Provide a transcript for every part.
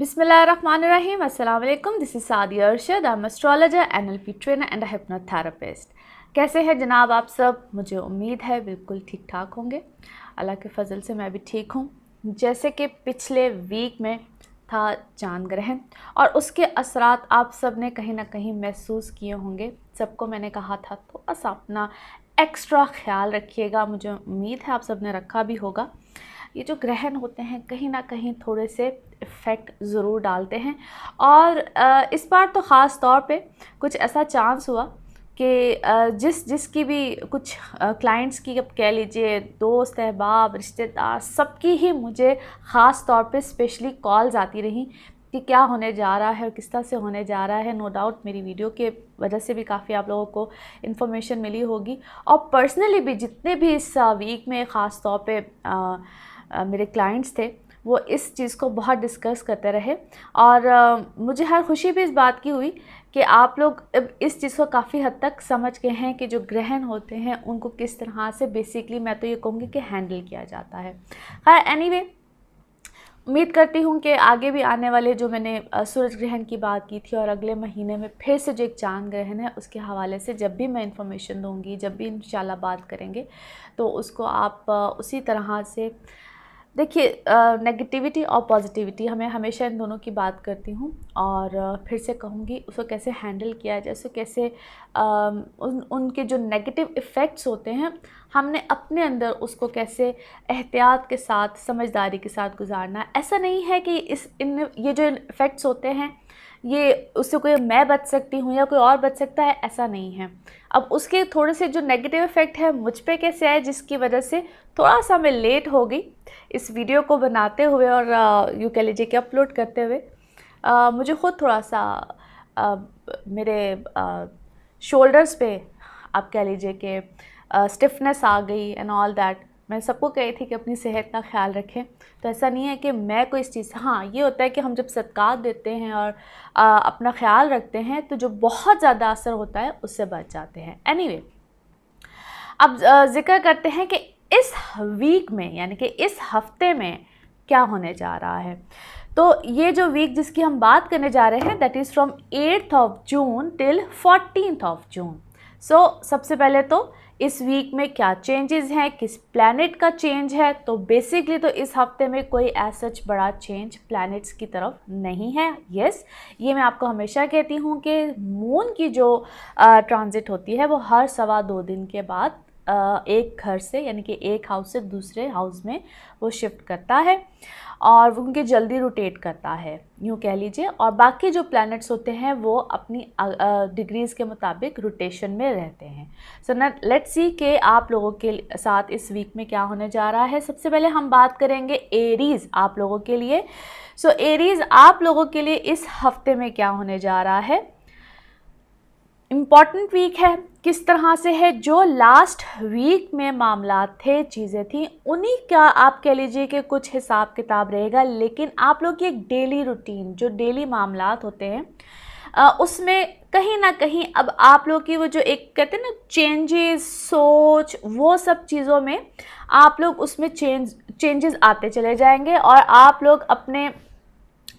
Bismillahirrahmanirrahim. Assalamu alaikum. This is Sadia Arshad. I'm astrologer, NLP trainer and a hypnotherapist. कैसे हैं जनाब आप सब? मुझे उम्मीद है बिल्कुल ठीक ठाक होंगे। अल्लाह के फजल से मैं भी ठीक हूँ। जैसे कि पिछले वीक में था चांद ग्रहण और उसके असरात आप सब ने कहीं ना कहीं महसूस किए होंगे। सबको मैंने कहा था थोड़ा सा अपना एक्स्ट्रा ख्याल रखिएगा। मुझे उम्मीद है आप सब ने रखा भी होगा। ये जो ग्रहण होते हैं कहीं ना कहीं थोड़े से इफ़ेक्ट ज़रूर डालते हैं और इस बार तो ख़ास तौर पे कुछ ऐसा चांस हुआ कि जिसकी भी कुछ क्लाइंट्स की अब कह लीजिए दोस्त अहबाब रिश्तेदार सबकी ही मुझे ख़ास तौर पे स्पेशली कॉल्स आती रहीं कि क्या होने जा रहा है और किस तरह से होने जा रहा है। नो डाउट मेरी वीडियो के वजह से भी काफ़ी आप लोगों को इन्फॉर्मेशन मिली होगी और पर्सनली भी जितने भी इस वीक में ख़ास तौर पे मेरे क्लाइंट्स थे वो इस चीज़ को बहुत डिस्कस करते रहे और मुझे हर खुशी भी इस बात की हुई कि आप लोग इस चीज़ को काफ़ी हद तक समझ गए हैं कि जो ग्रहण होते हैं उनको किस तरह से बेसिकली मैं तो ये कहूँगी कि हैंडल किया जाता है। खैर एनीवे उम्मीद करती हूँ कि आगे भी आने वाले जो मैंने सूरज ग्रहण की बात की थी और अगले महीने में फिर से जो एक चांद ग्रहण है उसके हवाले से जब भी मैं इन्फॉर्मेशन दूँगी, जब भी इंशाल्लाह बात करेंगे तो उसको आप उसी तरह से देखिए। नेगेटिविटी और पॉजिटिविटी हमें हमेशा इन दोनों की बात करती हूँ और फिर से कहूँगी उसको कैसे हैंडल किया जाए, उसको कैसे उनके जो नेगेटिव इफ़ेक्ट्स होते हैं हमने अपने अंदर उसको कैसे एहतियात के साथ समझदारी के साथ गुजारना। ऐसा नहीं है कि ये जो इफ़ेक्ट्स होते हैं ये उससे कोई मैं बच सकती हूँ या कोई और बच सकता है, ऐसा नहीं है। अब उसके थोड़े से जो नेगेटिव इफ़ेक्ट है मुझ पे कैसे आए जिसकी वजह से थोड़ा सा मैं लेट हो गई इस वीडियो को बनाते हुए और यूँ कह लीजिए कि अपलोड करते हुए। मुझे ख़ुद थोड़ा सा मेरे शोल्डर्स पे आप कह लीजिए कि स्टिफनेस आ गई एंड ऑल दैट। मैं सबको कही थी कि अपनी सेहत का ख्याल रखें। तो ऐसा नहीं है कि मैं कोई इस चीज़, हाँ ये होता है कि हम जब सदक़ात देते हैं और अपना ख्याल रखते हैं तो जो बहुत ज़्यादा असर होता है उससे बच जाते हैं। एनीवे अब ज़िक्र करते हैं कि इस वीक में यानी कि इस हफ्ते में क्या होने जा रहा है। तो ये जो वीक जिसकी हम बात करने जा रहे हैं that is from 8th of June till 14th of June। सो सबसे पहले तो इस वीक में क्या चेंजेस हैं, किस प्लैनेट का चेंज है। तो बेसिकली तो इस हफ्ते में कोई ऐसा सच बड़ा चेंज प्लैनेट्स की तरफ नहीं है। यस ये मैं आपको हमेशा कहती हूँ कि मून की जो ट्रांजिट होती है वो हर 2.25 दिन के बाद एक घर से यानी कि एक हाउस से दूसरे हाउस में वो शिफ्ट करता है और वो उनके जल्दी रोटेट करता है यूँ कह लीजिए। और बाकी जो प्लैनेट्स होते हैं वो अपनी डिग्रीज़ के मुताबिक रोटेशन में रहते हैं। सो ना लेट्स सी कि आप लोगों के साथ इस वीक में क्या होने जा रहा है। सबसे पहले हम बात करेंगे एरीज़ आप लोगों के लिए। सो एरीज़ आप लोगों के लिए इस हफ्ते में क्या होने जा रहा है। इम्पॉर्टेंट वीक है। किस तरह से है, जो लास्ट वीक में मामला थे चीज़ें थी उन्हीं का आप कह लीजिए कि कुछ हिसाब किताब रहेगा। लेकिन आप लोग की एक डेली रूटीन जो डेली मामलात होते हैं उसमें कहीं ना कहीं अब आप लोग की वो जो एक कहते हैं ना चेंजेस सोच वो सब चीज़ों में आप लोग उसमें चेंजेस आते चले जाएंगे और आप लोग अपने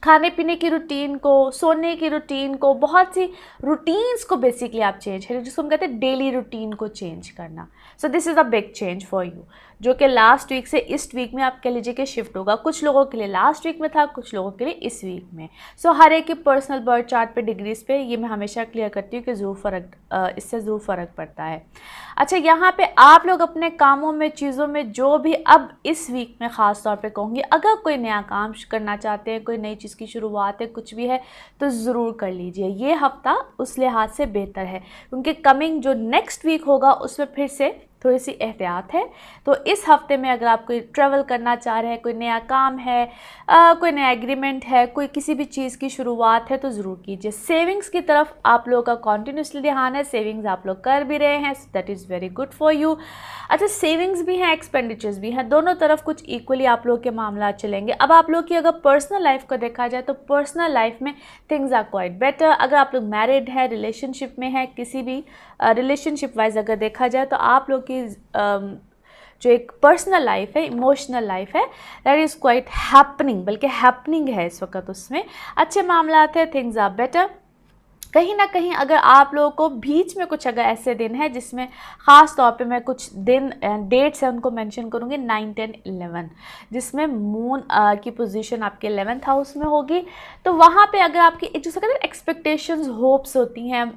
खाने पीने की रूटीन को, सोने की रूटीन को, बहुत सी रूटीन्स को बेसिकली आप चेंज करें जिसको हम कहते हैं डेली रूटीन को चेंज करना। So this is a big change for you जो कि लास्ट वीक से इस वीक में आप कह लीजिए कि शिफ्ट होगा। कुछ लोगों के लिए लास्ट वीक में था, कुछ लोगों के लिए इस वीक में। सो हर एक के पर्सनल बर्थ चार्ट पे डिग्रीज़ पे ये मैं हमेशा क्लियर करती हूँ कि ज़रूर फ़र्क इससे ज़रूर फ़र्क पड़ता है। अच्छा यहाँ पे आप लोग अपने कामों में चीज़ों में जो भी अब इस वीक में ख़ास तौर पे कहूँगी अगर कोई नया काम करना चाहते हैं, कोई नई चीज़ की शुरुआत है, कुछ भी है तो ज़रूर कर लीजिए। ये हफ़्ता उस लिहाज से बेहतर है क्योंकि कमिंग जो नेक्स्ट वीक होगा उसमें फिर से थोड़ी सी एहतियात है। तो इस हफ्ते में अगर आप कोई ट्रैवल करना चाह रहे हैं, कोई नया काम है, कोई नया एग्रीमेंट है, कोई किसी भी चीज़ की शुरुआत है तो ज़रूर कीजिए। सेविंग्स की तरफ आप लोगों का कॉन्टीन्यूसली ध्यान है, सेविंग्स आप लोग कर भी रहे हैं, that is very good for you. अच्छा सेविंग्स भी हैं, एक्सपेंडिचर्स भी हैं, दोनों तरफ कुछ इक्वली आप लोग के मामला चलेंगे। अब आप लोग की अगर पर्सनल लाइफ को देखा जाए तो पर्सनल लाइफ में थिंग्स आर क्वाइट बेटर। अगर आप लोग मैरिड है, रिलेशनशिप में है, किसी भी रिलेशनशिप वाइज अगर देखा जाए तो आप लोग की जो एक पर्सनल लाइफ है, इमोशनल लाइफ है, दैट इज़ क्वाइट हैपनिंग, बल्कि हैपनिंग है इस वक्त। उसमें अच्छे मामलात है, थिंग्स आर बेटर। कहीं ना कहीं अगर आप लोगों को बीच में कुछ अगर ऐसे दिन है जिसमें ख़ास तौर पे मैं कुछ दिन डेट्स हैं उनको मेंशन करूँगी 9, 10, 11, जिसमें मून की पोजीशन आपके 11th हाउस में होगी, तो वहाँ पे अगर आपकी एक जो कहते हैं एक्सपेक्टेशंस, होप्स होती हैं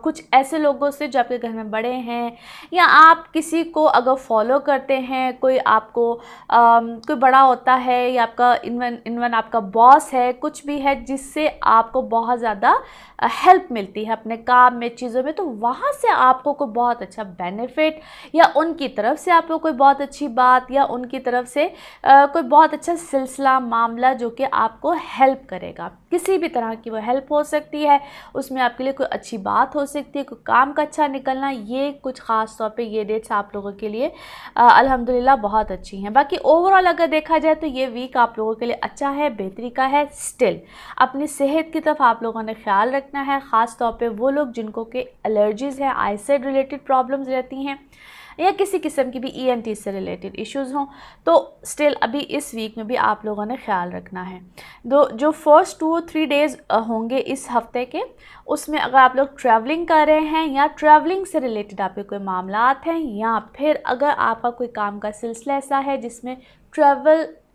कुछ ऐसे लोगों से जो आपके घर में बड़े हैं, या आप किसी को अगर फॉलो करते हैं, कोई आपको कोई बड़ा होता है, या आपका इवन आपका बॉस है, कुछ भी है जिससे आपको बहुत ज़्यादा हेल्प मिलती है अपने काम में, चीज़ों में, तो वहाँ से आपको कोई बहुत अच्छा बेनिफिट, या उनकी तरफ से आपको कोई बहुत अच्छी बात, या उनकी तरफ से कोई बहुत अच्छा सिलसिला मामला जो कि आपको हेल्प करेगा। किसी भी तरह की वो हेल्प हो सकती है, उसमें आपके लिए कोई अच्छी बात हो सकती है, कोई काम का अच्छा निकलना, ये कुछ ख़ास तौर पे ये डेट्स आप लोगों के लिए अल्हम्दुलिल्लाह बहुत अच्छी हैं। बाकी ओवरऑल अगर देखा जाए तो ये वीक आप लोगों के लिए अच्छा है, बेहतरी का है। स्टिल अपनी सेहत की तरफ आप लोगों ने ख्याल रखना है, ख़ास तौर पे वो लोग जिनको के एलर्जीज़ है, आई से रिलेटेड प्रॉब्लम्स रहती हैं, या किसी किस्म की भी ENT से रिलेटेड इश्यूज़ हों, तो स्टिल अभी इस वीक में भी आप लोगों ने ख्याल रखना है। जो फर्स्ट 2 और 3 डेज़ होंगे इस हफ्ते के, उसमें अगर आप लोग ट्रैवलिंग कर रहे हैं, या ट्रैवलिंग से रिलेटेड आपके कोई मामलात हैं, या फिर अगर आपका कोई काम का सिलसिला ऐसा है जिसमें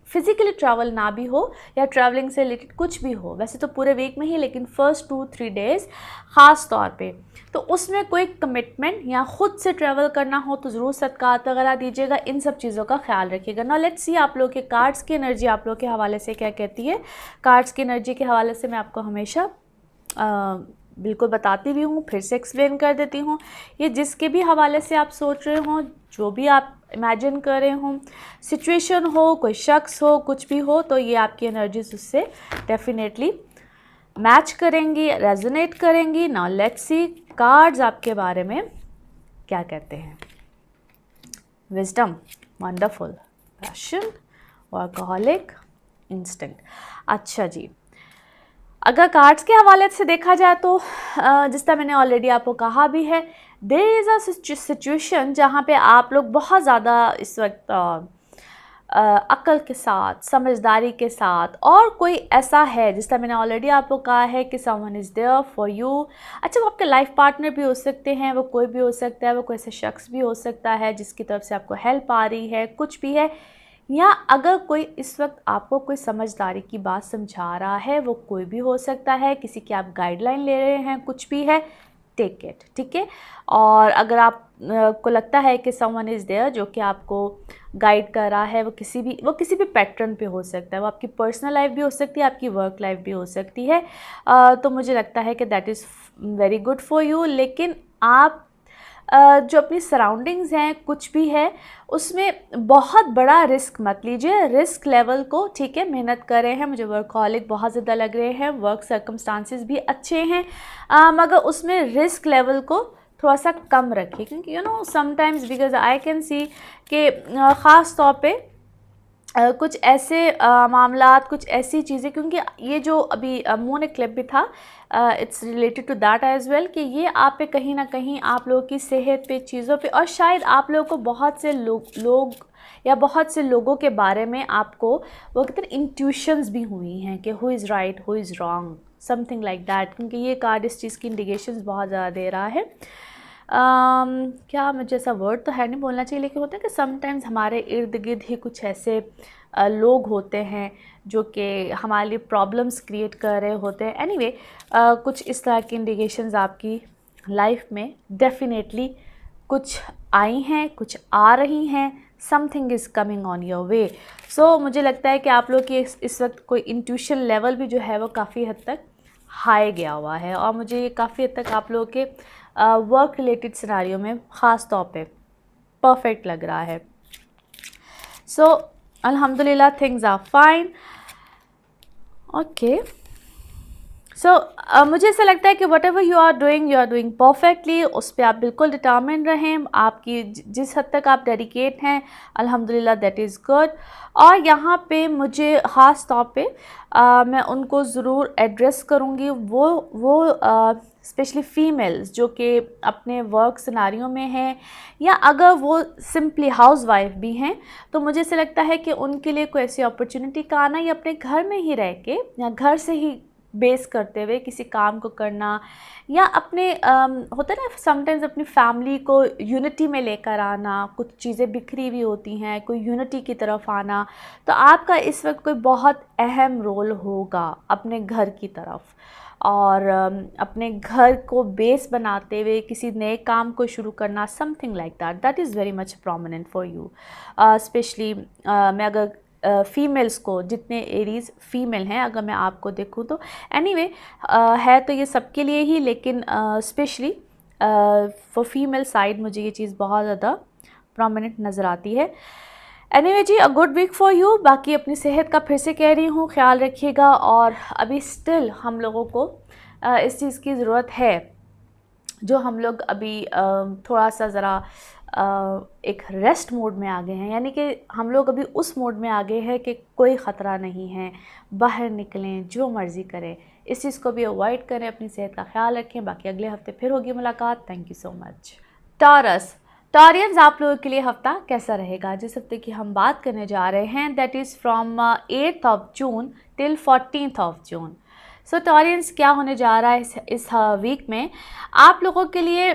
फिज़िकली ट्रैवल ना भी हो, या ट्रैवलिंग से रिलेटेड कुछ भी हो, वैसे तो पूरे वीक में ही, लेकिन फ़र्स्ट 2-3 डेज़ ख़ास तौर पे, तो उसमें कोई कमिटमेंट या ख़ुद से ट्रैवल करना हो तो ज़रूर सदक़ात वगैरह दीजिएगा, इन सब चीज़ों का ख्याल रखिएगा। नाउ लेट्स सी आप लोग के कार्ड्स की एनर्जी आप लोग के हवाले से क्या कहती है। कार्ड्स की एनर्जी के हवाले से मैं आपको हमेशा बिल्कुल बताती भी हूँ, फिर से एक्सप्लेन कर देती हूँ। ये जिसके भी हवाले से आप सोच रहे हों, जो भी आप इमेजिन कर रहे हों, सिचुएशन हो, कोई शख्स हो, कुछ भी हो, तो ये आपकी एनर्जीज उससे डेफिनेटली मैच करेंगी, रेजोनेट करेंगी। नाउ लेट्स सी कार्ड्स आपके बारे में क्या कहते हैं। Wisdom, wonderful, passion, workaholic, instinct. अच्छा जी, अगर कार्ड्स के हवाले से देखा जाए तो जिस तरह मैंने ऑलरेडी आपको कहा भी है, देयर इज़ अ सिचुएशन जहाँ पे आप लोग बहुत ज़्यादा इस वक्त अक्ल के साथ, समझदारी के साथ, और कोई ऐसा है जिस तरह मैंने ऑलरेडी आपको कहा है कि someone is there for you. अच्छा, वो आपके लाइफ पार्टनर भी हो सकते हैं, वो कोई भी हो सकता है, वो कोई ऐसा शख्स भी हो सकता है जिसकी तरफ से आपको हेल्प आ रही है, कुछ भी है, या अगर कोई इस वक्त आपको कोई समझदारी की बात समझा रहा है, वो कोई भी हो सकता है, किसी की आप गाइडलाइन ले रहे हैं, कुछ भी है, टेक इट, ठीक है। और अगर आप को लगता है कि समवन इज़ देयर जो कि आपको गाइड कर रहा है, वो किसी भी पैटर्न पे हो सकता है, वो आपकी पर्सनल लाइफ भी हो सकती है, आपकी वर्क लाइफ भी हो सकती है, तो मुझे लगता है कि that is very good for you. लेकिन आप जो अपनी सराउंडिंग्स हैं, कुछ भी है, उसमें बहुत बड़ा रिस्क मत लीजिए। रिस्क लेवल को, ठीक है, मेहनत कर रहे हैं, मुझे वर्कहॉलिक बहुत ज़्यादा लग रहे हैं, वर्क सर्कमस्टांसिस भी अच्छे हैं, मगर उसमें रिस्क लेवल को थोड़ा सा कम रखिए, क्योंकि you know sometimes because I can see कि ख़ास तौर पे कुछ ऐसे मामलात, कुछ ऐसी चीज़ें, क्योंकि ये जो अभी मुँह ने क्लिप भी था, it's related to that as well, कि ये आप पे कहीं ना कहीं आप लोगों की सेहत पे, चीज़ों पे, और शायद आप लोगों को बहुत से लोग या बहुत से लोगों के बारे में आपको वो कहते हैं इंट्यूशंस भी हुई हैं कि who is right, who is wrong, something like that, क्योंकि ये कार्ड इस चीज़ की इंडिकेशंस बहुत ज़्यादा दे रहा है। क्या मुझे ऐसा वर्ड तो है नहीं बोलना चाहिए, लेकिन होता है कि समटाइम्स हमारे इर्द गिर्द ही कुछ ऐसे लोग होते हैं जो कि हमारे लिए प्रॉब्लम्स क्रिएट कर रहे होते हैं। एनीवे, कुछ इस तरह की इंडिकेशंस आपकी लाइफ में डेफिनेटली कुछ आई हैं, कुछ आ रही हैं, something is coming on your way. So मुझे लगता है कि आप लोग की इस वक्त कोई इंट्यूशन लेवल भी जो है वो काफ़ी हद तक हाई गया हुआ है, और मुझे ये काफ़ी हद तक आप लोगों के वर्क रिलेटेड सिनारियों में ख़ास तौर पे परफेक्ट लग रहा है। सो अल्हम्दुलिल्लाह थिंग्स आर फाइन। ओके, मुझे ऐसा लगता है कि whatever you are doing perfectly, उस पर आप बिल्कुल डिटर्मिन रहें। आपकी जिस हद तक आप डेडिकेट हैं, अल्हम्दुलिल्लाह, दैट इज़ गुड। और यहाँ पे मुझे ख़ास तौर पे मैं उनको ज़रूर एड्रेस करूँगी, वो स्पेशली फ़ीमेल्स जो कि अपने वर्क सिनारियों में हैं, या अगर वो सिंपली हाउस वाइफ भी हैं, तो मुझे ऐसा लगता है कि उनके लिए कोई ऐसी अपॉर्चुनिटी का आना, या अपने घर में ही रह के या घर से ही बेस करते हुए किसी काम को करना, या अपने होता है ना समटाइम्स अपनी फैमिली को यूनिटी में लेकर आना। कुछ चीज़ें बिखरी हुई होती हैं, कोई यूनिटी की तरफ आना, तो आपका इस वक्त कोई बहुत अहम रोल होगा अपने घर की तरफ। और अपने घर को बेस बनाते हुए किसी नए काम को शुरू करना, something like that is very much prominent for you. Specially मैं अगर फ़ीमेल्स को, जितने एरीज़ फ़ीमेल हैं अगर मैं आपको देखूँ तो एनीवे है तो ये सबके लिए ही, लेकिन स्पेशली फॉर फीमेल साइड मुझे ये चीज़ बहुत ज़्यादा प्रोमिनेंट नज़र आती है। एनीवे जी, a good week for you. बाकी अपनी सेहत का फिर से कह रही हूँ, ख्याल रखिएगा। और अभी स्टिल हम लोगों को इस चीज़ की ज़रूरत है, जो हम लोग अभी थोड़ा सा ज़रा एक रेस्ट मोड में आ गए हैं, यानी कि हम लोग अभी उस मोड में आ गए हैं कि कोई ख़तरा नहीं है, बाहर निकलें, जो मर्ज़ी करें। इस चीज़ को भी अवॉइड करें, अपनी सेहत का ख्याल रखें। बाकी अगले हफ्ते फिर होगी मुलाकात। Thank you so much. Taureans, आप लोगों के लिए हफ़्ता कैसा रहेगा? जिस हफ्ते की हम बात करने जा रहे हैं, that is from 8th of June till 14th of June। So Taureans, क्या होने जा रहा है इस वीक में? आप लोगों के लिए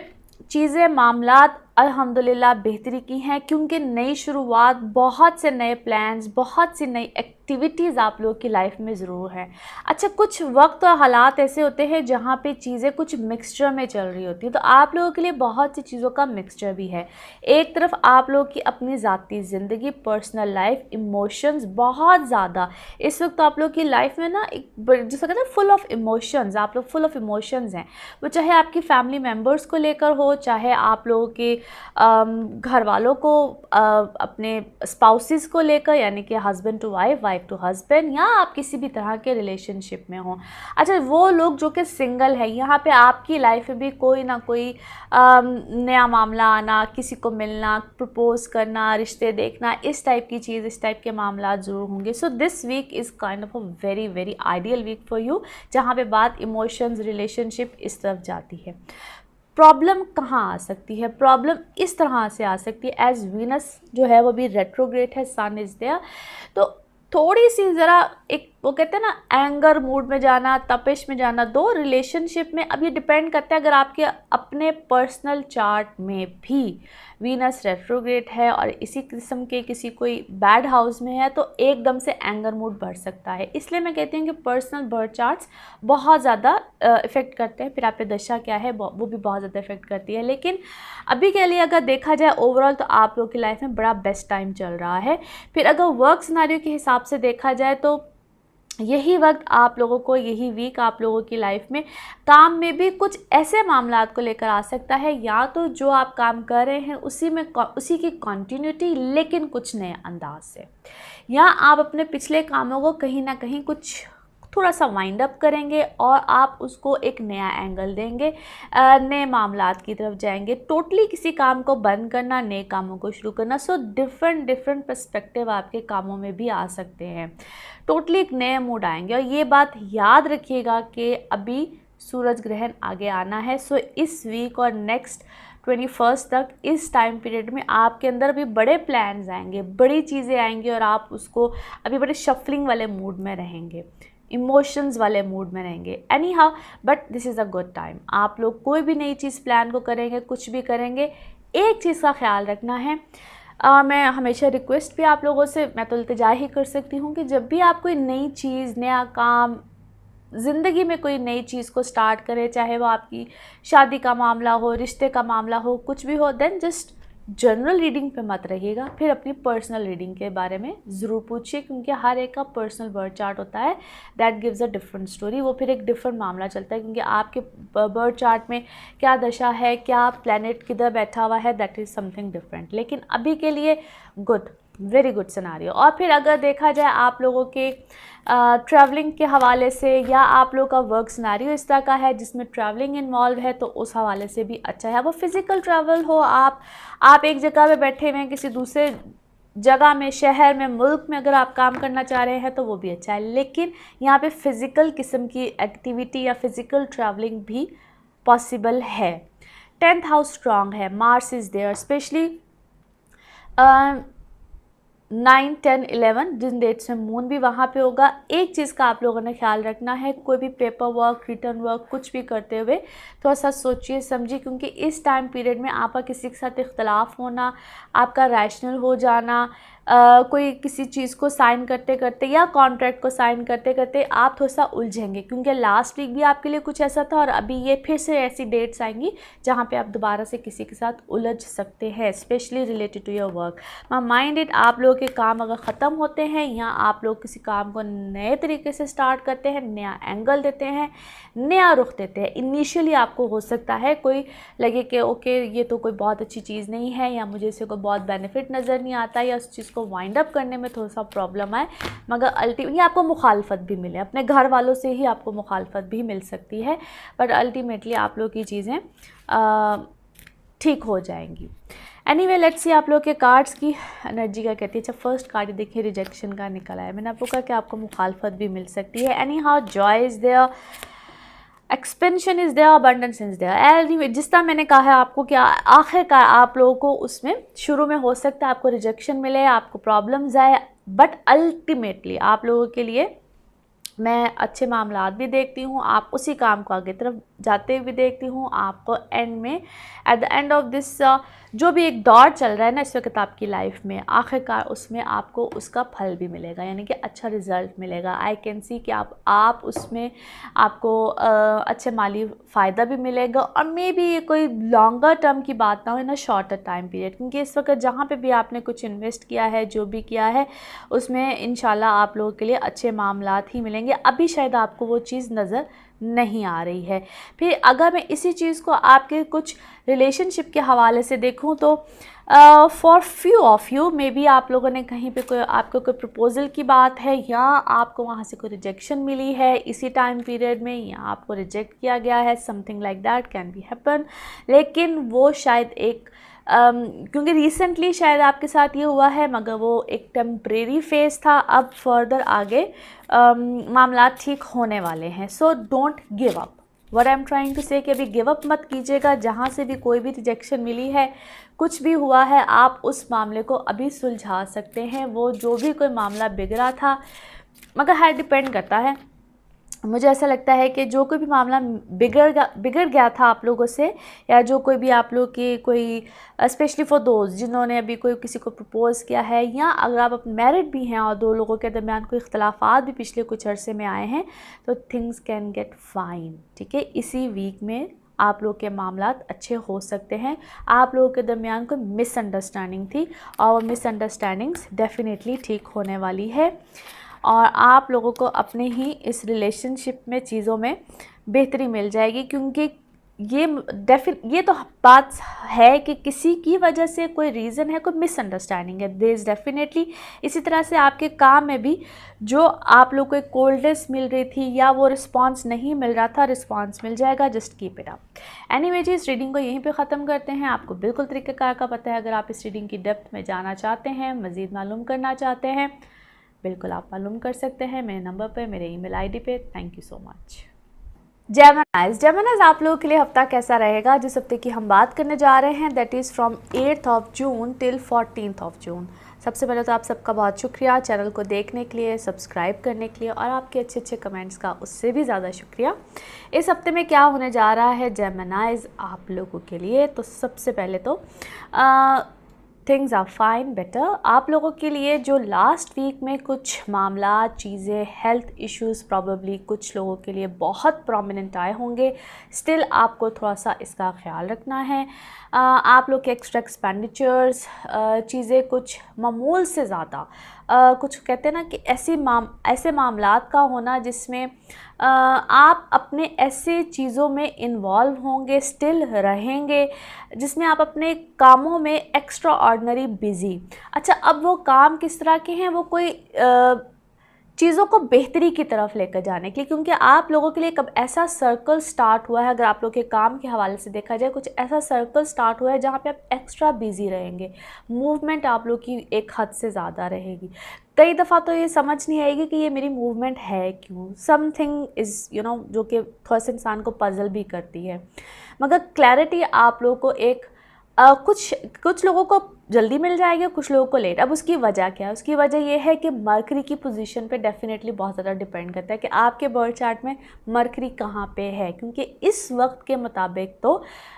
चीज़ें, मामलात अल्हम्दुलिल्लाह बेहतरी की हैं, क्योंकि नई शुरुआत, बहुत से नए प्लान्स, बहुत सी नई एक्टिविटीज़ आप लोगों की लाइफ में ज़रूर है। अच्छा, कुछ वक्त और हालात ऐसे होते हैं जहाँ पे चीज़ें कुछ मिक्सचर में चल रही होती हैं, तो आप लोगों के लिए बहुत सी चीज़ों का मिक्सचर भी है। एक तरफ आप लोगों की अपनी ज़ाती ज़िंदगी, पर्सनल लाइफ, इमोशंस बहुत ज़्यादा इस वक्त आप लोगों की लाइफ में ना, एक जिसको कहते हैं फुल ऑफ इमोशंस, आप लोग फुल ऑफ इमोशंस हैं। वो चाहे आपकी फैमिली मेम्बर्स को लेकर हो, चाहे आप लोगों के घर वालों को, अपने स्पाउसेस को लेकर, यानी कि husband to wife, wife to husband, या आप किसी भी तरह के रिलेशनशिप में हो। अच्छा, वो लोग जो कि सिंगल है, यहाँ पे आपकी लाइफ में भी कोई ना कोई नया मामला आना, किसी को मिलना, प्रपोज करना, रिश्ते देखना, इस टाइप की चीज़, इस टाइप के मामला ज़रूर होंगे। So this week is kind of a very very ideal week for you, जहाँ पे बात इमोशंस, रिलेशनशिप इस तरफ जाती है। प्रॉब्लम कहाँ आ सकती है? प्रॉब्लम इस तरह से आ सकती है, एज वीनस जो है वो भी रेट्रोग्रेड है, सन इज़ देयर, तो थोड़ी सी ज़रा एक, वो कहते हैं ना, एंगर मूड में जाना, तपिश में जाना दो रिलेशनशिप में। अब ये डिपेंड करता है, अगर आपके अपने पर्सनल चार्ट में भी वीनस रेट्रोग्रेड है और इसी किस्म के किसी कोई बैड हाउस में है, तो एकदम से एंगर मूड बढ़ सकता है। इसलिए मैं कहती हूँ कि पर्सनल बर्थ चार्ट्स बहुत ज़्यादा इफ़ेक्ट करते हैं, फिर आप पे दशा क्या है वो भी बहुत ज़्यादा इफ़ेक्ट करती है। लेकिन अभी के लिए अगर देखा जाए ओवरऑल, तो आप लोगों की लाइफ में बड़ा बेस्ट टाइम चल रहा है। फिर अगर वर्क सिनेरियो के हिसाब से देखा जाए, तो यही वक्त आप लोगों को, यही वीक आप लोगों की लाइफ में काम में भी कुछ ऐसे मामलात को लेकर आ सकता है, या तो जो आप काम कर रहे हैं उसी की कंटिन्यूटी, लेकिन कुछ नए अंदाज से, या आप अपने पिछले कामों को कहीं ना कहीं कुछ थोड़ा सा वाइंड अप करेंगे और आप उसको एक नया एंगल देंगे, नए मामलात की तरफ जाएंगे। टोटली किसी काम को बंद करना, नए कामों को शुरू करना। सो डिफरेंट पर्सपेक्टिव आपके कामों में भी आ सकते हैं, टोटली एक नए मूड आएंगे। और ये बात याद रखिएगा कि अभी सूरज ग्रहण आगे आना है। सो इस वीक और नेक्स्ट 21 तक, इस टाइम पीरियड में आपके अंदर भी बड़े प्लान्स आएंगे, बड़ी चीज़ें आएंगी, और आप उसको अभी बड़े शफलिंग वाले मूड में रहेंगे, इमोशंस वाले मूड में रहेंगे। Any how, but this is a good time. आप लोग कोई भी नई चीज़ प्लान को करेंगे, कुछ भी करेंगे, एक चीज़ का ख्याल रखना है। मैं हमेशा रिक्वेस्ट भी आप लोगों से, मैं तो इल्तिजा ही कर सकती हूँ कि जब भी आप कोई नई चीज़, नया काम, ज़िंदगी में कोई नई चीज़ को स्टार्ट करें, चाहे वो आपकी शादी का मामला हो, रिश्ते का मामला हो, कुछ भी हो, देन जस्ट जनरल रीडिंग पे मत रहिएगा, फिर अपनी पर्सनल रीडिंग के बारे में ज़रूर पूछिए, क्योंकि हर एक का पर्सनल बर्थ चार्ट होता है, that gives a different story. वो फिर एक डिफरेंट मामला चलता है, क्योंकि आपके बर्थ चार्ट में क्या दशा है, क्या प्लैनेट किधर बैठा हुआ है, दैट इज़ समथिंग डिफरेंट। लेकिन अभी के लिए गुड, वेरी गुड सिनारियो। और फिर अगर देखा जाए आप लोगों के ट्रैवलिंग के हवाले से, या आप लोगों का वर्क सिनारियो इस तरह का है जिसमें ट्रैवलिंग इन्वॉल्व है, तो उस हवाले से भी अच्छा है। वो फिज़िकल ट्रैवल हो, आप एक जगह पे बैठे हुए हैं किसी दूसरे जगह में, शहर में, मुल्क में अगर आप काम करना चाह रहे हैं तो वो भी अच्छा है। लेकिन यहाँ पे फ़िज़िकल किस्म की एक्टिविटी या फ़िज़िकल ट्रैवलिंग भी पॉसिबल है। 10th हाउस स्ट्रॉन्ग है, मार्स इज़ देयर, स्पेशली 9, 10, 11 जिन डेट्स में मून भी वहाँ पे होगा। एक चीज़ का आप लोगों ने ख्याल रखना है, कोई भी पेपर वर्क, रिटर्न वर्क कुछ भी करते हुए थोड़ा सा सोचिए समझिए, क्योंकि इस टाइम पीरियड में आपका किसी के साथ इख्तलाफ होना, आपका रैशनल हो जाना, कोई किसी चीज़ को साइन करते करते या कॉन्ट्रैक्ट को साइन करते करते आप थोड़ा सा उलझेंगे, क्योंकि लास्ट वीक भी आपके लिए कुछ ऐसा था और अभी ये फिर से ऐसी डेट्स आएंगी जहाँ पे आप दोबारा से किसी के साथ उलझ सकते हैं, specially related to your work. Mind it, आप लोगों के काम अगर ख़त्म होते हैं या आप लोग किसी काम को नए तरीके से स्टार्ट करते हैं, नया एंगल देते हैं, नया रुख देते हैं, इनिशियली आपको हो सकता है कोई लगे कि ओके ये तो कोई बहुत अच्छी चीज़ नहीं है, या मुझे इससे कोई बहुत बेनिफिट नज़र नहीं आता, या उस चीज़ को वाइंड अप करने में थोड़ा सा प्रॉब्लम आए, मगर अल्टीमेटली आपको मुखालफत भी मिले, अपने घर वालों से ही आपको मुखालफत भी मिल सकती है, बट अल्टीमेटली आप लोग की चीज़ें ठीक हो जाएंगी। एनीवे लेट्स सी आप लोग के कार्ड्स की एनर्जी क्या कहती है। अच्छा, फर्स्ट कार्ड देखिए रिजेक्शन का निकला है। मैंने आपको कहा कि आपको मुखालफत भी मिल सकती है। Anyhow joy is there, expansion is there, abundance is there. Anyway जिस तरह मैंने कहा है आपको कि आखिरकार आप लोगों को उसमें शुरू में हो सकता है आपको रिजेक्शन मिले, आपको प्रॉब्लम्स आए, बट अल्टीमेटली आप लोगों के लिए मैं अच्छे मामलात भी देखती हूँ, आप उसी काम को आगे तरफ जाते हुए देखती हूँ। आपको एंड में at the end of this जो भी एक दौर चल रहा है ना इस वक्त आपकी लाइफ में, आखिरकार उसमें आपको उसका फल भी मिलेगा, यानी कि अच्छा रिज़ल्ट मिलेगा। आई कैन सी कि आप उसमें आपको अच्छे माली फ़ायदा भी मिलेगा, और मे बी ये कोई लॉन्गर टर्म की बात ना हो, इन अ शॉर्टर टाइम पीरियड, क्योंकि इस वक्त जहाँ पे भी आपने कुछ इन्वेस्ट किया है, जो भी किया है, उसमें इंशाल्लाह आप लोगों के लिए अच्छे मामलात ही मिलेंगे। अभी शायद आपको वो चीज़ नज़र नहीं आ रही है। फिर अगर मैं इसी चीज़ को आपके कुछ रिलेशनशिप के हवाले से देखूं तो for few of you may be आप लोगों ने कहीं पे कोई आपको कोई प्रपोज़ल की बात है, या आपको वहाँ से कोई रिजेक्शन मिली है इसी टाइम पीरियड में, या आपको रिजेक्ट किया गया है, something like that can be happen. लेकिन वो शायद एक क्योंकि रिसेंटली शायद आपके साथ ये हुआ है, मगर वो एक टेम्परेरी फेज़ था, अब फर्दर आगे मामला ठीक होने वाले हैं। So don't give up, what I am trying to say कि अभी गिव अप मत कीजिएगा। जहाँ से भी कोई भी रिजेक्शन मिली है, कुछ भी हुआ है, आप उस मामले को अभी सुलझा सकते हैं। वो जो भी कोई मामला बिगड़ा था, मगर हर डिपेंड करता है, मुझे ऐसा लगता है कि जो कोई भी मामला बिगड़ गया था आप लोगों से, या जो कोई भी आप लोग की कोई स्पेशली फॉर दोस्त जिन्होंने अभी कोई किसी को प्रपोज़ किया है, या अगर आप मैरिड भी हैं और दो लोगों के दरमियान कोई इख्तलाफात भी पिछले कुछ अरसे में आए हैं, तो थिंग्स कैन गेट फाइन। ठीक है, इसी वीक में आप लोग के मामलात अच्छे हो सकते हैं। आप लोगों के दरमियान कोई मिसअंडरस्टैंडिंग थी, और मिसअंडरस्टैंडिंग्स डेफिनेटली ठीक होने वाली है, और आप लोगों को अपने ही इस रिलेशनशिप में चीज़ों में बेहतरी मिल जाएगी। क्योंकि ये तो बात है कि किसी की वजह से कोई रीज़न है, कोई मिसअंडरस्टैंडिंग है, देयर इज़ डेफिनेटली। इसी तरह से आपके काम में भी जो आप लोग को एक कोल्डनेस मिल रही थी या वो रिस्पांस नहीं मिल रहा था, रिस्पांस मिल जाएगा। Just keep it up. Anyway जी, इस रीडिंग को यहीं पे ख़त्म करते हैं। आपको बिल्कुल तरीक़ेकार का पता है। अगर आप इस रीडिंग की डेप्थ में जाना चाहते हैं, मज़ीद मालूम करना चाहते हैं, बिल्कुल आप मालूम कर सकते हैं मेरे नंबर पे, मेरे ईमेल आईडी पे। Thank you so much. Geminis आप लोगों के लिए हफ्ता कैसा रहेगा? जिस हफ्ते की हम बात करने जा रहे हैं that is from 8th of June till 14th of June. सबसे पहले तो आप सबका बहुत शुक्रिया चैनल को देखने के लिए, सब्सक्राइब करने के लिए, और आपके अच्छे अच्छे कमेंट्स का उससे भी ज़्यादा शुक्रिया। इस हफ्ते में क्या होने जा रहा है जेमिनीज़ आप लोगों के लिए? तो सबसे पहले तो थिंग्स आर फाइन बेटर। आप लोगों के लिए जो लास्ट वीक में कुछ मामला, चीज़ें, हेल्थ इश्यूज़ प्रॉबेबली कुछ लोगों के लिए बहुत प्रोमिनेंट आए होंगे, स्टिल आपको थोड़ा सा इसका ख्याल रखना है। आप लोग के एक्स्ट्रा एक्सपेंडिचर्स, चीज़ें कुछ मामूल से ज़्यादा कुछ कहते हैं ना कि ऐसे मामलात का होना जिसमें आप अपने ऐसे चीज़ों में इन्वॉल्व होंगे, स्टिल रहेंगे, जिसमें आप अपने कामों में एक्स्ट्रा ऑर्डिनरी बिज़ी। अच्छा, अब वो काम किस तरह के हैं? वो कोई चीज़ों को बेहतरी की तरफ लेकर जाने के लिए, क्योंकि आप लोगों के लिए कब ऐसा सर्कल स्टार्ट हुआ है, अगर आप लोग के काम के हवाले से देखा जाए, कुछ ऐसा सर्कल स्टार्ट हुआ है जहाँ पे आप एक्स्ट्रा बिजी रहेंगे, मूवमेंट आप लोग की एक हद से ज़्यादा रहेगी। कई दफ़ा तो ये समझ नहीं आएगी कि ये मेरी मूवमेंट है क्यों, समथिंग इज़ जो कि थोड़ा सा इंसान को पजल भी करती है। मगर क्लैरिटी आप लोगों को एक कुछ लोगों को जल्दी मिल जाएगा, कुछ लोगों को लेट। अब उसकी वजह क्या है? उसकी वजह यह है कि मरकरी की पोजीशन पे डेफिनेटली बहुत ज़्यादा डिपेंड करता है कि आपके बर्थ चार्ट में मरकरी कहाँ पे है, क्योंकि इस वक्त के मुताबिक तो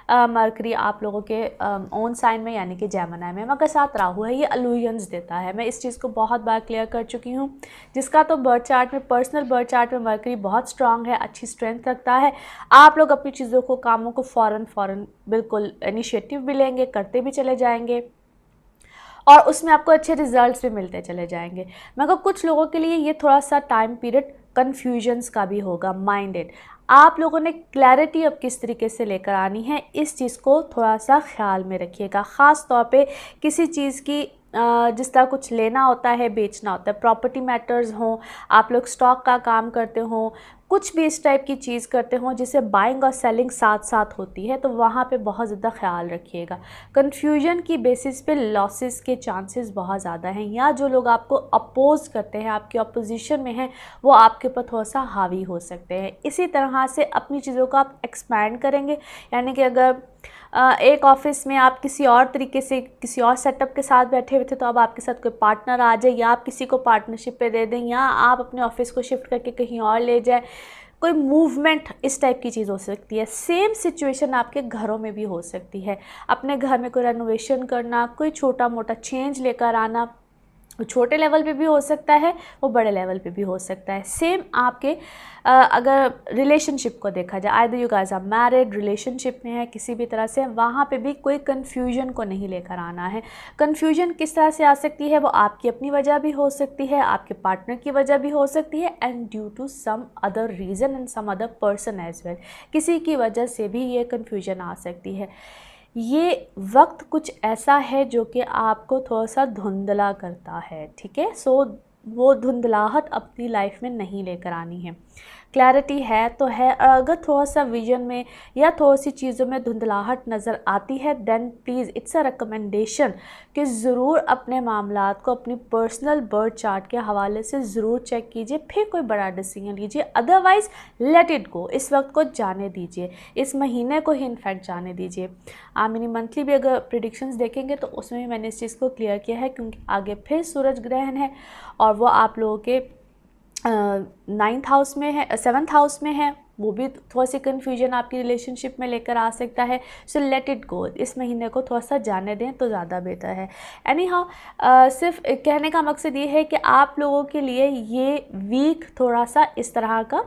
मरकरी आप लोगों के ओन साइन में यानी कि जेमिनी में, मगर साथ राहु है, ये अलूजन्स देता है। मैं इस चीज़ को बहुत बार क्लियर कर चुकी हूँ। जिसका तो बर्थ चार्ट में, पर्सनल बर्थ चार्ट में मरकरी बहुत स्ट्रांग है, अच्छी स्ट्रेंथ रखता है, आप लोग अपनी चीज़ों को, कामों को फ़ौरन बिल्कुल इनिशिएटिव भी लेंगे, करते भी चले जाएंगे और उसमें आपको अच्छे रिजल्ट्स भी मिलते चले जाएंगे। मगर कुछ लोगों के लिए ये थोड़ा सा टाइम पीरियड कन्फ्यूजन्स का भी होगा, माइंडेड। आप लोगों ने क्लैरिटी अब किस तरीके से लेकर आनी है, इस चीज़ को थोड़ा सा ख्याल में रखिएगा। ख़ास तौर पे किसी चीज़ की जिस तरह कुछ लेना होता है, बेचना होता है, प्रॉपर्टी मैटर्स हों, आप लोग स्टॉक का काम करते हों, कुछ भी इस टाइप की चीज़ करते हों जिसे बाइंग और सेलिंग साथ साथ होती है, तो वहाँ पे बहुत ज़्यादा ख्याल रखिएगा। कन्फ्यूजन की बेसिस पे लॉसेस के चांसेस बहुत ज़्यादा हैं, या जो लोग आपको अपोज करते हैं, आपकी अपोजिशन में हैं, वो आपके ऊपर थोड़ा सा हावी हो सकते हैं। इसी तरह से अपनी चीज़ों को आप एक्सपैंड करेंगे, यानी कि अगर एक ऑफिस में आप किसी और तरीके से, किसी और सेटअप के साथ बैठे हुए थे, तो अब आपके साथ कोई पार्टनर आ जाए, या आप किसी को पार्टनरशिप पे दे दें, या आप अपने ऑफिस को शिफ्ट करके कहीं और ले जाए, कोई मूवमेंट, इस टाइप की चीज़ हो सकती है। सेम सिचुएशन आपके घरों में भी हो सकती है। अपने घर में कोई रेनोवेशन करना, कोई छोटा मोटा चेंज लेकर आना, वो छोटे लेवल पे भी हो सकता है, वो बड़े लेवल पे भी हो सकता है। सेम आपके अगर रिलेशनशिप को देखा जाए, either you guys are married, relationship में है किसी भी तरह से, वहाँ पे भी कोई कन्फ्यूजन को नहीं लेकर आना है। कन्फ्यूजन किस तरह से आ सकती है? वो आपकी अपनी वजह भी हो सकती है, आपके पार्टनर की वजह भी हो सकती है, and due to some other reason and some other person as well. किसी की वजह से भी ये कन्फ्यूजन आ सकती है। ये वक्त कुछ ऐसा है जो कि आपको थोड़ा सा धुंधला करता है, ठीक है? सो वो धुंधलाहट अपनी लाइफ में नहीं लेकर आनी है। क्लैरिटी है तो है, अगर थोड़ा सा विजन में या थोड़ी सी चीज़ों में धुंधलाहट नज़र आती है, then please it's a recommendation कि ज़रूर अपने मामलात को अपनी पर्सनल बर्थ चार्ट के हवाले से ज़रूर चेक कीजिए, फिर कोई बड़ा डिसीजन लीजिए। अदरवाइज़ लेट इट गो, इस वक्त को जाने दीजिए, इस महीने को ही इनफैक्ट जाने दीजिए। आप मेरी मंथली भी अगर प्रिडिक्शंस देखेंगे तो उसमें भी मैंने इस चीज़ को क्लियर किया है, क्योंकि आगे फिर सूरज ग्रहण है और वो आप लोगों के 9th हाउस में है, 7th हाउस में है, वो भी थोड़ा सी कन्फ्यूजन आपकी रिलेशनशिप में लेकर आ सकता है। सो लेट इट गो, इस महीने को थोड़ा सा जाने दें तो ज़्यादा बेहतर है। एनी हाउ, सिर्फ कहने का मकसद ये है कि आप लोगों के लिए ये वीक थोड़ा सा इस तरह का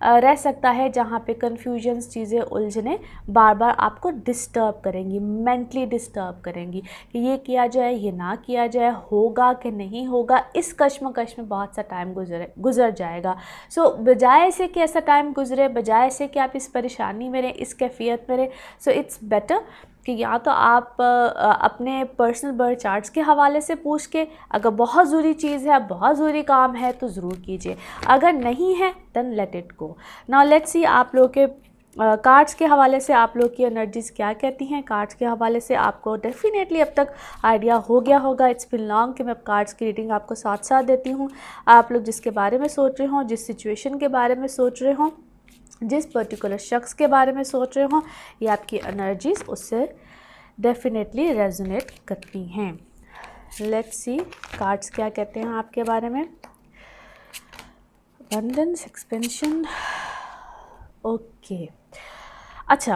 रह सकता है, जहाँ पे कन्फ्यूजन्स, चीज़ें, उलझने बार बार आपको डिस्टर्ब करेंगी, मेंटली डिस्टर्ब करेंगी कि ये किया जाए, ये ना किया जाए, होगा कि नहीं होगा। इस कश्मकश में बहुत सा टाइम गुजर जाएगा। सो बजाय से कि ऐसा टाइम गुजरे, बजाय से कि आप इस परेशानी में रहें, इस कैफियत में रहें, सो इट्स बेटर कि या तो आप अपने पर्सनल बर्थ चार्ट्स के हवाले से पूछ के, अगर बहुत ज़रूरी चीज़ है, बहुत ज़रूरी काम है तो ज़रूर कीजिए, अगर नहीं है then let it go. Now let's see आप लोग के कार्ड्स के हवाले से आप लोग की एनर्जीज़ क्या कहती हैं। कार्ड्स के हवाले से आपको डेफिनेटली अब तक आइडिया हो गया होगा, इट्स बिन लॉन्ग कि मैं कार्ड्स की रीडिंग आपको साथ साथ देती हूँ। आप लोग जिसके बारे में सोच रहे हों, जिस सिचुएशन के बारे में सोच रहे हों, जिस पर्टिकुलर शख्स के बारे में सोच रहे हों, ये आपकी एनर्जीज़ उससे डेफिनेटली रेजोनेट करती हैं। लेट्स सी कार्ड्स क्या कहते हैं आपके बारे में। Abundance, expansion, okay. अच्छा,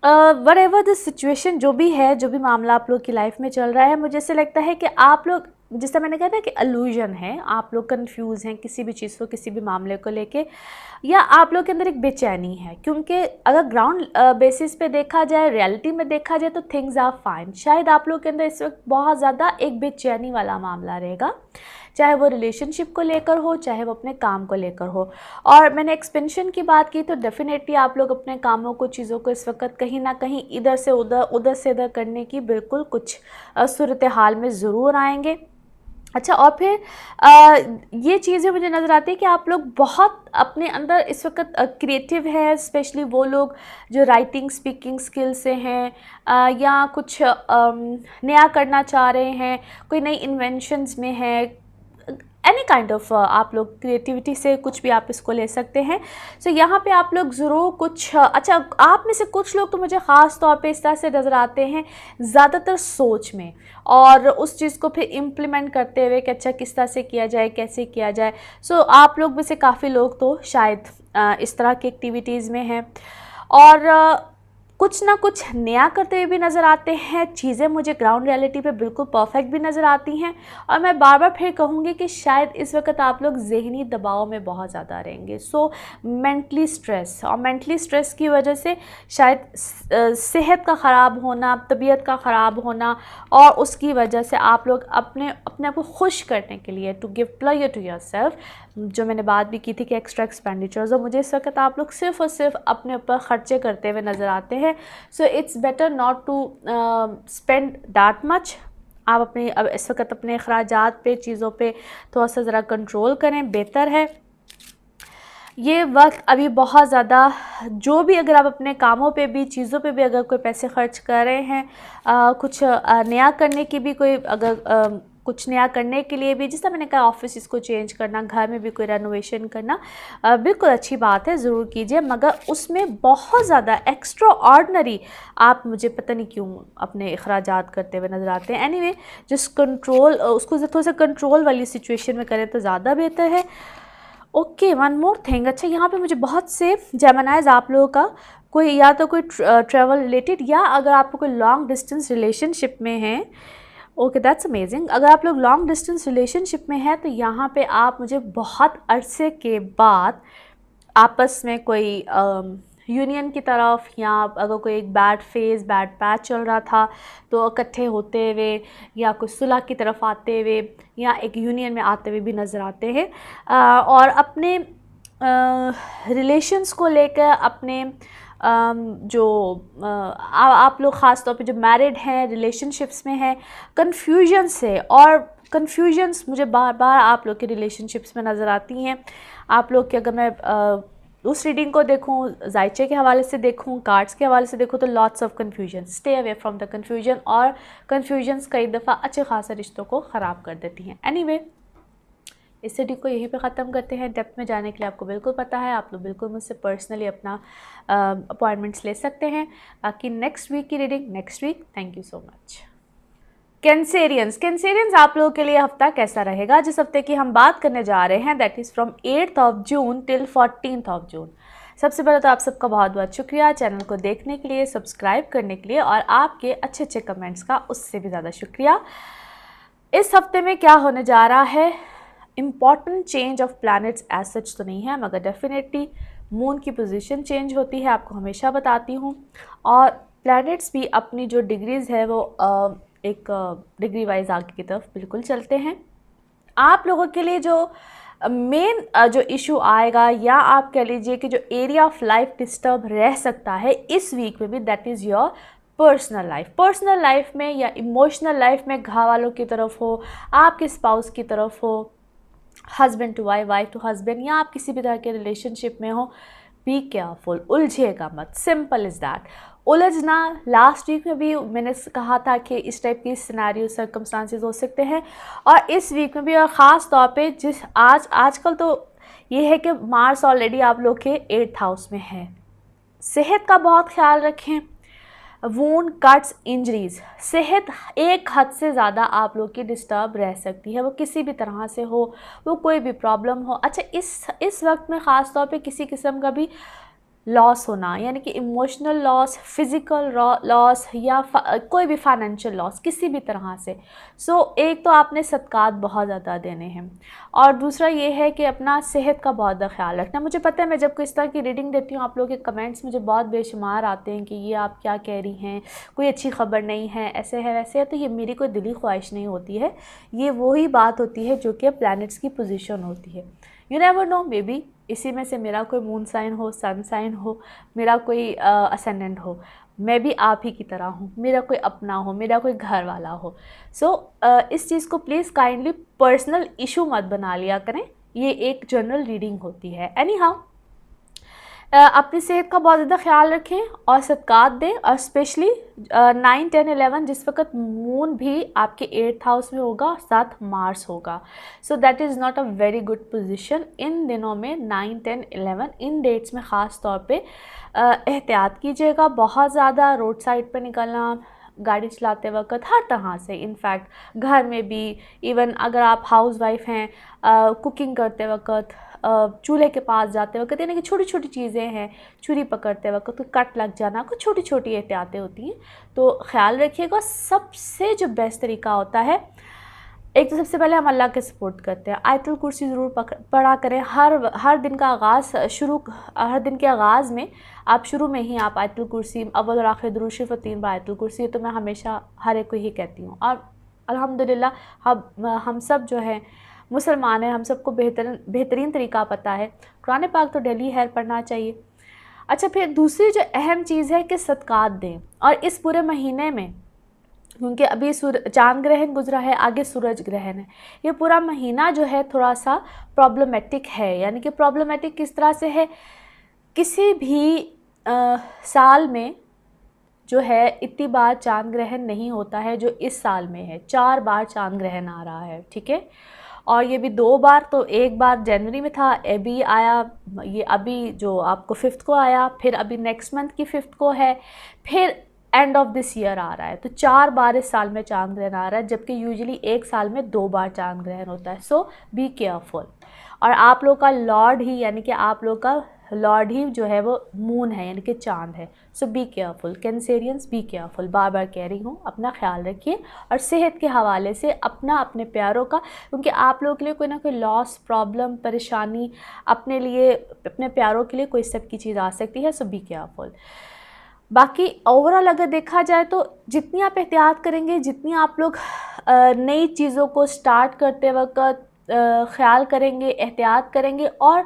व्हाटएवर द सिचुएशन, जो भी है, जो भी मामला आप लोग की लाइफ में चल रहा है, मुझे ऐसे लगता है कि आप लोग, जिस तरह मैंने कहा था कि अलूजन है, आप लोग कंफ्यूज हैं किसी भी चीज़ को, किसी भी मामले को लेके, या आप लोग के अंदर एक बेचैनी है, क्योंकि अगर ग्राउंड बेसिस पे देखा जाए, रियलिटी में देखा जाए तो थिंग्स आर फाइन। शायद आप लोग के अंदर इस वक्त बहुत ज़्यादा एक बेचैनी वाला मामला रहेगा, चाहे वो रिलेशनशिप को लेकर हो, चाहे वो अपने काम को लेकर हो। और मैंने एक्सपेंशन की बात की तो डेफिनेटली आप लोग अपने कामों को, चीज़ों को इस वक्त कहीं ना कहीं इधर से उधर, उधर से इधर करने की बिल्कुल कुछ सूरत हाल में ज़रूर आएंगे। अच्छा, और फिर ये चीज़ें मुझे नज़र आती है कि आप लोग बहुत अपने अंदर इस वक्त क्रिएटिव है, स्पेशली वो लोग जो राइटिंग स्पीकिंग स्किल से हैं, या कुछ नया करना चाह रहे हैं, कोई नई इन्वेंशंस में है, एनी काइंड ऑफ आप लोग क्रिएटिविटी से कुछ भी आप इसको ले सकते हैं। सो यहाँ पे आप लोग ज़रूर कुछ अच्छा, आप में से कुछ लोग तो मुझे ख़ास तौर पे इस तरह से नज़र आते हैं ज़्यादातर सोच में, और उस चीज़ को फिर इम्प्लीमेंट करते हुए कि अच्छा किस तरह से किया जाए, कैसे किया जाए। सो आप लोग में से काफ़ी लोग तो शायद इस तरह की एक्टिविटीज़ में हैं, और कुछ ना कुछ नया करते हुए भी नज़र आते हैं। चीज़ें मुझे ग्राउंड रियलिटी पे बिल्कुल परफेक्ट भी नज़र आती हैं। और मैं बार बार फिर कहूँगी कि शायद इस वक्त आप लोग ज़हनी दबाव में बहुत ज़्यादा रहेंगे। सो मेंटली स्ट्रेस, और मेंटली स्ट्रेस की वजह से शायद सेहत का ख़राब होना, तबीयत का ख़राब होना, और उसकी वजह से आप लोग अपने आप को खुश करने के लिए, to give pleasure to yourself, जो मैंने बात भी की थी कि एक्स्ट्रा एक्सपेंडिचर्स, और मुझे इस वक्त आप लोग सिर्फ़ और सिर्फ अपने ऊपर ख़र्चे करते हुए नज़र आते हैं। So it's better not to spend that much. आप अपने अब इस वक्त अपने अखराजात पे, चीज़ों पे थोड़ा सा ज़रा कंट्रोल करें, बेहतर है। ये वक्त अभी बहुत ज़्यादा, जो भी अगर आप अपने कामों पे भी, चीज़ों पे भी अगर कोई पैसे खर्च कर रहे हैं, कुछ नया करने की भी कोई, अगर कुछ नया करने के लिए भी, जिस तरह मैंने कहा ऑफिस इसको चेंज करना, घर में भी कोई रेनोवेशन करना, बिल्कुल अच्छी बात है, ज़रूर कीजिए, मगर उसमें बहुत ज़्यादा एक्स्ट्रा ऑर्डिनरी आप मुझे पता नहीं क्यों अपने अखराजात करते हुए नज़र आते हैं। एनीवे, जिस कंट्रोल, उसको थोड़ा सा कंट्रोल वाली सिचुएशन में करें तो ज़्यादा बेहतर है। Okay, one more thing. अच्छा, यहाँ पे मुझे बहुत से जेमिनाइज आप लोगों का कोई, या तो कोई ट्रैवल रिलेटेड, या अगर आपको कोई लॉन्ग डिस्टेंस रिलेशनशिप में है, ओके दैट्स अमेजिंग। अगर आप लोग लॉन्ग डिस्टेंस रिलेशनशिप में हैं तो यहाँ पे आप मुझे बहुत अरसे के बाद आपस में कोई यूनियन की तरफ, या अगर कोई एक बैड फेज़, बैड पैच चल रहा था तो इकट्ठे होते हुए, या कुछ सुलह की तरफ आते हुए, या एक यूनियन में आते हुए भी नज़र आते हैं। और अपने रिलेशंस को लेकर, अपने जो आप लोग ख़ास तौर पे जो मैरिड हैं, रिलेशनशिप्स में हैं, कन्फ्यूजन से, और कन्फ्यूजन्स मुझे बार बार आप लोग के रिलेशनशिप्स में नज़र आती हैं। आप लोग के, अगर मैं उस रीडिंग को देखूं, जायचे के हवाले से देखूं, कार्ड्स के हवाले से देखूं, तो lots of confusion. Stay away from the confusion, और कन्फ्यूजन्स कई दफ़ा अच्छे खासे रिश्तों को ख़राब कर देती हैं। एनीवे, इस स्टडी को यहीं पे ख़त्म करते हैं। डेप्थ में जाने के लिए आपको बिल्कुल पता है, आप लोग बिल्कुल मुझसे पर्सनली अपना अपॉइंटमेंट्स ले सकते हैं। बाकी नेक्स्ट वीक की reading next week. Thank you so much. Cancerians आप लोगों के लिए हफ्ता कैसा रहेगा? जिस हफ्ते की हम बात करने जा रहे हैं, that is from 8th of June till 14th of June। सबसे पहले तो आप सबका बहुत बहुत शुक्रिया चैनल को देखने के लिए, सब्सक्राइब करने के लिए, और आपके अच्छे अच्छे कमेंट्स का उससे भी ज़्यादा शुक्रिया। इस हफ्ते में क्या होने जा रहा है? Important change of planets as such तो नहीं है, मगर डेफिनेटली मून की पोजीशन चेंज होती है, आपको हमेशा बताती हूँ। और प्लैनेट्स भी अपनी जो डिग्रीज़ है वो एक डिग्री वाइज आगे की तरफ बिल्कुल चलते हैं। आप लोगों के लिए जो मेन जो इशू आएगा, या आप कह लीजिए कि जो एरिया ऑफ लाइफ डिस्टर्ब रह सकता है इस वीक में भी, that is your personal life में, या इमोशनल लाइफ में, घर वालों की तरफ हो, आपके स्पाउस की तरफ हो, husband to wife, wife to husband, या आप किसी भी तरह के रिलेशनशिप में हो। बी केयरफुल, उलझिएगा मत, सिंपल इज़ दैट। उलझना, लास्ट वीक में भी मैंने कहा था कि इस टाइप की सिनेरियो सर्कमस्टांसेस हो सकते हैं, और इस वीक में भी, और ख़ास तौर पे जिस आजकल तो ये है कि मार्स ऑलरेडी आप लोग के 8th हाउस में है। सेहत का बहुत ख्याल रखें। वूंड, कट्स, इंजरीज, सेहत एक हद से ज़्यादा आप लोग की डिस्टर्ब रह सकती है, वो किसी भी तरह से हो, वो कोई भी प्रॉब्लम हो। अच्छा, इस वक्त में ख़ास तौर पे किसी किस्म का भी लॉस होना, यानी कि इमोशनल लॉस, फिज़िकल लॉस या कोई भी फाइनेंशियल लॉस किसी भी तरह से। एक तो आपने सदक़ात बहुत ज़्यादा देने हैं, और दूसरा ये है कि अपना सेहत का बहुत ज़्यादा ख्याल रखना। मुझे पता है मैं जब इस तरह की रीडिंग देती हूँ, आप लोगों के कमेंट्स मुझे बहुत बेशुमार आते हैं कि ये आप क्या कह रही हैं, कोई अच्छी खबर नहीं है, ऐसे है वैसे है। तो ये मेरी कोई दिली ख्वाहिश नहीं होती है, ये वही बात होती है जो कि प्लैनेट्स की पोजीशन होती है। You never know, may be इसी में से मेरा कोई मून साइन हो, सन साइन हो, मेरा कोई असेंडेंट हो, मैं भी आप ही की तरह हूँ, मेरा कोई अपना हो, मेरा कोई घर वाला हो। इस चीज़ को प्लीज़ काइंडली पर्सनल इशू मत बना लिया करें, ये एक जनरल रीडिंग होती है। एनी हाउ, अपनी सेहत का बहुत ज़्यादा ख्याल रखें और सदक़ात दें, और स्पेशली 9, 10, 11 जिस वक्त मून भी आपके 8th हाउस में होगा, साथ मार्स होगा। That is not a very good position in दिनों में। 9, 10, 11 इन डेट्स में ख़ास तौर पे एहतियात कीजिएगा। बहुत ज़्यादा रोड साइड पर निकलना, गाड़ी चलाते वक्त, हर तरह से, इनफैक्ट घर में भी, इवन अगर आप हाउस वाइफ हैं, कुकिंग करते वक्त, चूल्हे के पास जाते वक्त, यानी कि छोटी छोटी चीज़ें हैं, छुरी पकड़ते वक्त तो कट लग जाना, कुछ छोटी छोटी एहतियातें होती हैं, तो ख्याल रखिएगा। सबसे जो बेस्ट तरीका होता है, एक तो सबसे पहले हम अल्लाह के सपोर्ट करते हैं, आयतुल कुर्सी ज़रूर पढ़ा करें। हर दिन का आगाज़ हर दिन के आगाज़ में आप शुरू में ही आप आयतुल कुर्सी, अव्वल और आखिर दुरूद शरीफ और 3 बार आयतुल कुर्सी, तो मैं हमेशा हर एक को ही कहती हूँ। और अल्हम्दुलिल्लाह हम सब जो है मुसलमान हैं, हम सबको बेहतरीन तरीका पता है। कुरान पाक तो डेली है पढ़ना चाहिए। अच्छा, फिर दूसरी जो अहम चीज़ है कि सदक़ात दें। और इस पूरे महीने में, क्योंकि अभी चांद ग्रहण गुजरा है, आगे सूरज ग्रहण है, ये पूरा महीना जो है थोड़ा सा प्रॉब्लमेटिक है। यानी कि प्रॉब्लमेटिक किस तरह से है, किसी भी साल में जो है इतनी बार चांद ग्रहण नहीं होता है जो इस साल में है। 4 बार चांद ग्रहण आ रहा है, ठीक है। और ये भी 2 बार, तो एक बार जनवरी में था, अभी आया, ये अभी जो आपको 5th को आया, फिर अभी नेक्स्ट मंथ की 5th को है, फिर एंड ऑफ दिस ईयर आ रहा है। तो 4 बार इस साल में चांद ग्रहण आ रहा है, जबकि यूजुअली एक साल में 2 बार चांद ग्रहण होता है। So be careful. और आप लोग का लॉर्ड ही, यानी कि आप लोग का लॉर्ड ही जो है वो मून है, यानी कि चांद है। So be careful Cancerians, be careful. बार बार कह रही हूँ, अपना ख्याल रखिए। और सेहत के हवाले से अपने प्यारों का, क्योंकि आप लोगों के लिए कोई ना कोई लॉस, प्रॉब्लम, परेशानी, अपने लिए, अपने प्यारों के लिए कोई सब की चीज़ आ सकती है। So be careful. बाकी ओवरऑल अगर देखा जाए तो जितनी आप एहतियात करेंगे, जितनी आप लोग नई चीज़ों को स्टार्ट करते वक्त ख्याल करेंगे, एहतियात करेंगे, और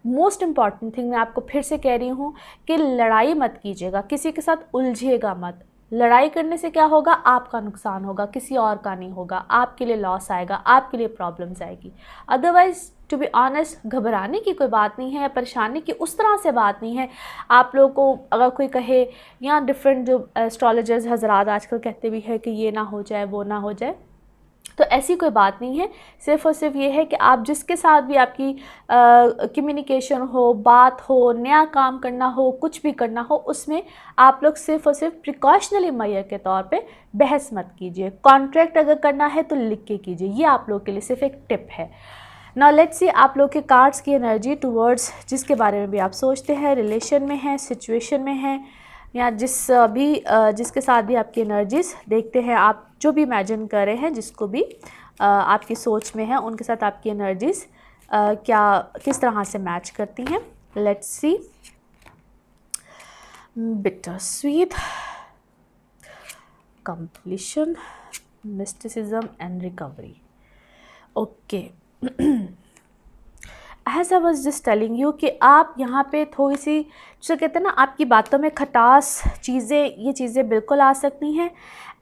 मोस्ट इम्पॉर्टेंट थिंग मैं आपको फिर से कह रही हूँ कि लड़ाई मत कीजिएगा, किसी के साथ उलझिएगा मत। लड़ाई करने से क्या होगा, आपका नुकसान होगा, किसी और का नहीं होगा। आपके लिए लॉस आएगा, आपके लिए प्रॉब्लम्स आएगी। अदरवाइज़ टू बी ऑनेस्ट, घबराने की कोई बात नहीं है, परेशानी की उस तरह से बात नहीं है। आप लोगों को अगर कोई कहे, या डिफरेंट जो एस्ट्रोलॉजर्स हजरात आजकल कहते भी है कि ये ना हो जाए, वो ना हो जाए, तो ऐसी कोई बात नहीं है। सिर्फ़ और सिर्फ ये है कि आप जिसके साथ भी आपकी कम्युनिकेशन हो, बात हो, नया काम करना हो, कुछ भी करना हो, उसमें आप लोग सिर्फ़ और सिर्फ प्रिकॉशनरी मेजर के तौर पे बहस मत कीजिए। कॉन्ट्रैक्ट अगर करना है तो लिख के कीजिए। ये आप लोग के लिए सिर्फ एक टिप है। नाउ लेट्स सी आप लोग के कार्ड्स की एनर्जी टुवर्ड्स जिसके बारे में भी आप सोचते हैं, रिलेशन में है, सिचुएशन में है, या जिसके साथ भी आपकी एनर्जीज़ देखते हैं, आप जो भी इमेजिन कर रहे हैं, जिसको भी आपकी सोच में है, उनके साथ आपकी एनर्जीज़ किस तरह से मैच करती हैं। Let's see. Bitter sweet, completion, mysticism and recovery. Okay, as I was just telling you कि आप यहाँ पे थोड़ी सी, जो कहते हैं ना, आपकी बातों में खटास, ये चीज़ें बिल्कुल आ सकती हैं।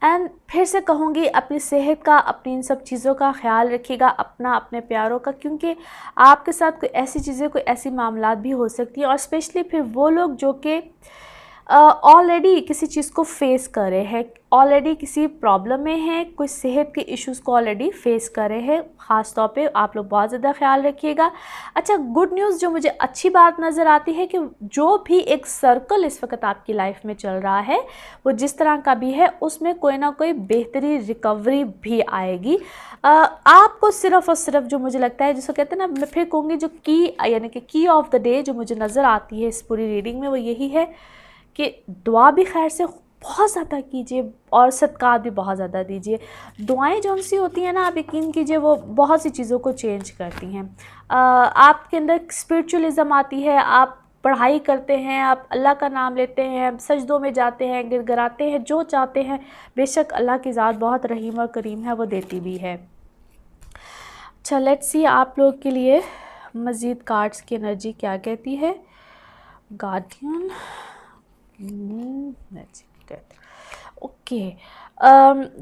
एंड फिर से कहूँगी, अपनी सेहत का, अपनी इन सब चीज़ों का ख्याल रखिएगा, अपने प्यारों का, क्योंकि आपके साथ कोई ऐसी चीज़ें, कोई ऐसी मामलात भी हो सकती हैं। और स्पेशली फिर वो लोग जो कि ऑलरेडी किसी चीज़ को फेस कर रहे हैं, ऑलरेडी किसी प्रॉब्लम में हैं, कुछ सेहत के इश्यूज़ को ऑलरेडी फेस कर रहे हैं। ख़ास तौर पे आप लोग बहुत ज़्यादा ख्याल रखिएगा। अच्छा, गुड न्यूज़ जो मुझे अच्छी बात नज़र आती है कि जो भी एक सर्कल इस वक्त आपकी लाइफ में चल रहा है वो जिस तरह का भी है उसमें कोई ना कोई बेहतरीन रिकवरी भी आएगी। आपको सिर्फ़ और सिर्फ जो मुझे लगता है, जिसको कहते हैं ना, मैं फिर कहूँगी जो की यानी कि की ऑफ द डे जो मुझे नज़र आती है इस पूरी रीडिंग में, वो यही है कि दुआ भी खैर से बहुत ज़्यादा कीजिए और सदक़ात भी बहुत ज़्यादा दीजिए। दुआएं जो सी होती हैं ना, आप यकीन कीजिए वो बहुत सी चीज़ों को चेंज करती हैं। आपके अंदर स्पिरिचुअलिज़म आती है, आप पढ़ाई करते हैं, आप अल्लाह का नाम लेते हैं, सजदों में जाते हैं, गिड़गिड़ाते हैं, जो चाहते हैं बेशक अल्लाह की ज़ात बहुत रहीम और करीम है, वो देती भी है। अच्छा, लेट्स सी आप लोग के लिए मज़ीद कार्ड्स की एनर्जी क्या कहती है। गार्डियन, ओके,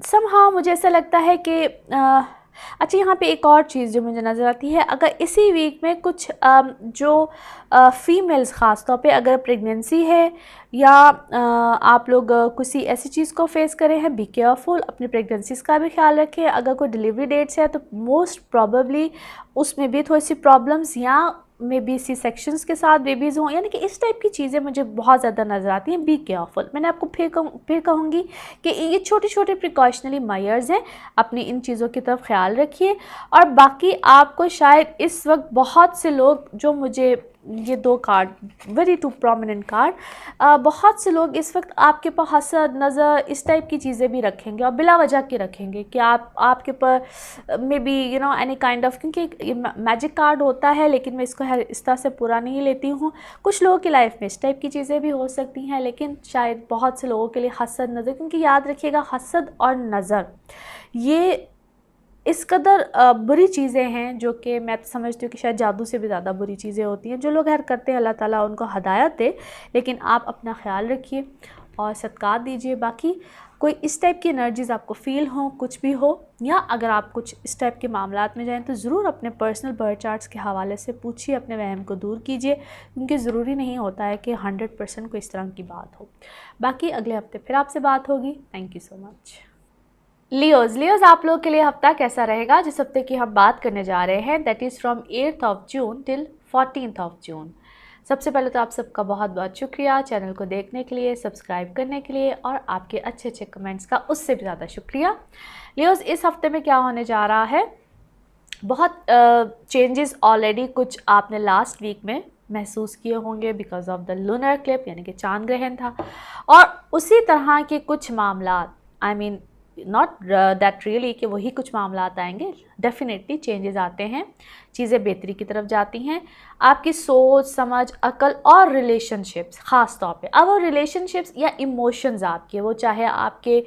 समहाउ मुझे ऐसा लगता है कि अच्छा, यहाँ पे एक और चीज़ जो मुझे नज़र आती है, अगर इसी वीक में कुछ जो फ़ीमेल्स ख़ास तौर पे अगर प्रेगनेंसी है या आप लोग किसी ऐसी चीज़ को फेस करें हैं, बी केयरफुल, अपनी प्रेगनेंसीज़ का भी ख्याल रखें। अगर कोई डिलीवरी डेट्स है तो मोस्ट प्रॉबेबली उसमें भी थोड़ी सी प्रॉब्लम्स या मे बी सी सेक्शंस के साथ बेबीज़ हों, यानी कि इस टाइप की चीज़ें मुझे बहुत ज़्यादा नज़र आती हैं। बी केयरफुल, मैंने आपको फिर कहूँगी कि ये छोटे छोटे प्रिकॉशनरी मेजर्स हैं, अपनी इन चीज़ों की तरफ ख्याल रखिए। और बाकी आपको शायद इस वक्त बहुत से लोग, जो मुझे ये दो card very to prominent card, बहुत से लोग इस वक्त आपके पास हसद, नज़र, इस टाइप की चीज़ें भी रखेंगे और बिला वजह के रखेंगे कि आपके पर may be you know any kind of, क्योंकि मैजिक कार्ड होता है लेकिन मैं इसको इस तरह से पूरा नहीं लेती हूँ। कुछ लोगों की लाइफ में इस टाइप की चीज़ें भी हो सकती हैं, लेकिन शायद बहुत से लोगों के लिए हसद, नज़र, क्योंकि याद रखिएगा हसद और नज़र ये इस कदर बुरी चीज़ें हैं जो कि मैं तो समझती हूँ कि शायद जादू से भी ज़्यादा बुरी चीज़ें होती हैं। जो लोग खैर करते हैं अल्लाह ताला उनको हदायत दे, लेकिन आप अपना ख्याल रखिए और सदक़ात दीजिए। बाकी कोई इस टाइप की एनर्जीज़ आपको फ़ील हो, कुछ भी हो, या अगर आप कुछ इस टाइप के मामलात में जाएँ तो ज़रूर अपने पर्सनल बर्थ चार्ट्स के हवाले से पूछिए, अपने वहम को दूर कीजिए, क्योंकि ज़रूरी नहीं होता है कि 100% कोई इस तरह की बात हो। बाकी अगले हफ्ते फिर आपसे बात होगी। Thank you so much. Leos आप लोग के लिए हफ्ता कैसा रहेगा? जिस हफ्ते की हम बात करने जा रहे हैं that is from 8th of June till 14th of June। सबसे पहले तो आप सबका बहुत बहुत शुक्रिया चैनल को देखने के लिए, सब्सक्राइब करने के लिए और आपके अच्छे अच्छे कमेंट्स का उससे भी ज़्यादा शुक्रिया। लियोज़, इस हफ्ते में क्या होने जा रहा है? बहुत चेंजेस ऑलरेडी कुछ आपने लास्ट वीक में महसूस किए होंगे because of the lunar Eclipse, यानी कि चांद ग्रहण था, और उसी तरह के कुछ मामला, I mean not that really कि वही कुछ मामला आएंगे, डेफिनेटली चेंजेस आते हैं, चीज़ें बेहतरी की तरफ जाती हैं। आपकी सोच, समझ, अकल और रिलेशनशिप्स, ख़ास तौर पे अब वो रिलेशनशिप्स या इमोशंस आपके, वो चाहे आपके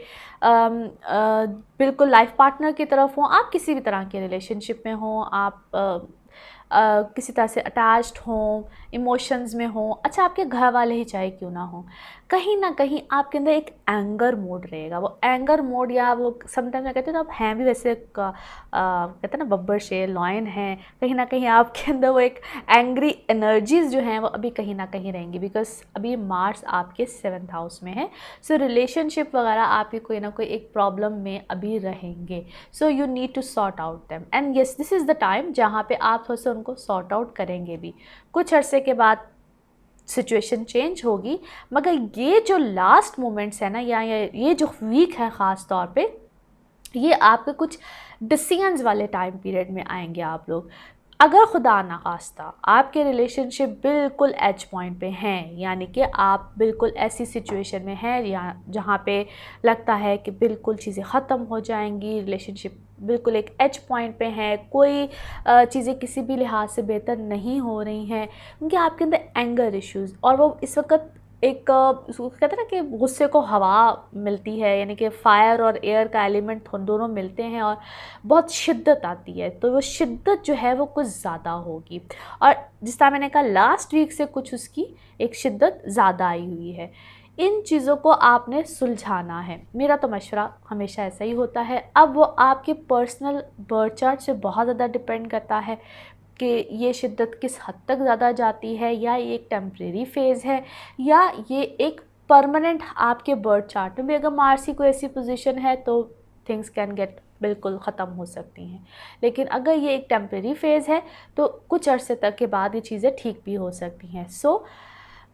बिल्कुल लाइफ पार्टनर की तरफ हों, आप किसी भी तरह के रिलेशनशिप में हों, आप किसी तरह से अटैच्ड हों, इमोशंस में हों, अच्छा आपके घर वाले ही चाहे क्यों ना हों, कहीं ना कहीं आपके अंदर एक एंगर मोड रहेगा। वो एंगर मोड, या वो समटाइम्स मैं कहती हूँ तो आप हैं भी वैसे कहते हैं ना बब्बर शेर लॉयन हैं, कहीं ना कहीं आपके अंदर वो एक एंग्री एनर्जीज़ जो हैं वो अभी कहीं ना कहीं रहेंगी, बिकॉज अभी मार्स आपके 7th हाउस में है। सो रिलेशनशिप वगैरह आपकी कोई ना कोई एक प्रॉब्लम में अभी रहेंगे। So you need to sort out them, and yes this is the time जहाँ पे आप थोड़ा सा उनको सॉर्ट आउट करेंगे भी। कुछ अरसे के बाद सिचुएशन चेंज होगी, मगर ये जो लास्ट मोमेंट्स है ना, या ये जो वीक है ख़ास तौर पे, ये आपके कुछ डिसीजंस वाले टाइम पीरियड में आएंगे आप लोग। अगर खुदा ना खास्ता आपके रिलेशनशिप बिल्कुल एज पॉइंट पे हैं, यानी कि आप बिल्कुल ऐसी सिचुएशन में हैं या जहाँ पे लगता है कि बिल्कुल चीज़ें ख़त्म हो जाएंगी, रिलेशनशिप बिल्कुल एक एज पॉइंट पे है, कोई चीज़ें किसी भी लिहाज से बेहतर नहीं हो रही हैं, क्योंकि आपके अंदर एंगर इश्यूज़, और वो इस वक्त एक कहते हैं ना कि गुस्से को हवा मिलती है, यानी कि फ़ायर और एयर का एलिमेंट दोनों मिलते हैं और बहुत शिद्दत आती है, तो वो शिद्दत जो है वो कुछ ज़्यादा होगी। और जिस तरह मैंने कहा लास्ट वीक से कुछ उसकी एक शिद्दत ज़्यादा आई हुई है। इन चीज़ों को आपने सुलझाना है, मेरा तो मशवरा हमेशा ऐसा ही होता है। अब वो आपके पर्सनल बर्थ चार्ट से बहुत ज़्यादा डिपेंड करता है कि ये शिद्दत किस हद तक ज़्यादा जाती है, या ये एक टेम्परेरी फ़ेज़ है, या ये एक परमानेंट आपके बर्थ चार्ट में भी अगर मार्स की कोई ऐसी पोजीशन है तो थिंग्स कैन गेट बिल्कुल ख़त्म हो सकती हैं। लेकिन अगर ये एक टेम्परेरी फेज़ है तो कुछ अरसे तक के बाद ये चीज़ें ठीक भी हो सकती हैं। सो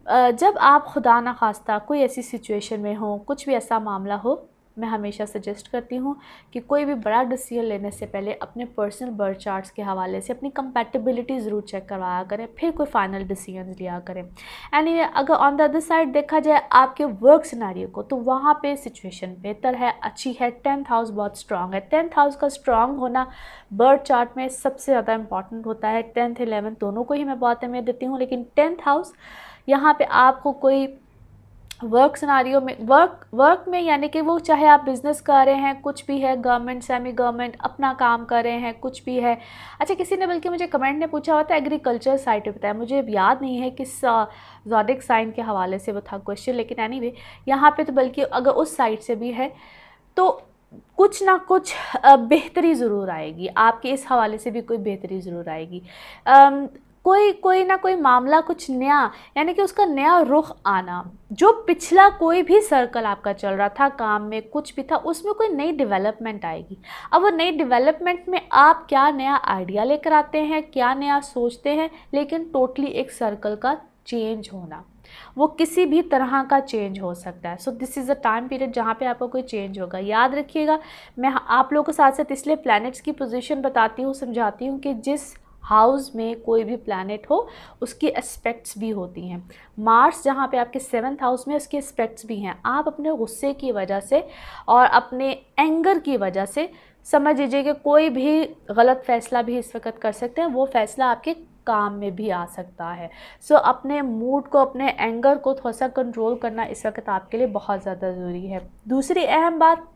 जब आप खुदा न खास्ता कोई ऐसी सिचुएशन में हो, कुछ भी ऐसा मामला हो, मैं हमेशा सजेस्ट करती हूँ कि कोई भी बड़ा डिसीजन लेने से पहले अपने पर्सनल बर्थ चार्ट्स के हवाले से अपनी कंपैटिबिलिटी ज़रूर चेक करवाया करें, फिर कोई फाइनल डिसीजन लिया करें। एनीवे, अगर ऑन द अदर साइड देखा जाए आपके वर्क सिनेरियो को, तो वहाँ पे सिचुएशन बेहतर है, अच्छी है। 10th हाउस बहुत स्ट्रॉन्ग है। 10th हाउस का स्ट्रॉन्ग होना बर्थ चार्ट में सबसे ज़्यादा इंपॉर्टेंट होता है। 10th 11th दोनों को ही मैं बहुत अहमियत देती हूँ, लेकिन 10th हाउस यहाँ पे आपको कोई वर्क सिनारियो में वर्क में, यानी कि वो चाहे आप बिज़नेस कर रहे हैं, कुछ भी है, गवर्नमेंट, सेमी गवर्नमेंट, अपना काम कर रहे हैं, कुछ भी है। अच्छा, किसी ने बल्कि मुझे कमेंट में पूछा हुआ था एग्रीकल्चर साइड पे बताया, मुझे याद नहीं है किस ज़ोडिक साइन के हवाले से वो था क्वेश्चन, लेकिन एनीवे यहाँ पे तो बल्कि अगर उस साइड से भी है तो कुछ ना कुछ बेहतरी ज़रूर आएगी, आपके इस हवाले से भी कोई बेहतरी ज़रूर आएगी। कोई ना कोई मामला कुछ नया, यानी कि उसका नया रुख आना। जो पिछला कोई भी सर्कल आपका चल रहा था, काम में कुछ भी था, उसमें कोई नई डेवलपमेंट आएगी। अब वो नई डेवलपमेंट में आप क्या नया आइडिया लेकर आते हैं, क्या नया सोचते हैं, लेकिन टोटली एक सर्कल का चेंज होना, वो किसी भी तरह का चेंज हो सकता है। So this is a time period जहाँ पे आपका कोई चेंज होगा। याद रखिएगा, मैं आप लोगों के साथ साथ इसलिए प्लैनेट्स की पोजीशन बताती हूँ, समझाती हूँ कि जिस हाउस में कोई भी प्लैनेट हो उसकी एस्पेक्ट्स भी होती हैं। मार्स जहाँ पे आपके 7th हाउस में, उसके एस्पेक्ट्स भी हैं। आप अपने गुस्से की वजह से और अपने एंगर की वजह से समझ लीजिए कि कोई भी गलत फ़ैसला भी इस वक्त कर सकते हैं, वो फ़ैसला आपके काम में भी आ सकता है। सो अपने मूड को, अपने एंगर को थोड़ा सा कंट्रोल करना इस वक्त आपके लिए बहुत ज़्यादा ज़रूरी है। दूसरी अहम बात,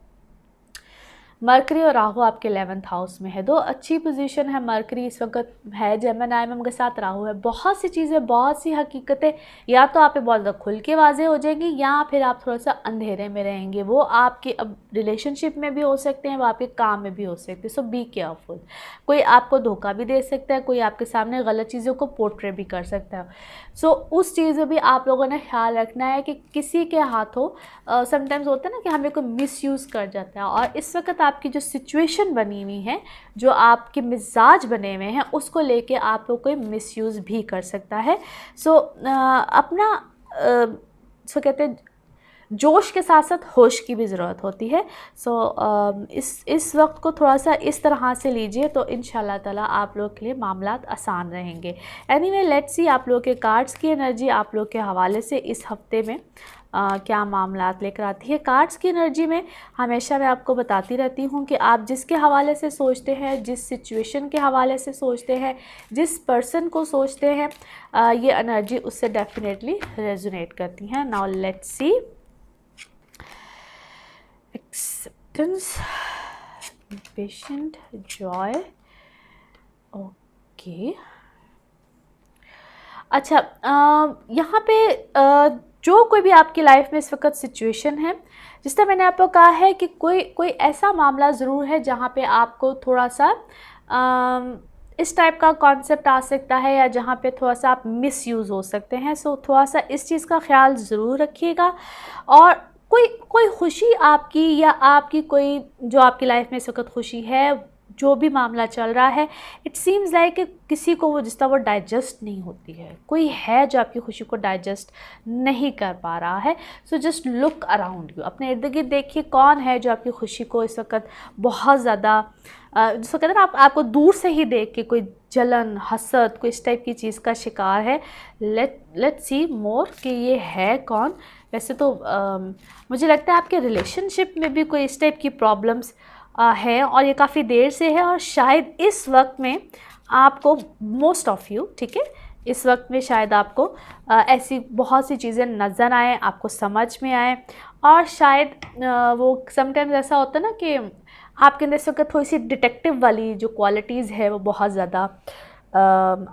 मरकरी और राहु आपके 11th हाउस में है। दो अच्छी पोजीशन है। मरकरी इस वक्त है जेमिनी में, उनके साथ राहु है। बहुत सी चीज़ें, बहुत सी हकीकतें या तो आप पे बहुत ज़्यादा खुल के वाज़ेह हो जाएंगी, या फिर आप थोड़ा सा अंधेरे में रहेंगे। वो आपके अब रिलेशनशिप में भी हो सकते हैं, वो आपके काम में भी हो सकते हैं। सो बी केयरफुल। कोई आपको धोखा भी दे सकता है, कोई आपके सामने गलत चीज़ों को पोर्ट्रे भी कर सकता है। सो उस चीज़ में भी आप लोगों ने ख्याल रखना है कि किसी के हाथों समटाइम्स होता है ना कि हमें कोई मिसयूज़ कर जाता है। और इस वक्त आपकी जो सिचुएशन बनी हुई है, जो आपके मिजाज बने हुए हैं, उसको लेके आप लोग कोई मिसयूज़ भी कर सकता है। सो अपना कहते हैं जोश के साथ साथ होश की भी ज़रूरत होती है। सो इस वक्त को थोड़ा सा इस तरह से लीजिए तो इंशाल्लाह ताला आप लोग के लिए मामलात आसान रहेंगे। एनीवे, लेट्स सी आप लोग के कार्ड्स की एनर्जी आप लोग के हवाले से इस हफ्ते में क्या मामलात लेकर आती है। कार्ड्स की एनर्जी में हमेशा मैं आपको बताती रहती हूँ कि आप जिसके हवाले से सोचते हैं, जिस सिचुएशन के हवाले से सोचते हैं, जिस पर्सन को सोचते हैं, ये एनर्जी उससे डेफिनेटली रेजोनेट करती हैं। Now let's C acceptance, patient, Joy. Okay, अच्छा, यहाँ पे जो कोई भी आपकी लाइफ में इस वक्त सिचुएशन है, जिस तरह मैंने आपको कहा है कि कोई ऐसा मामला ज़रूर है जहाँ पे आपको थोड़ा सा इस टाइप का कॉन्सेप्ट आ सकता है, या जहाँ पे थोड़ा सा आप मिसयूज़ हो सकते हैं। सो थोड़ा सा इस चीज़ का ख्याल ज़रूर रखिएगा। और कोई खुशी आपकी, या आपकी कोई जो आपकी लाइफ में इस वक्त खुशी है, जो भी मामला चल रहा है, इट सीम्स लाइक कि किसी को वो जिस तरह वो डाइजेस्ट नहीं होती है। कोई है जो आपकी खुशी को डाइजेस्ट नहीं कर पा रहा है। So just look around you, अपने इर्द गिर्द देखिए कौन है जो आपकी खुशी को इस वक्त बहुत ज़्यादा जिसको कहते हैं ना, आपको दूर से ही देख के कोई जलन, हसद, कोई इस टाइप की चीज़ का शिकार है। लेट्स सी मोर कि ये है कौन। वैसे तो मुझे लगता है आपके रिलेशनशिप में भी कोई इस टाइप की प्रॉब्लम्स है, और ये काफ़ी देर से है, और शायद इस वक्त में आपको मोस्ट ऑफ़ यू, ठीक है, इस वक्त में शायद आपको ऐसी बहुत सी चीज़ें नज़र आएँ, आपको समझ में आए। और शायद वो समटाइम्स ऐसा होता है ना कि आपके अंदर इस वक्त थोड़ी सी डिटेक्टिव वाली जो क्वालिटीज़ है वो बहुत ज़्यादा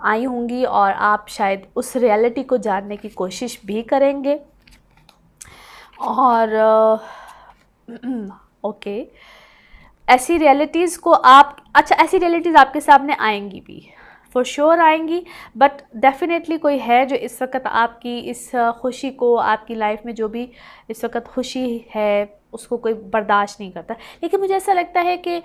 आई होंगी, और आप शायद उस रियलिटी को जानने की कोशिश भी करेंगे। और ओके, ऐसी रियलिटीज़ को आप, अच्छा, ऐसी रियलिटीज़ आपके सामने आएंगी भी, फॉर श्योर आएंगी, बट डेफिनेटली कोई है जो इस वक्त आपकी इस खुशी को, आपकी लाइफ में जो भी इस वक्त खुशी है उसको कोई बर्दाश्त नहीं करता। लेकिन मुझे ऐसा लगता है कि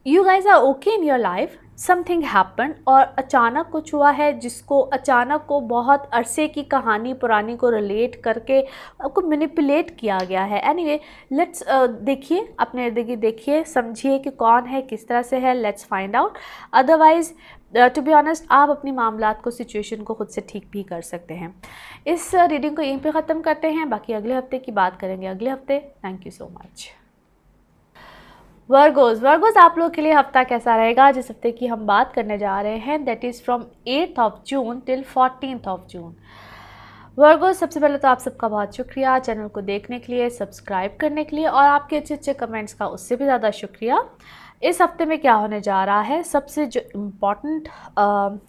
you guys are okay in your life, something happen, और अचानक कुछ हुआ है जिसको अचानक को बहुत अरसे की कहानी पुरानी को रिलेट करके आपको मैनिपुलेट किया गया है। एनीवे लेट्स देखिए, अपने इर्द गिर्द देखिए, समझिए कि कौन है, किस तरह से है, let's find out. Otherwise to be honest आप अपनी मामलात को, सिचुएशन को खुद से ठीक भी कर सकते हैं। इस रीडिंग को यहीं पे ख़त्म करते हैं, बाकी अगले हफ्ते की बात करेंगे अगले हफ्ते। Thank you so much. Virgos आप लोग के लिए हफ्ता कैसा रहेगा? जिस हफ्ते की हम बात करने जा रहे हैं that is from 8th of June till 14th of June। वर्गोज़, सबसे पहले तो आप सबका बहुत शुक्रिया चैनल को देखने के लिए, सब्सक्राइब करने के लिए, और आपके अच्छे अच्छे कमेंट्स का उससे भी ज़्यादा शुक्रिया। इस हफ्ते में क्या होने जा रहा है, सबसे जो इम्पॉर्टेंट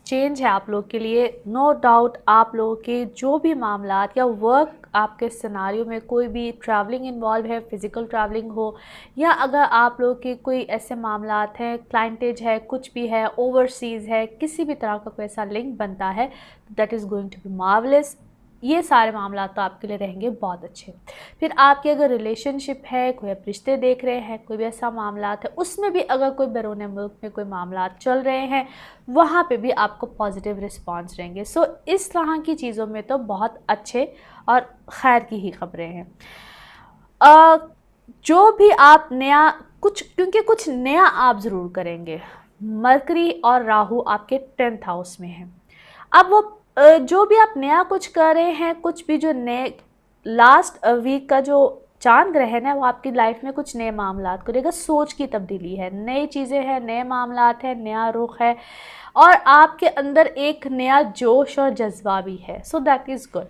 चेंज है आप लोग के लिए, नो डाउट आप लोगों के जो भी मामलात या वर्क आपके सिनारियो में कोई भी ट्रैवलिंग इन्वॉल्व है, फ़िज़िकल ट्रैवलिंग हो, या अगर आप लोग के कोई ऐसे मामलात हैं, क्लाइंटेज है, कुछ भी है, ओवरसीज़ है, किसी भी तरह का कोई ऐसा लिंक बनता है, that is going to be marvellous. ये सारे मामला तो आपके लिए रहेंगे बहुत अच्छे। फिर आपकी अगर रिलेशनशिप है, कोई आप रिश्ते देख रहे हैं, कोई भी ऐसा मामला है, उसमें भी अगर कोई बैरून मुल्क में कोई मामला चल रहे हैं, वहाँ पे भी आपको पॉजिटिव रिस्पांस रहेंगे। सो इस तरह की चीज़ों में तो बहुत अच्छे और खैर की ही खबरें हैं। जो भी आप नया कुछ, क्योंकि कुछ नया आप ज़रूर करेंगे। मरकरी और राहु आपके 10th हाउस में हैं। अब वो जो भी आप नया कुछ कर रहे हैं, कुछ भी जो नए लास्ट वीक का जो चांद ग्रहण है वो आपकी लाइफ में कुछ नए मामलात करेगा। सोच की तब्दीली है, नई चीज़ें हैं, नए मामलात हैं, नया रुख है, और आपके अंदर एक नया जोश और जज्बा भी है। So that is good.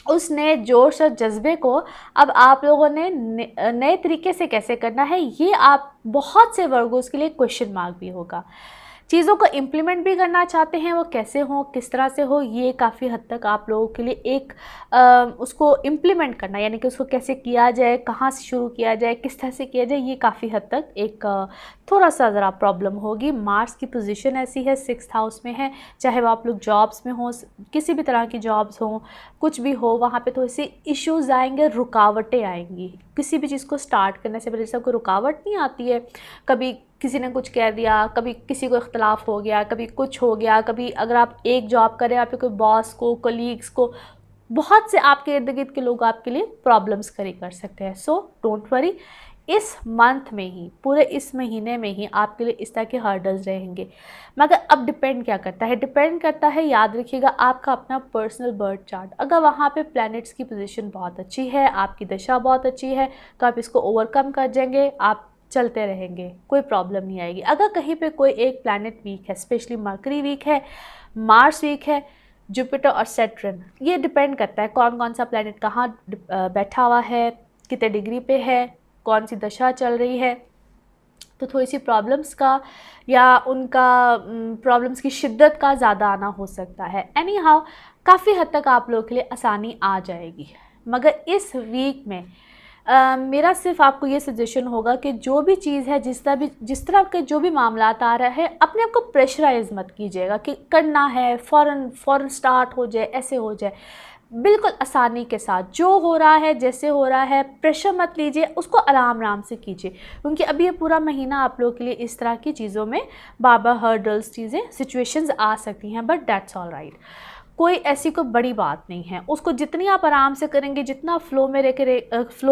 उस नए जोश और जज्बे को अब आप लोगों ने नए तरीके से कैसे करना है, ये आप बहुत से वर्गों के लिए क्वेश्चन मार्क भी होगा। चीज़ों को इम्प्लीमेंट भी करना चाहते हैं, वो कैसे हो, किस तरह से हो, ये काफ़ी हद तक आप लोगों के लिए एक उसको इम्प्लीमेंट करना, यानी कि उसको कैसे किया जाए, कहाँ से शुरू किया जाए, किस तरह से किया जाए, ये काफ़ी हद तक एक थोड़ा सा ज़रा प्रॉब्लम होगी। मार्स की पोजीशन ऐसी है, 6th हाउस में है, चाहे वो आप लोग जॉब्स में हो, किसी भी तरह की जॉब्स हो, कुछ भी हो, वहाँ पे थोड़े से इश्यूज़ आएंगे, रुकावटें आएंगी। किसी भी चीज़ को स्टार्ट करने से पहले जैसे कोई रुकावट नहीं आती है, कभी किसी ने कुछ कह दिया, कभी किसी को इख्तलाफ हो गया, कभी कुछ हो गया, कभी अगर आप एक जॉब करें, आप कोई बॉस को, कलीग्स को, बहुत से आपके इर्द गिर्द के लोग आपके लिए प्रॉब्लम्स कर सकते हैं। सो डोंट वरी, इस मंथ में ही, पूरे इस महीने में ही आपके लिए इस तरह के हर्डल्स रहेंगे। मगर अब डिपेंड क्या करता है, डिपेंड करता है, याद रखिएगा, आपका अपना पर्सनल बर्थ चार्ट। अगर वहाँ पे प्लैनेट्स की पोजीशन बहुत अच्छी है, आपकी दशा बहुत अच्छी है, तो आप इसको ओवरकम कर जाएंगे, आप चलते रहेंगे, कोई प्रॉब्लम नहीं आएगी। अगर कहीं पे कोई एक प्लैनेट वीक है, स्पेशली मरकरी वीक है, मार्स वीक है, जुपिटर और सैटर्न, ये डिपेंड करता है कौन कौन सा प्लैनेट कहाँ बैठा हुआ है, कितने डिग्री पे है, कौन सी दशा चल रही है, तो थोड़ी सी प्रॉब्लम्स का या उनका प्रॉब्लम्स की शिद्दत का ज़्यादा आना हो सकता है। एनी हाउ काफ़ी हद तक आप लोगों के लिए आसानी आ जाएगी। मगर इस वीक में मेरा सिर्फ आपको ये सजेशन होगा कि जो भी चीज़ है, जिस तरह के जो भी मामलात आ रहे हैं, अपने आप को प्रेशराइज मत कीजिएगा कि करना है, फ़ौरन स्टार्ट हो जाए, ऐसे हो जाए। बिल्कुल आसानी के साथ जो हो रहा है, जैसे हो रहा है, प्रेशर मत लीजिए, उसको आराम आराम से कीजिए, क्योंकि अभी ये पूरा महीना आप लोगों के लिए इस तरह की चीज़ों में बार-बार हर्डल्स, चीज़ें, सिचुएशंस आ सकती हैं, बट दैट्स ऑल राइट। कोई ऐसी कोई बड़ी बात नहीं है, उसको जितनी आप आराम से करेंगे, जितना फ्लो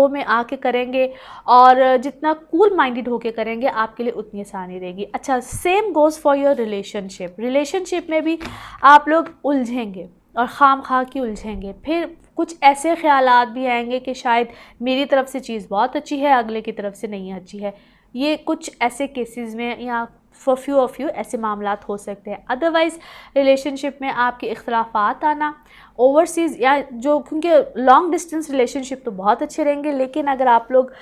में आके करेंगे और जितना कूल माइंडेड होके करेंगे, आपके लिए उतनी आसानी रहेगी। अच्छा, same goes for your relationship में भी आप लोग उलझेंगे और खाम-खा की उलझेंगे। फिर कुछ ऐसे ख़यालात भी आएंगे कि शायद मेरी तरफ से चीज़ बहुत अच्छी है, अगले की तरफ से नहीं अच्छी है। ये कुछ ऐसे केसेस में या फॉर फ्यू ऑफ यू ऐसे मामलात हो सकते हैं। अदरवाइज़ रिलेशनशिप में आपके इख्तलाफात आना, ओवरसीज़ या जो, क्योंकि लॉन्ग डिस्टेंस रिलेशनशिप तो बहुत अच्छे रहेंगे, लेकिन अगर आप लोग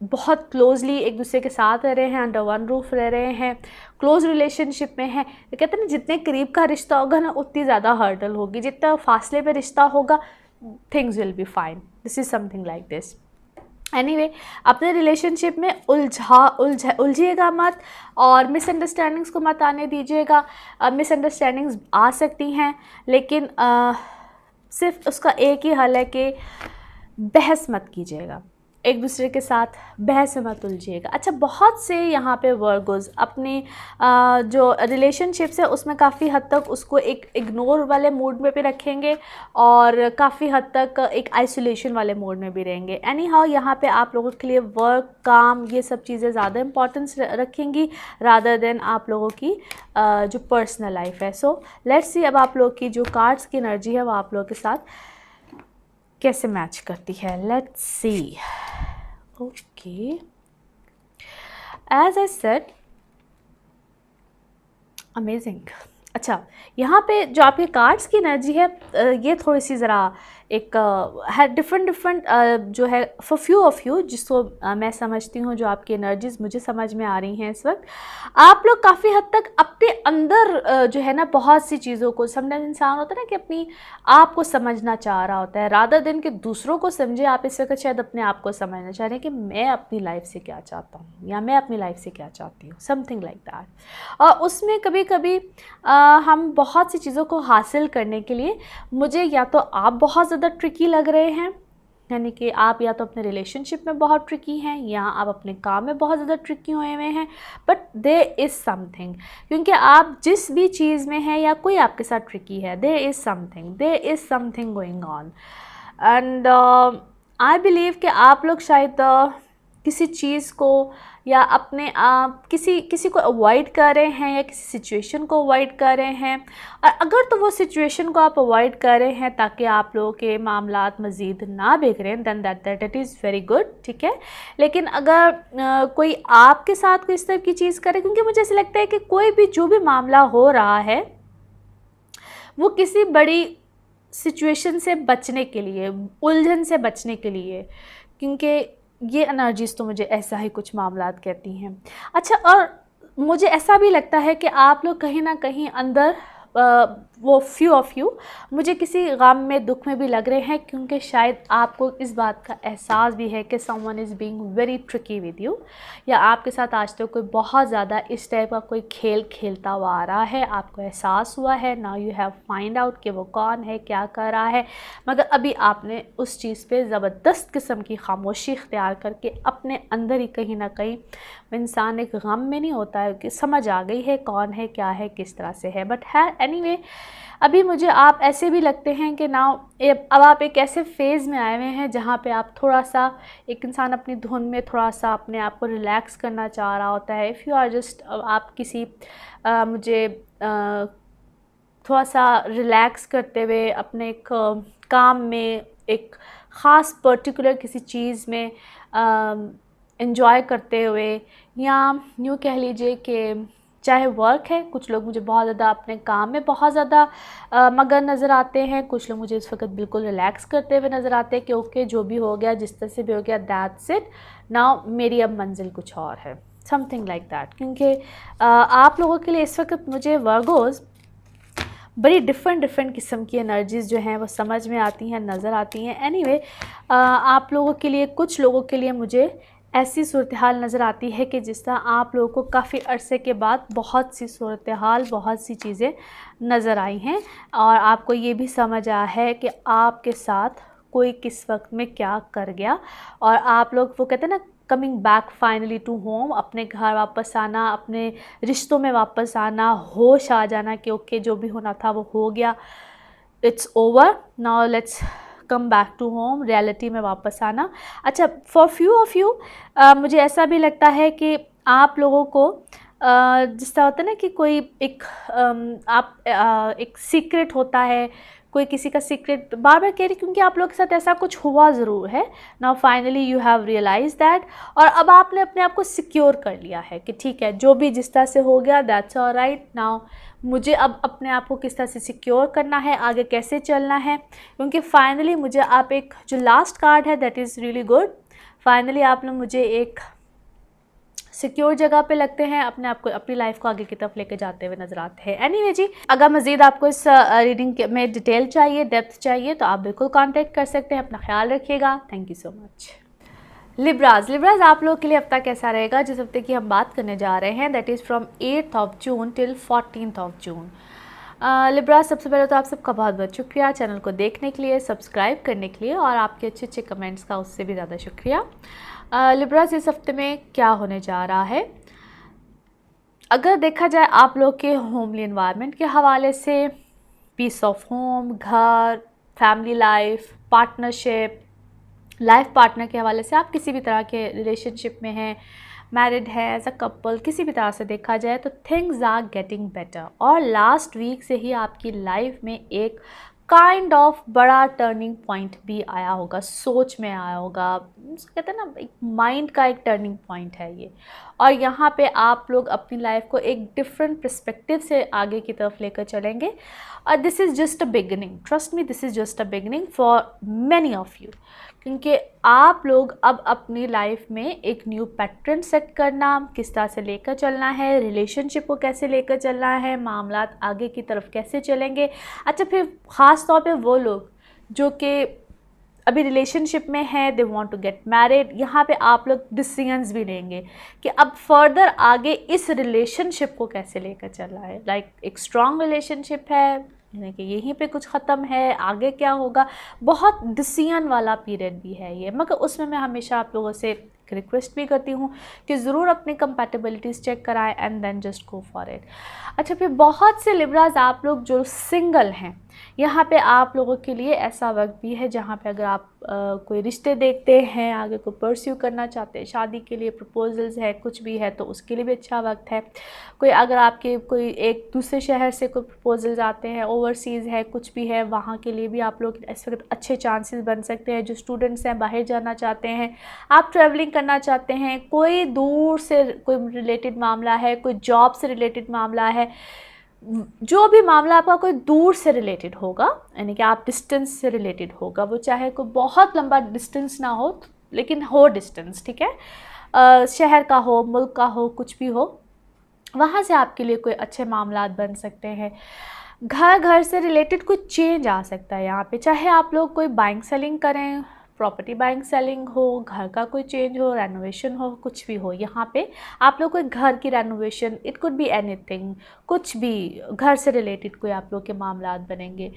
बहुत क्लोजली एक दूसरे के साथ रह रहे हैं, अंडर वन रूफ रह रहे हैं, क्लोज रिलेशनशिप में हैं, तो कहते हैं ना, जितने करीब का रिश्ता होगा ना, उतनी ज़्यादा हर्डल होगी, जितना फासले पे रिश्ता होगा, things will be fine. This is something like this. Anyway अपने रिलेशनशिप में उलझिएगा मत और मिसअंडरस्टैंडिंग्स को मत आने दीजिएगा। मिसअंडरस्टैंडिंग्स आ सकती हैं, लेकिन सिर्फ उसका एक ही हल है कि बहस मत कीजिएगा, एक दूसरे के साथ बहस में मत उलझिएगा। अच्छा, बहुत से यहाँ पे वर्गोज़ अपनी जो रिलेशनशिप्स है उसमें काफ़ी हद तक उसको एक इग्नोर वाले मूड में भी रखेंगे और काफ़ी हद तक एक आइसोलेशन वाले मूड में भी रहेंगे। एनी हाउ यहाँ पे आप लोगों के लिए वर्क, काम, ये सब चीज़ें ज़्यादा इंपॉर्टेंस रखेंगी रादर देन आप लोगों की जो पर्सनल लाइफ है। सो लेट्स सी अब आप लोग की जो कार्ड्स की एनर्जी है वो आप लोगों के साथ कैसे मैच करती है। Let's see. Okay, as I said, amazing. अच्छा, यहाँ पे जो आपके कार्ड्स की एनर्जी है ये थोड़ी सी ज़रा एक है डिफरेंट जो है फॉर फ्यू ऑफ यू, जिसको मैं समझती हूँ, जो आपकी एनर्जीज मुझे समझ में आ रही हैं इस वक्त। आप लोग काफ़ी हद तक अपने अंदर जो है ना बहुत सी चीज़ों को, समटाइम्स इंसान होता है ना कि अपनी आप को समझना चाह रहा होता है रादर दिन कि दूसरों को समझे। आप इस वक्त शायद अपने आप को समझना चाह रहे हैं कि मैं अपनी लाइफ से क्या चाहता हूँ या मैं अपनी लाइफ से क्या चाहती हूँ, समथिंग लाइक दैट। और उसमें कभी कभी हम बहुत सी चीज़ों को हासिल करने के लिए, मुझे या तो आप बहुत ज़्यादा ट्रिकी लग रहे हैं, यानी कि आप या तो अपने रिलेशनशिप में बहुत ट्रिकी हैं या आप अपने काम में बहुत ज़्यादा ट्रिकी हुए हैं, बट देयर इज़ समथिंग, क्योंकि आप जिस भी चीज़ में हैं या कोई आपके साथ ट्रिकी है, there is something going on. And I believe कि आप लोग शायद किसी चीज़ को या अपने आप किसी को अवॉइड कर रहे हैं या किसी सिचुएशन को अवॉइड कर रहे हैं। और अगर तो वो सिचुएशन को आप अवॉइड कर रहे हैं ताकि आप लोगों के मामलात मज़ीद ना बिगड़ें, then that is very good, ठीक है। लेकिन अगर कोई आपके साथ कोई इस तरह की चीज़ करे, क्योंकि मुझे ऐसा लगता है कि कोई भी जो भी मामला हो रहा है वो किसी बड़ी सिचुएशन से बचने के लिए, उलझन से बचने के लिए, क्योंकि ये एनर्जीज़ तो मुझे ऐसा ही कुछ मामलात कहती हैं। अच्छा, और मुझे ऐसा भी लगता है कि आप लोग कहीं ना कहीं अंदर वो फ्यू ऑफ यू मुझे किसी गम में, दुख में भी लग रहे हैं, क्योंकि शायद आपको इस बात का एहसास भी है कि someone is being very tricky with you, या आपके साथ आज तक कोई बहुत ज़्यादा इस टाइप का कोई खेल खेलता हुआ आ रहा है, आपको एहसास हुआ है। Now you have find out कि वो कौन है, क्या कर रहा है, मगर अभी आपने उस चीज़ पे ज़बरदस्त किस्म की खामोशी इख्तियार करके अपने अंदर ही कहीं ना कहीं, इंसान एक गम में नहीं होता है कि समझ आ गई है कौन है, क्या है, किस तरह से है, बट है एनीवे अभी मुझे आप ऐसे भी लगते हैं कि नाउ अब आप एक ऐसे फेज़ में आए हुए हैं जहाँ पे आप थोड़ा सा, एक इंसान अपनी धुन में थोड़ा सा अपने आप को रिलैक्स करना चाह रहा होता है। इफ़ यू आर जस्ट, आप किसी मुझे थोड़ा सा रिलैक्स करते हुए अपने एक काम में, एक ख़ास पर्टिकुलर किसी चीज़ में एंजॉय करते हुए, या यूँ कह लीजिए कि चाहे वर्क है, कुछ लोग मुझे बहुत ज़्यादा अपने काम में बहुत ज़्यादा मगन नज़र आते हैं, कुछ लोग मुझे इस वक्त बिल्कुल रिलैक्स करते हुए नज़र आते हैं कि ओके जो भी हो गया, जिस तरह से भी हो गया, दैट्स इट, नाउ मेरी अब मंजिल कुछ और है, समथिंग लाइक दैट। क्योंकि आप लोगों के लिए इस वक्त मुझे वर्गोज़ बड़ी डिफरेंट किस्म की एनर्जीज़ जो हैं वो समझ में आती हैं, नज़र आती हैं। एनीवे आप लोगों के लिए, कुछ लोगों के लिए मुझे ऐसी सूरत हाल नज़र आती है कि जिस तरह आप लोगों को काफ़ी अरसे के बाद बहुत सी सूरत हाल, बहुत सी चीज़ें नज़र आई हैं और आपको ये भी समझ आया है कि आपके साथ कोई किस वक्त में क्या कर गया, और आप लोग वो कहते हैं ना, coming back finally to home, अपने घर वापस आना, अपने रिश्तों में वापस आना, होश आ जाना कि ओके जो भी होना था वो हो गया, it's over, now let's come back to home, reality में वापस आना। अच्छा, फॉर फ्यू ऑफ यू मुझे ऐसा भी लगता है कि आप लोगों को जिस तरह होता है ना कि कोई एक एक सीक्रेट होता है, कोई किसी का सीक्रेट बार बार कह रही, क्योंकि आप लोगों के साथ ऐसा कुछ हुआ ज़रूर है। Now finally you have realise that, और अब आपने अपने आप को सिक्योर कर लिया है कि ठीक है जो भी जिस तरह से हो गया, दैट्स ऑलराइट। नाउ मुझे अब अपने आप को किस तरह से सिक्योर करना है, आगे कैसे चलना है, क्योंकि फाइनली मुझे आप एक जो लास्ट कार्ड है that is really good, finally आप लोग मुझे एक सिक्योर जगह पे लगते हैं, अपने आप को, अपनी लाइफ को आगे की तरफ लेके जाते हुए नजर आते हैं। एनीवे जी, अगर मज़ीद आपको इस रीडिंग में डिटेल चाहिए, डेप्थ चाहिए, तो आप बिल्कुल कांटेक्ट कर सकते हैं। अपना ख्याल रखिएगा। Thank you so much. लिब्राज आप लोगों के लिए हफ्ता कैसा रहेगा? जिस हफ्ते की हम बात करने जा रहे हैं that is from 8th of June till 14th of June. लिब्राज, सबसे पहले तो आप सबका बहुत बहुत शुक्रिया चैनल को देखने के लिए, सब्सक्राइब करने के लिए और आपके अच्छे अच्छे कमेंट्स का उससे भी ज़्यादा शुक्रिया। लिब्राज, इस हफ्ते में क्या होने जा रहा है? अगर देखा जाए आप लोग के होमली इन्वायरमेंट के हवाले से, पीस ऑफ होम, घर, family life, partnership, life partner के हवाले से, आप किसी भी तरह के रिलेशनशिप में हैं, मैरिड है, एज अ कपल, किसी भी तरह से देखा जाए तो थिंग्स आर गेटिंग बेटर। और लास्ट वीक से ही आपकी लाइफ में एक काइंड ऑफ बड़ा टर्निंग पॉइंट भी आया होगा, सोच में आया होगा, कहते हैं ना एक माइंड का एक टर्निंग पॉइंट है ये। और यहाँ पे आप लोग अपनी लाइफ को एक डिफरेंट पर्सपेक्टिव से आगे की तरफ लेकर चलेंगे। और this is just a beginning, trust me, this is just a beginning for many of you, क्योंकि आप लोग अब अपनी लाइफ में एक न्यू पैटर्न सेट करना, किस तरह से लेकर चलना है, रिलेशनशिप को कैसे लेकर चलना है, मामलात आगे की तरफ कैसे चलेंगे। अच्छा, फिर ख़ास तौर पे वो लोग जो कि अभी रिलेशनशिप में हैं, they want to get married, यहाँ पे आप लोग डिसीजंस भी लेंगे कि अब फर्दर आगे इस रिलेशनशिप को कैसे लेकर चलना है। लाइक एक स्ट्रॉन्ग रिलेशनशिप है, यानी कि यहीं पे कुछ ख़त्म है, आगे क्या होगा, बहुत डिसीजन वाला पीरियड भी है ये। मगर उसमें मैं हमेशा आप लोगों से रिक्वेस्ट भी करती हूँ कि ज़रूर अपनी कंपैटिबिलिटीज़ चेक कराएं and then just go for it. अच्छा, फिर बहुत से लिब्राज आप लोग जो सिंगल हैं, यहाँ पे आप लोगों के लिए ऐसा वक्त भी है जहाँ पे अगर आप कोई रिश्ते देखते हैं, आगे को परस्यू करना चाहते हैं, शादी के लिए प्रपोजल्स है, कुछ भी है, तो उसके लिए भी अच्छा वक्त है। कोई अगर आपके कोई एक दूसरे शहर से कोई प्रपोजल्स आते हैं, ओवरसीज़ है, कुछ भी है, वहाँ के लिए भी आप लोग इस वक्त अच्छे चांसेस बन सकते हैं। जो स्टूडेंट्स हैं, बाहर जाना चाहते हैं, आप ट्रैवलिंग करना चाहते हैं, कोई दूर से कोई रिलेटेड मामला है, कोई जॉब से रिलेटेड मामला है, जो भी मामला आपका कोई दूर से रिलेटेड होगा, यानी कि आप डिस्टेंस से रिलेटेड होगा, वो चाहे कोई बहुत लंबा डिस्टेंस ना हो लेकिन हो डिस्टेंस, ठीक है, शहर का हो, मुल्क का हो, कुछ भी हो, वहाँ से आपके लिए कोई अच्छे मामलात बन सकते हैं। घर से रिलेटेड कोई चेंज आ सकता है यहाँ पे, चाहे आप लोग कोई बाइंग सेलिंग करें, प्रॉपर्टी बाइंग सेलिंग हो, घर का कोई चेंज हो, रेनोवेशन हो, कुछ भी हो, यहाँ पे आप लोग कोई घर की renovation, it could be anything, कुछ भी घर से रिलेटेड कोई आप लोग के मामलात बनेंगे।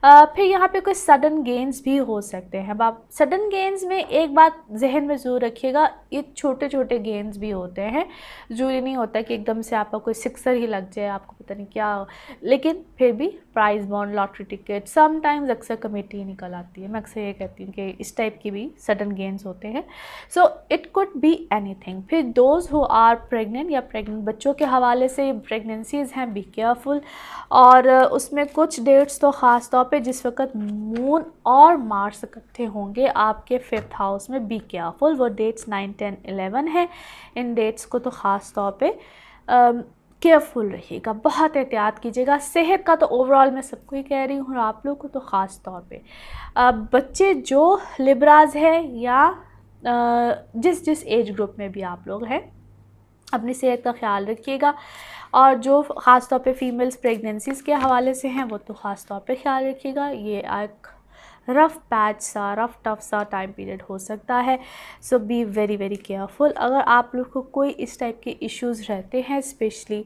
फिर यहाँ पे कोई सडन गेंस भी हो सकते हैं। अब आप सडन गेंस में एक बात जहन में ज़रूर रखिएगा, ये छोटे छोटे गेंस भी होते हैं, ज़रूरी नहीं होता कि एकदम से आपका कोई सिक्सर ही लग जाए, आपको पता नहीं क्या हो, लेकिन फिर भी prize bond, lottery ticket, sometimes अक्सर कमेटी निकल आती है। मैं अक्सर ये कहती हूँ कि इस टाइप की भी सडन गेंस होते हैं। So it could be anything. फिर दोज हु आर प्रेग्नेंट या प्रेग्नेंट बच्चों के हवाले से, प्रेगनेंसीज़ हैं, बी केयरफुल। और उसमें कुछ डेट्स तो ख़ास तौर पे जिस वक्त मून और मार्स इकट्ठे होंगे आपके 5th हाउस में, बी केयरफुल। वो डेट्स 9, 10, 11 है। इन डेट्स को तो ख़ास तौर पे केयरफुल रहिएगा, बहुत एहतियात कीजिएगा। सेहत का तो ओवरऑल मैं सबको ही कह रही हूँ, और आप लोग को तो ख़ास तौर पे। बच्चे जो लिब्राज है या जिस एज ग्रुप में भी आप लोग हैं, अपनी सेहत का ख्याल रखिएगा। और जो ख़ास तौर पे फीमेल्स प्रेगनेंसीज़ के हवाले से हैं, वो तो ख़ास तौर पे ख्याल रखिएगा। ये एक रफ़ पैच सा, रफ़ टफ सा टाइम पीरियड हो सकता है। So B very very careful. अगर आप लोग को कोई इस टाइप के इश्यूज़ रहते हैं, स्पेशली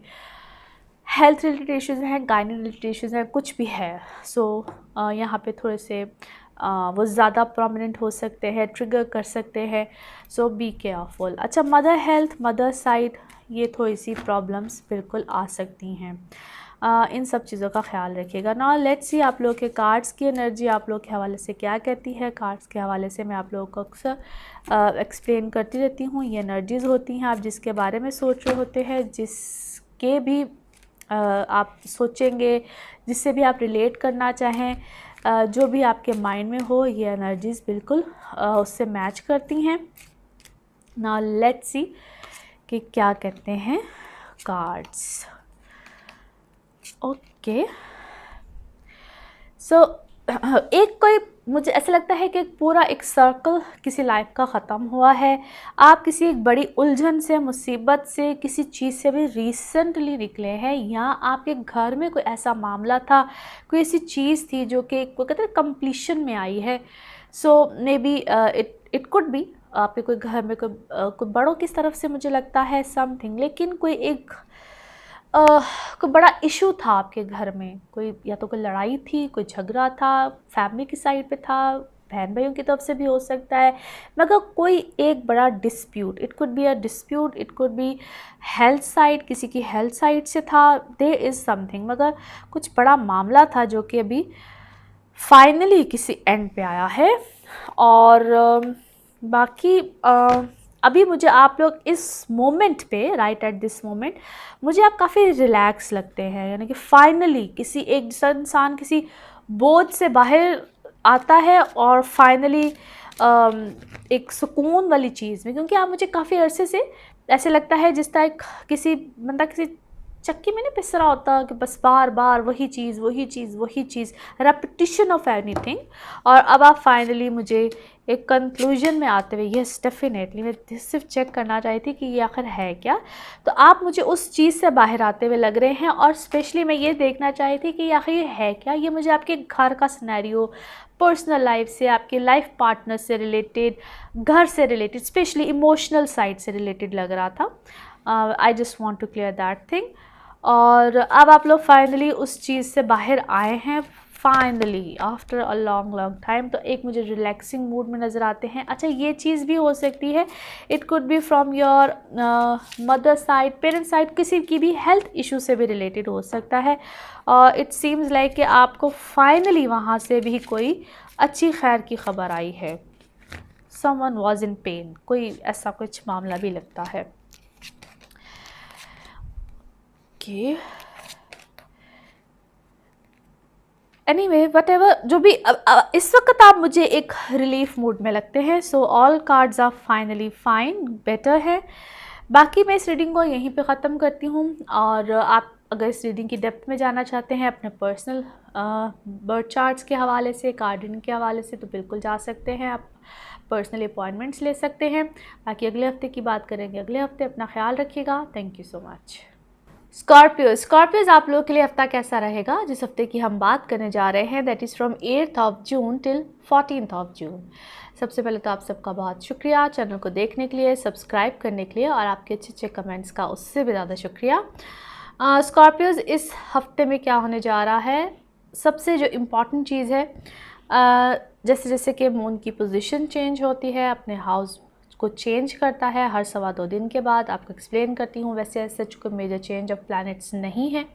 हेल्थ रिलेटेड इश्यूज़ हैं, गायनी रिलेटेड इश्यूज़ हैं, कुछ भी है, सो यहाँ पे थोड़े से वो ज़्यादा प्रोमिनेंट हो सकते हैं, ट्रिगर कर सकते हैं। सो बी केयरफुल। अच्छा, मदर हेल्थ, मदर साइड, ये थोड़ी सी प्रॉब्लम्स बिल्कुल आ सकती हैं। इन सब चीज़ों का ख्याल रखिएगा। नाउ लेट्स सी आप लोग के कार्ड्स की एनर्जी आप लोग के हवाले से क्या कहती है। कार्ड्स के हवाले से मैं आप लोगों को अक्सर एक्सप्लेन करती रहती हूँ। ये एनर्जीज़ होती हैं, आप जिसके बारे में सोच रहे होते हैं, जिसके भी आप सोचेंगे, जिससे भी आप रिलेट करना चाहें, जो भी आपके माइंड में हो, ये एनर्जीज़ बिल्कुल उससे मैच करती हैं। नाउ लेट्स सी कि क्या कहते हैं कार्ड्स। ओके, सो एक कोई मुझे ऐसा लगता है कि पूरा एक सर्कल किसी लाइफ का ख़त्म हुआ है। आप किसी एक बड़ी उलझन से, मुसीबत से, किसी चीज़ से भी रिसेंटली निकले हैं, या आपके घर में कोई ऐसा मामला था, कोई ऐसी चीज़ थी जो कि कहते हैं कंप्लीशन में आई है। So maybe it could be आपके कोई घर में कोई बड़ों की तरफ से मुझे लगता है समथिंग, लेकिन कोई एक कोई बड़ा इशू था आपके घर में, कोई या तो कोई लड़ाई थी, कोई झगड़ा था, फैमिली की साइड पे था, बहन भाइयों की तरफ से भी हो सकता है, मगर कोई एक बड़ा dispute, it could be a dispute, it could be health side, किसी की हेल्थ साइड से था, देयर इज़ समथिंग, मगर कुछ बड़ा मामला था जो कि अभी फाइनली किसी एंड पे आया है। और बाकी अभी मुझे आप लोग इस मोमेंट पे, राइट एट दिस मोमेंट, मुझे आप काफ़ी रिलैक्स लगते हैं, यानी कि फाइनली किसी एक इंसान किसी बोझ से बाहर आता है और फाइनली एक सुकून वाली चीज़ में, क्योंकि आप मुझे काफ़ी अरसे से ऐसे लगता है जिस तरह किसी बंदा किसी चक्की में नहीं पिस रहा होता कि बस बार बार वही चीज़ वही चीज़ वही चीज़, रेपिटिशन ऑफ एनीथिंग। और अब आप फाइनली मुझे एक कंक्लूजन में आते हुए, यस डेफिनेटली, मैं सिर्फ चेक करना चाहती थी कि ये आखिर है क्या, तो आप मुझे उस चीज़ से बाहर आते हुए लग रहे हैं। और स्पेशली मैं ये देखना चाही थी कि आखिर ये है क्या, ये मुझे आपके घर का सिनेरियो, पर्सनल लाइफ से, आपके लाइफ पार्टनर से रिलेटेड, घर से रिलेटेड, स्पेशली इमोशनल साइड से रिलेटेड लग रहा था। I just want to clear that thing. और अब आप लोग फाइनली उस चीज़ से बाहर आए हैं, finally after a long time, तो एक मुझे रिलैक्सिंग मूड में नज़र आते हैं। अच्छा, ये चीज़ भी हो सकती है, it could B from your mother side, parent side, किसी की भी हेल्थ इशू से भी रिलेटेड हो सकता है। और इट सीम्स लाइक कि आपको फाइनली वहाँ से भी कोई अच्छी खैर की खबर आई है। समवन वॉज इन पेन, कोई ऐसा कुछ मामला भी लगता है। ओके, एनीवे वटेवर, जो भी इस वक्त आप मुझे एक रिलीफ मूड में लगते हैं। So all cards are finally fine, better है। बाकी मैं इस रीडिंग को यहीं पे ख़त्म करती हूँ। और आप अगर इस रीडिंग की डेप्थ में जाना चाहते हैं अपने पर्सनल बर्थ चार्ट्स के हवाले से, कार्ड रीडिंग के हवाले से, तो बिल्कुल जा सकते हैं। आप पर्सनल अपॉइंटमेंट्स ले सकते हैं। बाकी अगले हफ्ते की बात करेंगे अगले हफ्ते। अपना ख्याल रखिएगा। Thank you so much. Scorpios आप लोगों के लिए हफ्ता कैसा रहेगा? जिस हफ्ते की हम बात करने जा रहे हैं, that is from 8th of June till 14th of June. सबसे पहले तो आप सबका बहुत शुक्रिया चैनल को देखने के लिए, सब्सक्राइब करने के लिए, और आपके अच्छे अच्छे कमेंट्स का उससे भी ज़्यादा शुक्रिया। स्कॉर्पियोज इस हफ्ते में क्या होने जा रहा है? सबसे जो इम्पॉर्टेंट चीज़ है, जैसे जैसे कि मून की पोजीशन चेंज होती है, अपने हाउस को चेंज करता है हर 1.25 दिन के बाद। आपको एक्सप्लेन करती हूँ। वैसे ऐसे कोई मेजर चेंज ऑफ प्लैनेट्स नहीं है।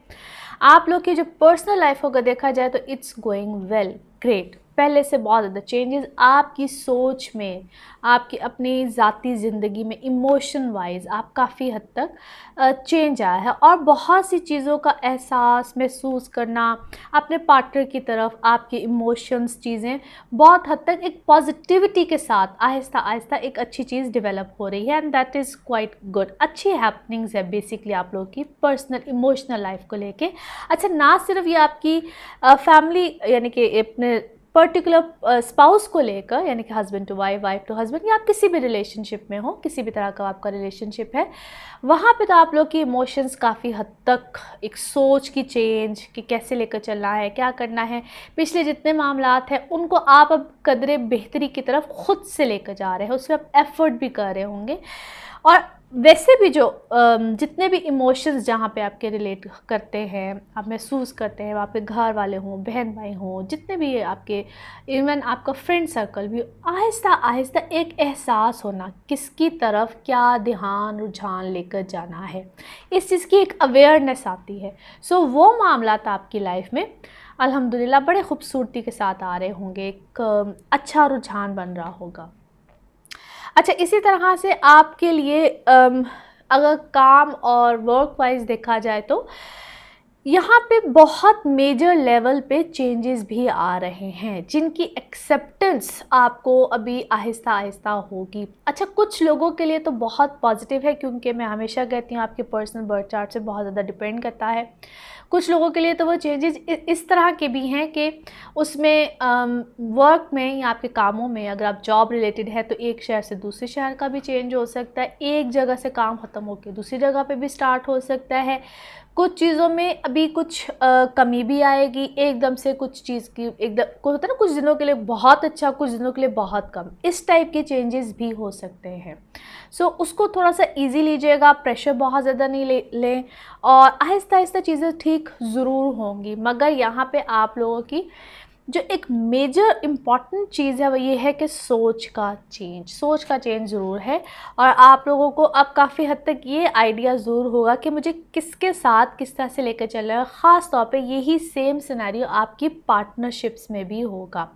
आप लोग की जो पर्सनल लाइफ होगा देखा जाए तो इट्स गोइंग वेल, ग्रेट। पहले से बहुत ज़्यादा चेंजेस आपकी सोच में, आपकी अपनी ज़ाती ज़िंदगी में, इमोशन वाइज आप काफ़ी हद तक चेंज आया है। और बहुत सी चीज़ों का एहसास महसूस करना अपने पार्टनर की तरफ, आपके इमोशंस, चीज़ें बहुत हद तक एक पॉजिटिविटी के साथ आहिस्ता आहिस्ता एक अच्छी चीज़ डेवलप हो रही है, and that is quite good. अच्छी हैपनिंग्स है बेसिकली आप लोगों की पर्सनल इमोशनल लाइफ को लेके। अच्छा, ना सिर्फ ये आपकी फैमिली यानी कि अपने पर्टिकुलर स्पाउस को लेकर, यानी कि husband to wife, wife to husband, या आप किसी भी रिलेशनशिप में हो, किसी भी तरह का आपका रिलेशनशिप है, वहाँ पे तो आप लोग की इमोशंस काफ़ी हद तक एक सोच की चेंज कि कैसे लेकर चलना है, क्या करना है, पिछले जितने मामलात हैं उनको आप अब कदरे बेहतरी की तरफ खुद से लेकर जा रहे हैं, उसमें आप एफर्ट भी कर रहे होंगे। और वैसे भी जो जितने भी इमोशंस जहाँ पे आपके रिलेट करते हैं, आप महसूस करते हैं, वहाँ पे घर वाले हों, बहन भाई हों, जितने भी आपके, इवन आपका फ्रेंड सर्कल भी, आहिस्ता आहिस्ता एक एहसास होना किसकी तरफ क्या ध्यान रुझान लेकर जाना है, इस चीज़ की एक अवेयरनेस आती है। सो वो मामला आपकी लाइफ में अल्हम्दुलिल्लाह बड़े खूबसूरती के साथ आ रहे होंगे, एक अच्छा रुझान बन रहा होगा। अच्छा, इसी तरह से आपके लिए अगर काम और वर्क वाइज देखा जाए तो यहाँ पे बहुत मेजर लेवल पे चेंजेस भी आ रहे हैं, जिनकी एक्सेप्टेंस आपको अभी आहिस्ता आहिस्ता होगी। अच्छा, कुछ लोगों के लिए तो बहुत पॉजिटिव है, क्योंकि मैं हमेशा कहती हूँ आपके पर्सनल बर्थ चार्ट से बहुत ज़्यादा डिपेंड करता है। कुछ लोगों के लिए तो वो चेंजेस इस तरह के भी हैं कि उसमें वर्क में या आपके कामों में, अगर आप जॉब रिलेटेड है तो एक शहर से दूसरे शहर का भी चेंज हो सकता है, एक जगह से काम ख़त्म होकर दूसरी जगह पे भी स्टार्ट हो सकता है। कुछ चीज़ों में अभी भी कुछ कमी भी आएगी, एकदम से कुछ चीज़ की एकदम को होता है ना, कुछ दिनों के लिए बहुत अच्छा, कुछ दिनों के लिए बहुत कम, इस टाइप के चेंजेस भी हो सकते हैं। सो उसको थोड़ा सा इजी लीजिएगा, प्रेशर बहुत ज़्यादा नहीं लें और आहिस्ता आहिस्ता चीज़ें ठीक ज़रूर होंगी। मगर यहाँ पे आप लोगों की जो एक मेजर इम्पॉर्टेंट चीज़ है वो ये है कि सोच का चेंज ज़रूर है। और आप लोगों को अब काफ़ी हद तक ये आइडिया ज़रूर होगा कि मुझे किसके साथ किस तरह से लेकर चलना है। ख़ास तौर पे यही सेम सिनेरियो आपकी पार्टनरशिप्स में भी होगा।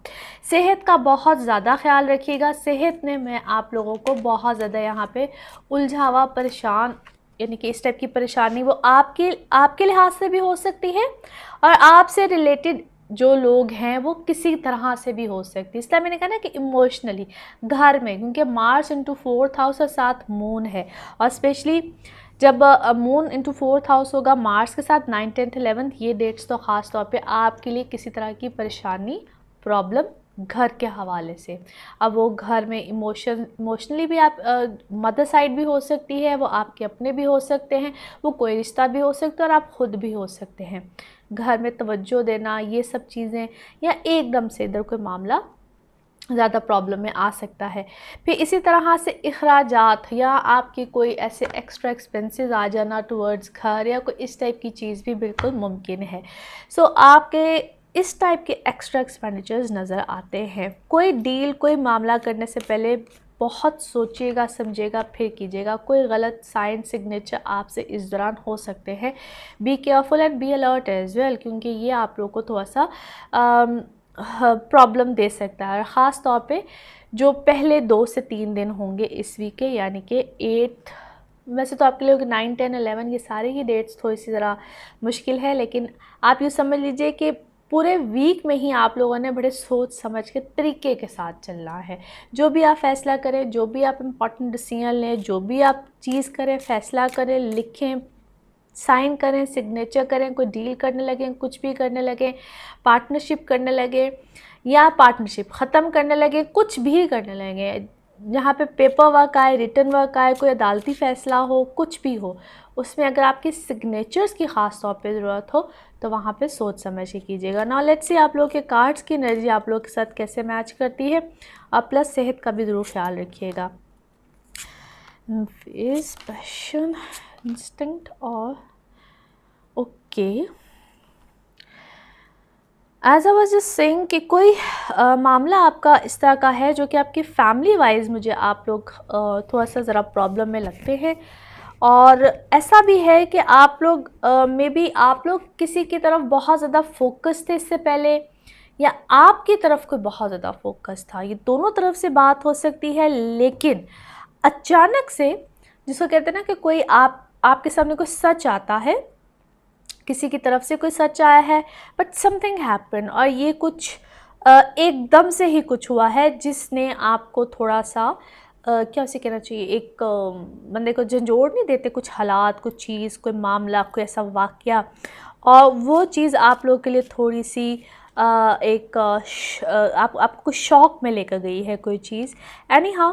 सेहत का बहुत ज़्यादा ख्याल रखिएगा। सेहत ने मैं आप लोगों को बहुत ज़्यादा यहाँ पे उलझा हुआ, परेशान, यानी कि इस टाइप की परेशानी वो आपके लिहाज से भी हो सकती है और आपसे रिलेटेड जो लोग हैं वो किसी तरह से भी हो सकती है। इसलिए मैंने कहा ना कि इमोशनली घर में, क्योंकि मार्च इंटू 4th हाउस और साथ मून है, और स्पेशली जब मून इंटू 4th हाउस होगा मार्च के साथ 9th 10th 11th, ये डेट्स तो ख़ास तौर पे आपके लिए किसी तरह की परेशानी, प्रॉब्लम घर के हवाले से। अब वो घर में इमोशनली भी आप मदर साइड भी हो सकती है, वो आपके अपने भी हो सकते हैं, वो कोई रिश्ता भी हो सकता है और आप ख़ुद भी हो सकते हैं। घर में तवज्जो देना, ये सब चीज़ें, या एकदम से इधर कोई मामला ज़्यादा प्रॉब्लम में आ सकता है। फिर इसी तरह से अखराजात या आपकी कोई ऐसे एक्स्ट्रा एक्सपेंसेस आ जाना टुवर्ड्स घर या कोई इस टाइप की चीज़ भी बिल्कुल मुमकिन है। सो आपके इस टाइप के एक्स्ट्रा एक्सपेंडिचर्स नज़र आते हैं। कोई डील, कोई मामला करने से पहले बहुत सोचिएगा, समझिएगा, फिर कीजिएगा। कोई गलत साइन सिग्नेचर आपसे इस दौरान हो सकते हैं। Be careful and be alert as well, क्योंकि ये आप लोगों को थोड़ा सा प्रॉब्लम दे सकता है। और ख़ास तौर पे जो पहले 2 से 3 दिन होंगे इस वीक के, यानी कि 8, वैसे तो आपके लिए 9 10 11 ये सारे ही डेट्स थोड़ी सी ज़रा मुश्किल है, लेकिन आप यूँ समझ लीजिए कि पूरे वीक में ही आप लोगों ने बड़े सोच समझ के तरीके के साथ चलना है। जो भी आप फ़ैसला करें, जो भी आप इम्पॉर्टेंट डिसीजन लें, जो भी आप चीज़ करें, फ़ैसला करें, लिखें, साइन करें, सिग्नेचर करें, कोई डील करने लगें, कुछ भी करने लगें, पार्टनरशिप करने लगे या पार्टनरशिप ख़त्म करने लगे, कुछ भी करने लगे, जहाँ पे पेपर वर्क आए, रिटर्न वर्क आए, कोई अदालती फ़ैसला हो, कुछ भी हो, उसमें अगर आपकी सिग्नेचर्स की ख़ास तौर पे ज़रूरत हो तो वहाँ पे सोच समझ के कीजिएगा। नाउ लेट्स सी आप लोग के कार्ड्स की एनर्जी आप लोग के साथ कैसे मैच करती है, और प्लस सेहत का भी ज़रूर ख्याल रखिएगा। फेस, पैशन, इंस्टिंक्ट और okay, as I was just saying कि कोई मामला आपका इस तरह का है जो कि आपकी फैमिली वाइज मुझे आप लोग थोड़ा सा ज़रा प्रॉब्लम में लगते हैं। और ऐसा भी है कि आप लोग मे बी आप लोग किसी की तरफ बहुत ज़्यादा फोकस थे इससे पहले, या आपकी तरफ कोई बहुत ज़्यादा फोकस था। ये दोनों तरफ से बात हो सकती है, लेकिन अचानक से, जिसको कहते हैं ना कि कोई आपके सामने कोई सच आता है, किसी की तरफ से कोई सच आया है, बट समथिंग हैपन, और ये कुछ एकदम से ही कुछ हुआ है जिसने आपको थोड़ा सा क्या उसे कहना चाहिए, एक बंदे को झंझोड़ नहीं देते, कुछ हालात, कुछ चीज़, कोई मामला, कोई ऐसा वाक़या, और वो चीज़ आप लोगों के लिए थोड़ी सी एक आपको शॉक में लेकर गई है कोई चीज़। एनी हाँ,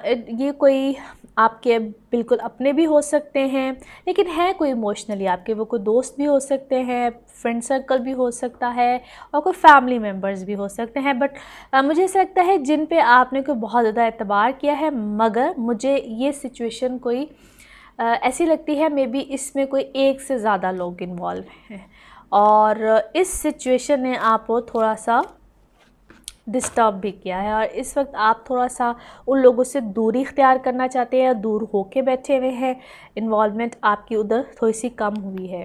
ये कोई आपके बिल्कुल अपने भी हो सकते हैं, लेकिन है कोई इमोशनली आपके, वो कोई दोस्त भी हो सकते हैं, फ्रेंड सर्कल भी हो सकता है, और कोई फैमिली मेम्बर्स भी हो सकते हैं। बट मुझे ऐसा लगता है जिन पे आपने कोई बहुत ज़्यादा एतबार किया है, मगर मुझे ये सिचुएशन कोई ऐसी लगती है मे बी इसमें कोई एक से ज़्यादा लोग इन्वॉल्व हैं, और इस सिचुएशन ने आपको थोड़ा सा डिस्टर्ब भी किया है, और इस वक्त आप थोड़ा सा उन लोगों से दूरी इख्तियार करना चाहते हैं या दूर होके बैठे हुए हैं। इन्वॉल्वमेंट आपकी उधर थोड़ी सी कम हुई है,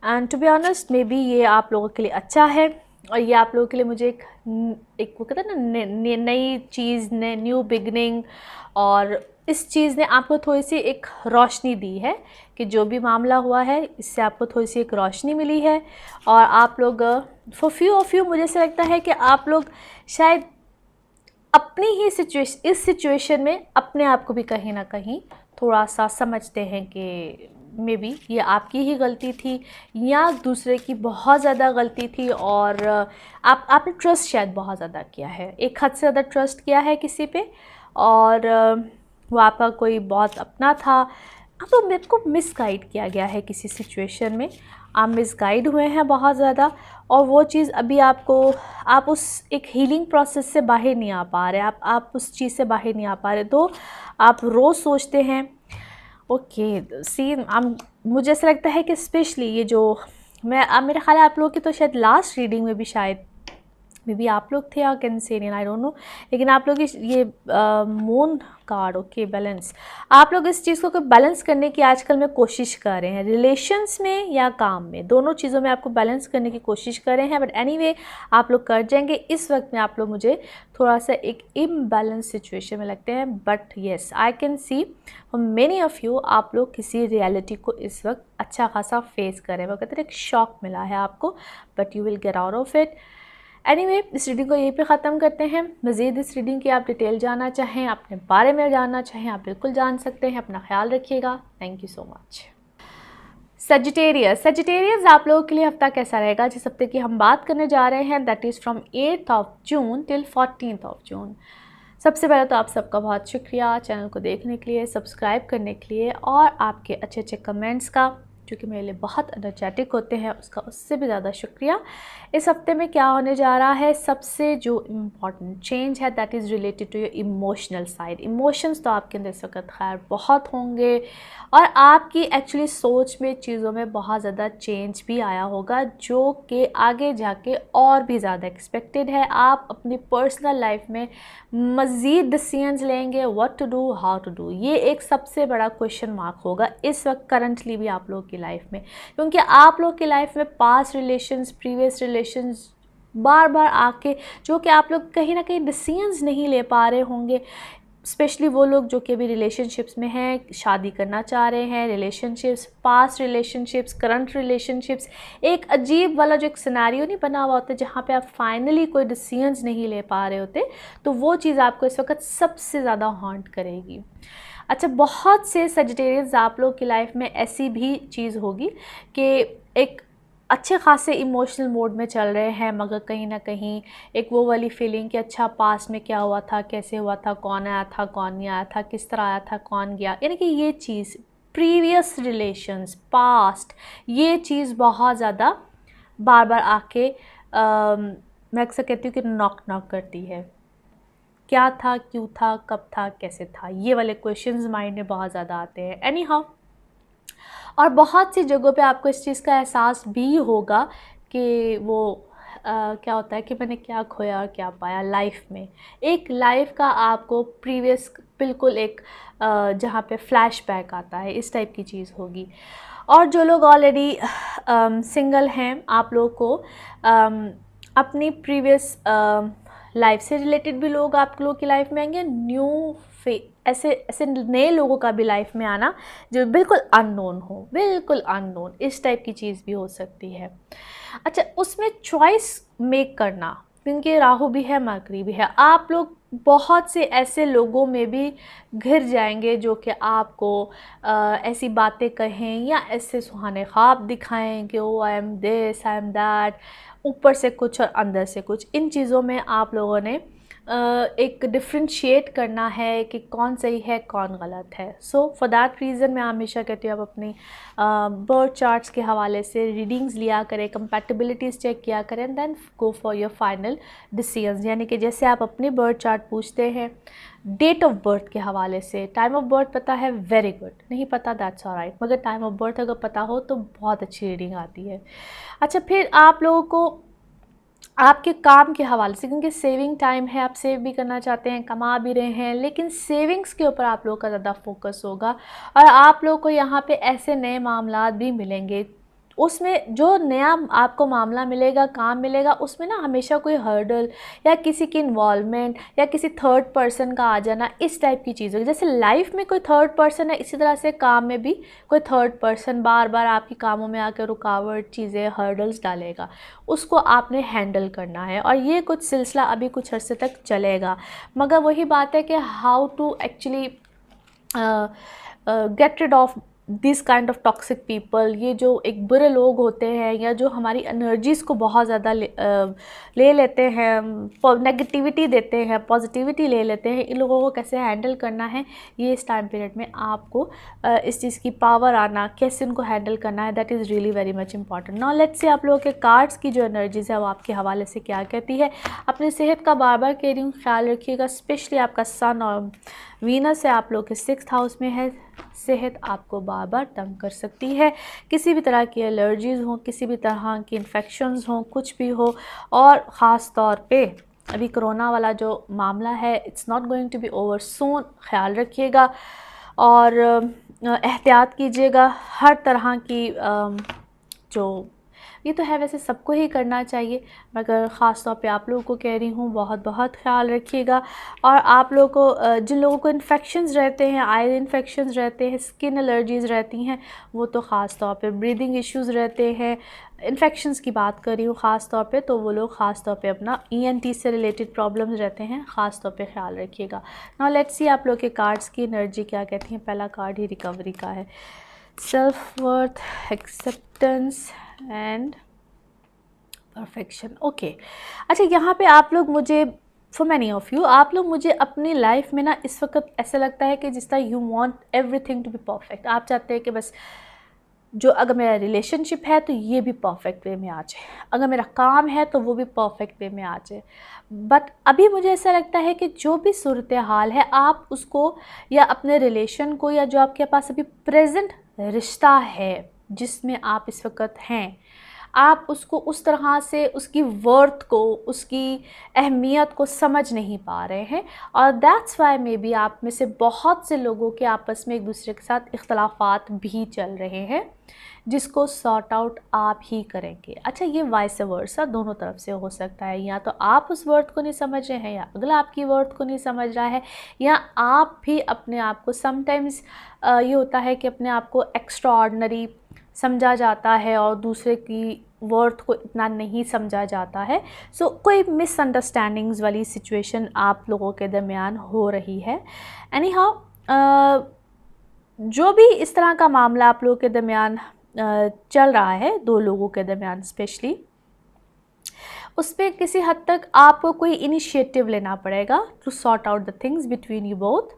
and to be honest maybe ये आप लोगों के लिए अच्छा है, और ये आप लोगों के लिए मुझे एक वो कहते हैं ना नई चीज़, न्यू बिगनिंग, और इस चीज़ ने आपको थोड़ी सी एक रोशनी दी है कि जो भी मामला हुआ है इससे आपको थोड़ी सी एक रोशनी मिली है। और आप लोग फॉर फ्यू ऑफ यू मुझे ऐसा लगता है कि आप लोग शायद अपनी ही इस सिचुएशन में अपने आप को भी कहीं ना कहीं थोड़ा सा समझते हैं कि मे बी ये आपकी ही गलती थी या दूसरे की बहुत ज़्यादा गलती थी, और आपने ट्रस्ट शायद बहुत ज़्यादा किया है, एक हद से ज़्यादा ट्रस्ट किया है किसी पे, और वो आपका कोई बहुत अपना था, आपको मिसगाइड किया गया है किसी सिचुएशन में, आप मिसगाइड हुए हैं बहुत ज़्यादा, और वो चीज़ अभी आप उस एक हीलिंग प्रोसेस से बाहर नहीं आ पा रहे, आप उस चीज़ से बाहर नहीं आ पा रहे। तो आप रोज़ सोचते हैं, ओके सी मुझे ऐसा लगता है कि स्पेशली ये जो मेरा ख्याल है आप लोगों की तो शायद लास्ट रीडिंग में भी शायद मे बी आप लोग थे या कैंसेरियन, आई डोंट नो, लेकिन आप लोग ये मून कार्ड, ओके बैलेंस, आप लोग इस चीज़ को बैलेंस करने की आजकल में कोशिश कर रहे हैं, रिलेशंस में या काम में, दोनों चीज़ों में आपको बैलेंस करने की कोशिश कर रहे हैं। बट एनीवे आप लोग कर जाएंगे। इस वक्त में आप लोग मुझे थोड़ा सा एक इम्बैलेंस सिचुएशन में लगते हैं, but yes I can see many of you, आप लोग किसी रियलिटी को इस वक्त अच्छा खासा फेस कर रहे हैं। वो कहते हैं एक शॉक मिला है आपको, but you will get out of it. Anyway इस रीडिंग को यहीं पे ख़त्म करते हैं। मज़ीद इस रीडिंग की आप डिटेल जानना चाहें, अपने बारे में जानना चाहें, आप बिल्कुल जान सकते हैं। अपना ख्याल रखिएगा। Thank you so much. Sagittarius आप लोगों के लिए हफ्ता कैसा रहेगा? जिस हफ्ते की हम बात करने जा रहे हैं that is from 8th of June till 14th of June। सबसे पहले तो आप सबका बहुत शुक्रिया चैनल को देखने के लिए, सब्सक्राइब करने के लिए, और आपके अच्छे अच्छे कमेंट्स का, जो कि मेरे लिए बहुत एनर्जेटिक होते हैं, उसका उससे भी ज़्यादा शुक्रिया। इस हफ्ते में क्या होने जा रहा है, सबसे जो इम्पॉर्टेंट चेंज है that is related to your emotional side. Emotions तो आपके अंदर इस वक्त खैर बहुत होंगे, और आपकी एक्चुअली सोच में, चीज़ों में बहुत ज़्यादा चेंज भी आया होगा, जो कि आगे जाके और भी ज़्यादा एक्सपेक्टेड है। आप अपनी पर्सनल लाइफ में मज़ीद डिसीजंस लेंगे, what to do, how to do. ये एक सबसे बड़ा क्वेश्चन मार्क होगा इस वक्त करंटली भी आप लोगों की लाइफ में, क्योंकि आप लोग की लाइफ में पास्ट रिलेशंस, प्रीवियस रिलेशंस बार बार आके, जो कि आप लोग कहीं ना कहीं डिसीजंस नहीं ले पा रहे होंगे, स्पेशली वो लोग जो कि अभी रिलेशनशिप्स में हैं, शादी करना चाह रहे हैं, relationships, past relationships, current relationships, एक अजीब वाला जो एक सिनेरियो नहीं बना हुआ होता जहाँ पे आप फाइनली कोई डिसीजंस नहीं ले पा रहे होते, तो वो चीज़ आपको इस वक्त सबसे ज़्यादा हॉन्ट करेगी। अच्छा, बहुत से सजिटेरियंस आप लोग की लाइफ में ऐसी भी चीज़ होगी कि एक अच्छे खासे इमोशनल मोड में चल रहे हैं, मगर कहीं ना कहीं एक वो वाली फीलिंग कि अच्छा पास्ट में क्या हुआ था, कैसे हुआ था, कौन आया था, कौन नहीं आया था, किस तरह आया था, कौन गया, यानी कि ये चीज़ प्रीवियस रिलेशंस, पास्ट, ये चीज़ बहुत ज़्यादा बार बार आके मैं अक्सर कहती हूँ कि नॉक करती है। क्या था, क्यों था, कब था, कैसे था, ये वाले क्वेश्चंस माइंड में बहुत ज़्यादा आते हैं। एनी हाउ, और बहुत सी जगहों पे आपको इस चीज़ का एहसास भी होगा कि वो क्या होता है कि मैंने क्या खोया और क्या पाया लाइफ में। एक लाइफ का आपको प्रीवियस बिल्कुल एक जहाँ पे फ्लैशबैक आता है, इस टाइप की चीज़ होगी। और जो लोग ऑलरेडी सिंगल हैं, आप लोग को अपनी प्रीवियस लाइफ से रिलेटेड भी लोग आप लोगों की लाइफ में आएंगे, न्यू ऐसे नए लोगों का भी लाइफ में आना जो बिल्कुल अननोन हो, बिल्कुल अननोन, इस टाइप की चीज़ भी हो सकती है। अच्छा, उसमें चॉइस मेक करना, क्योंकि राहु भी है, मरकरी भी है, आप लोग बहुत से ऐसे लोगों में भी घिर जाएंगे जो कि आपको ऐसी बातें कहें या ऐसे सुहाने ख्वाब दिखाएं कि oh I am this, I am that, ऊपर से कुछ और अंदर से कुछ। इन चीज़ों में आप लोगों ने एक डिफ्रेंशिएट करना है कि कौन सही है, कौन गलत है। सो फॉर दैट रीज़न मैं हमेशा कहती हूँ आप अपनी बर्थ चार्ट्स के हवाले से रीडिंग्स लिया करें, कंपैटिबिलिटीज़ चेक किया करें, and then go for your final decisions. यानी कि जैसे आप अपनी बर्थ चार्ट पूछते हैं, डेट ऑफ बर्थ के हवाले से, टाइम ऑफ बर्थ पता है, वेरी गुड, नहीं पता दैट्स ऑलराइट, मगर टाइम ऑफ बर्थ अगर पता हो तो बहुत अच्छी रीडिंग आती है। अच्छा, फिर आप लोगों को आपके काम के हवाले से, क्योंकि सेविंग टाइम है, आप सेव भी करना चाहते हैं, कमा भी रहे हैं, लेकिन सेविंग्स के ऊपर आप लोगों का ज़्यादा फोकस होगा, और आप लोगों को यहाँ पे ऐसे नए मामलात भी मिलेंगे। उसमें जो नया आपको मामला मिलेगा, काम मिलेगा, उसमें ना हमेशा कोई हर्डल या किसी की इन्वॉल्वमेंट या किसी थर्ड पर्सन का आ जाना, इस टाइप की चीज़ होगी। जैसे लाइफ में कोई थर्ड पर्सन है, इसी तरह से काम में भी कोई थर्ड पर्सन बार बार आपके कामों में आकर रुकावट, चीज़ें, हर्डल्स डालेगा, उसको आपने हैंडल करना है, और ये कुछ सिलसिला अभी कुछ अर्से तक चलेगा। मगर वही बात है कि how to actually get rid of this kind of toxic people, ये जो एक बुरे लोग होते हैं या जो हमारी एनर्जीज़ को बहुत ज़्यादा ले लेते हैं, नेगेटिविटी देते हैं, पॉजिटिविटी ले लेते हैं, इन लोगों को कैसे हैंडल करना है, ये इस टाइम पीरियड में आपको इस चीज़ की पावर आना, कैसे उनको हैंडल करना है, that is really very much important. Now let's say आप लोगों के कार्ड्स की जो एनर्जीज़ है वो आपके हवाले से क्या कहती है। अपनी सेहत का बार बार कह रही हूँ ख्याल रखिएगा, स्पेशली आपका सन और वीनस है आप लोग के 6th हाउस में है। सेहत आपको बार बार तंग कर सकती है, किसी भी तरह की एलर्जीज़ हों, किसी भी तरह की इन्फेक्शंस हों, कुछ भी हो, और ख़ास तौर पे अभी कोरोना वाला जो मामला है, it's not going to be over soon. ख्याल रखिएगा और एहतियात कीजिएगा हर तरह की जो ये तो है वैसे सबको ही करना चाहिए, मगर ख़ास तौर पे आप लोगों को कह रही हूँ बहुत बहुत ख्याल रखिएगा। और आप लोगों को जिन लोगों को इन्फेक्शंस रहते हैं, आई इन्फेक्शंस रहते हैं, स्किन एलर्जीज़ रहती हैं, वो तो ख़ास तौर पे ब्रीदिंग इश्यूज़ रहते हैं, इन्फेक्शंस की बात कर रही हूँ ख़ास तौर पे, तो वो लोग ख़ास तौर पे अपना ENT से रिलेटेड प्रॉब्लम्स रहते हैं, ख़ास तौर पे ख्याल रखिएगा। नाउ लेट्स सी आप लोग के कार्ड्स की एनर्जी क्या कहती हैं। पहला कार्ड ही रिकवरी का है, self worth, acceptance and perfection. Okay, अच्छा यहाँ पे आप लोग मुझे, फॉर मैनी ऑफ यू, आप लोग मुझे अपनी लाइफ में ना इस वक्त ऐसा लगता है कि जिस तरह you want everything to be perfect. आप चाहते हैं कि बस जो अगर मेरा रिलेशनशिप है तो ये भी परफेक्ट वे में आ जाए, अगर मेरा काम है तो वो भी परफेक्ट वे में आ जाए। बट अभी मुझे ऐसा लगता है कि जो भी सूरत हाल है आप उसको, या अपने रिलेशन को, या जो आपके पास अभी प्रेजेंट रिश्ता है जिसमें आप इस वक्त हैं, आप उसको उस तरह से उसकी वर्थ को, उसकी अहमियत को समझ नहीं पा रहे हैं। और दैट्स वाई मे बी आप में से बहुत से लोगों के आपस में एक दूसरे के साथ इख्तलाफात भी चल रहे हैं, जिसको सॉर्ट आउट आप ही करेंगे। अच्छा, ये वाइस वर्सा दोनों तरफ से हो सकता है, या तो आप उस वर्थ को नहीं समझ रहे हैं, या अगला आपकी वर्थ को नहीं समझ रहा है, या आप भी अपने आप को समटाइम्स ये होता है कि अपने आप को एक्स्ट्रा ऑर्डिनरी समझा जाता है और दूसरे की वर्थ को इतना नहीं समझा जाता है। सो कोई मिसअंडरस्टैंडिंग्स वाली सिचुएशन आप लोगों के दरमियान हो रही है। एनी हाउ, जो भी इस तरह का मामला आप लोगों के दरमियान चल रहा है, दो लोगों के दरमियान स्पेशली, उस पर किसी हद तक आपको कोई इनिशिएटिव लेना पड़ेगा to sort out the things between you both.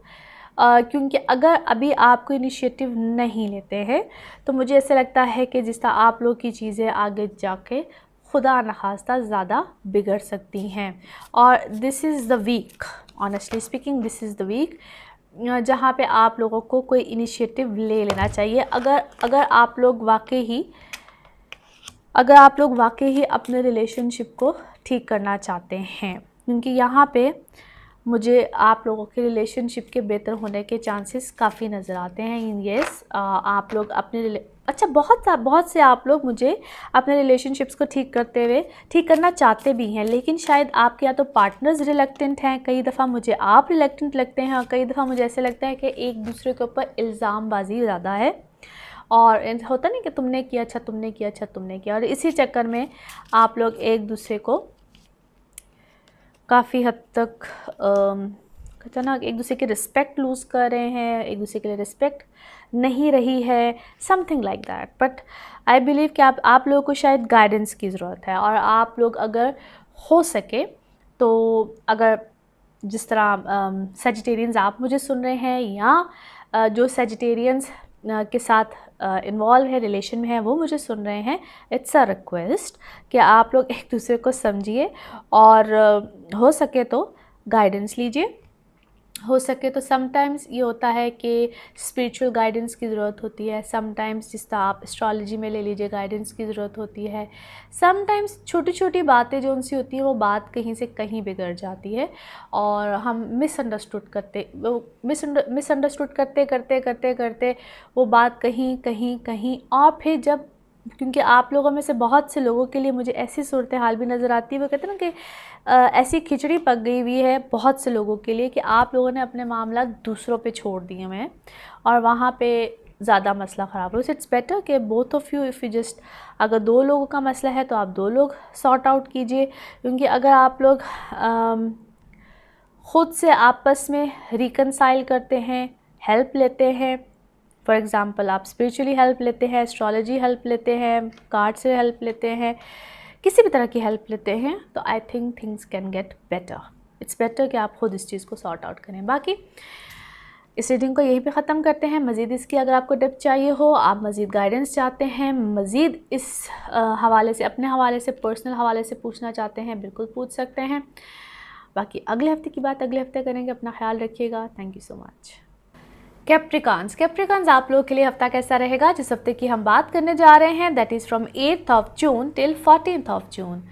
क्योंकि अगर अभी आप कोई इनिशिएटिव नहीं लेते हैं तो मुझे ऐसा लगता है कि जिस तरह आप लोग की चीज़ें आगे जाके खुदा न खास्ता ज़्यादा बिगड़ सकती हैं। और this is the week, honestly speaking this is the week जहाँ पे आप लोगों को कोई इनिशिएटिव ले लेना चाहिए। अगर आप लोग वाकई ही अपने रिलेशनशिप को ठीक करना चाहते हैं, क्योंकि यहाँ पे मुझे आप लोगों के रिलेशनशिप के बेहतर होने के चांसेस काफ़ी नज़र आते हैं। येस, आप लोग अपने बहुत से आप लोग मुझे अपने रिलेशनशिप्स को ठीक करना चाहते भी हैं, लेकिन शायद आपके या तो पार्टनर्स रिलक्टेंट हैं, कई दफ़ा मुझे आप रिलक्टेंट लगते हैं, और कई दफ़ा मुझे ऐसे लगता है कि एक दूसरे के ऊपर इल्ज़ामबाजी ज़्यादा है, और होता नहीं कि तुमने किया, और इसी चक्कर में आप लोग एक दूसरे को काफ़ी हद तक कहते ना, एक दूसरे की रिस्पेक्ट लूज़ कर रहे हैं, एक दूसरे के लिए रिस्पेक्ट नहीं रही है, something like that. But I believe कि आप लोगों को शायद गाइडेंस की ज़रूरत है, और आप लोग अगर हो सके तो, अगर जिस तरह सेजिटेरियंस आप मुझे सुन रहे हैं, या जो सेजिटेरियंस के साथ इन्वॉल्व है, रिलेशन में है, वो मुझे सुन रहे हैं, इट्स अ रिक्वेस्ट कि आप लोग एक दूसरे को समझिए, और हो सके तो गाइडेंस लीजिए। हो सके तो समटाइम्स ये होता है कि स्पिरिचुअल गाइडेंस की ज़रूरत होती है, समटाइम्स जिस तरह आप एस्ट्रोलॉजी में ले लीजिए गाइडेंस की ज़रूरत होती है, समटाइम्स छोटी छोटी बातें जो उनसी होती हैं वो बात कहीं से कहीं बिगड़ जाती है, और हम मिसअंडरस्टूड करते वो बात कहीं और फिर जब, क्योंकि आप लोगों में से बहुत से लोगों के लिए मुझे ऐसी सूरत हाल भी नज़र आती है, वो कहते हैं ना कि ऐसी खिचड़ी पक गई हुई है बहुत से लोगों के लिए कि आप लोगों ने अपने मामला दूसरों पे छोड़ दिए हैं, और वहाँ पे ज़्यादा मसला ख़राब हो। इट्स बेटर कि both of you, if you just, अगर दो लोगों का मसला है तो आप दो लोग सॉर्ट आउट कीजिए, क्योंकि अगर आप लोग ख़ुद से आपस में रिकनसाइल करते हैं, हेल्प लेते हैं, फॉर एग्ज़ाम्पल आप स्पिरिचुअली हेल्प लेते हैं, एस्ट्रोलॉजी हेल्प लेते हैं, कार्ड से हेल्प लेते हैं, किसी भी तरह की हेल्प लेते हैं, तो I think things can get better. It's better कि आप खुद इस चीज़ को सॉर्ट आउट करें। बाकी इस रीडिंग को यहीं पे ख़त्म करते हैं। मज़ीद इसकी अगर आपको टिप चाहिए हो, आप मज़ीद गाइडेंस चाहते हैं, मज़ीद इस हवाले से, अपने हवाले से, पर्सनल हवाले से पूछना चाहते हैं, बिल्कुल पूछ सकते हैं। बाकी अगले हफ्ते की बात अगले हफ्ते करेंगे। अपना ख्याल रखिएगा। Thank you so much. Capricorns आप लोगों के लिए हफ्ता कैसा रहेगा? जिस हफ्ते की हम बात करने जा रहे हैं that is from 8th of June till 14th of June.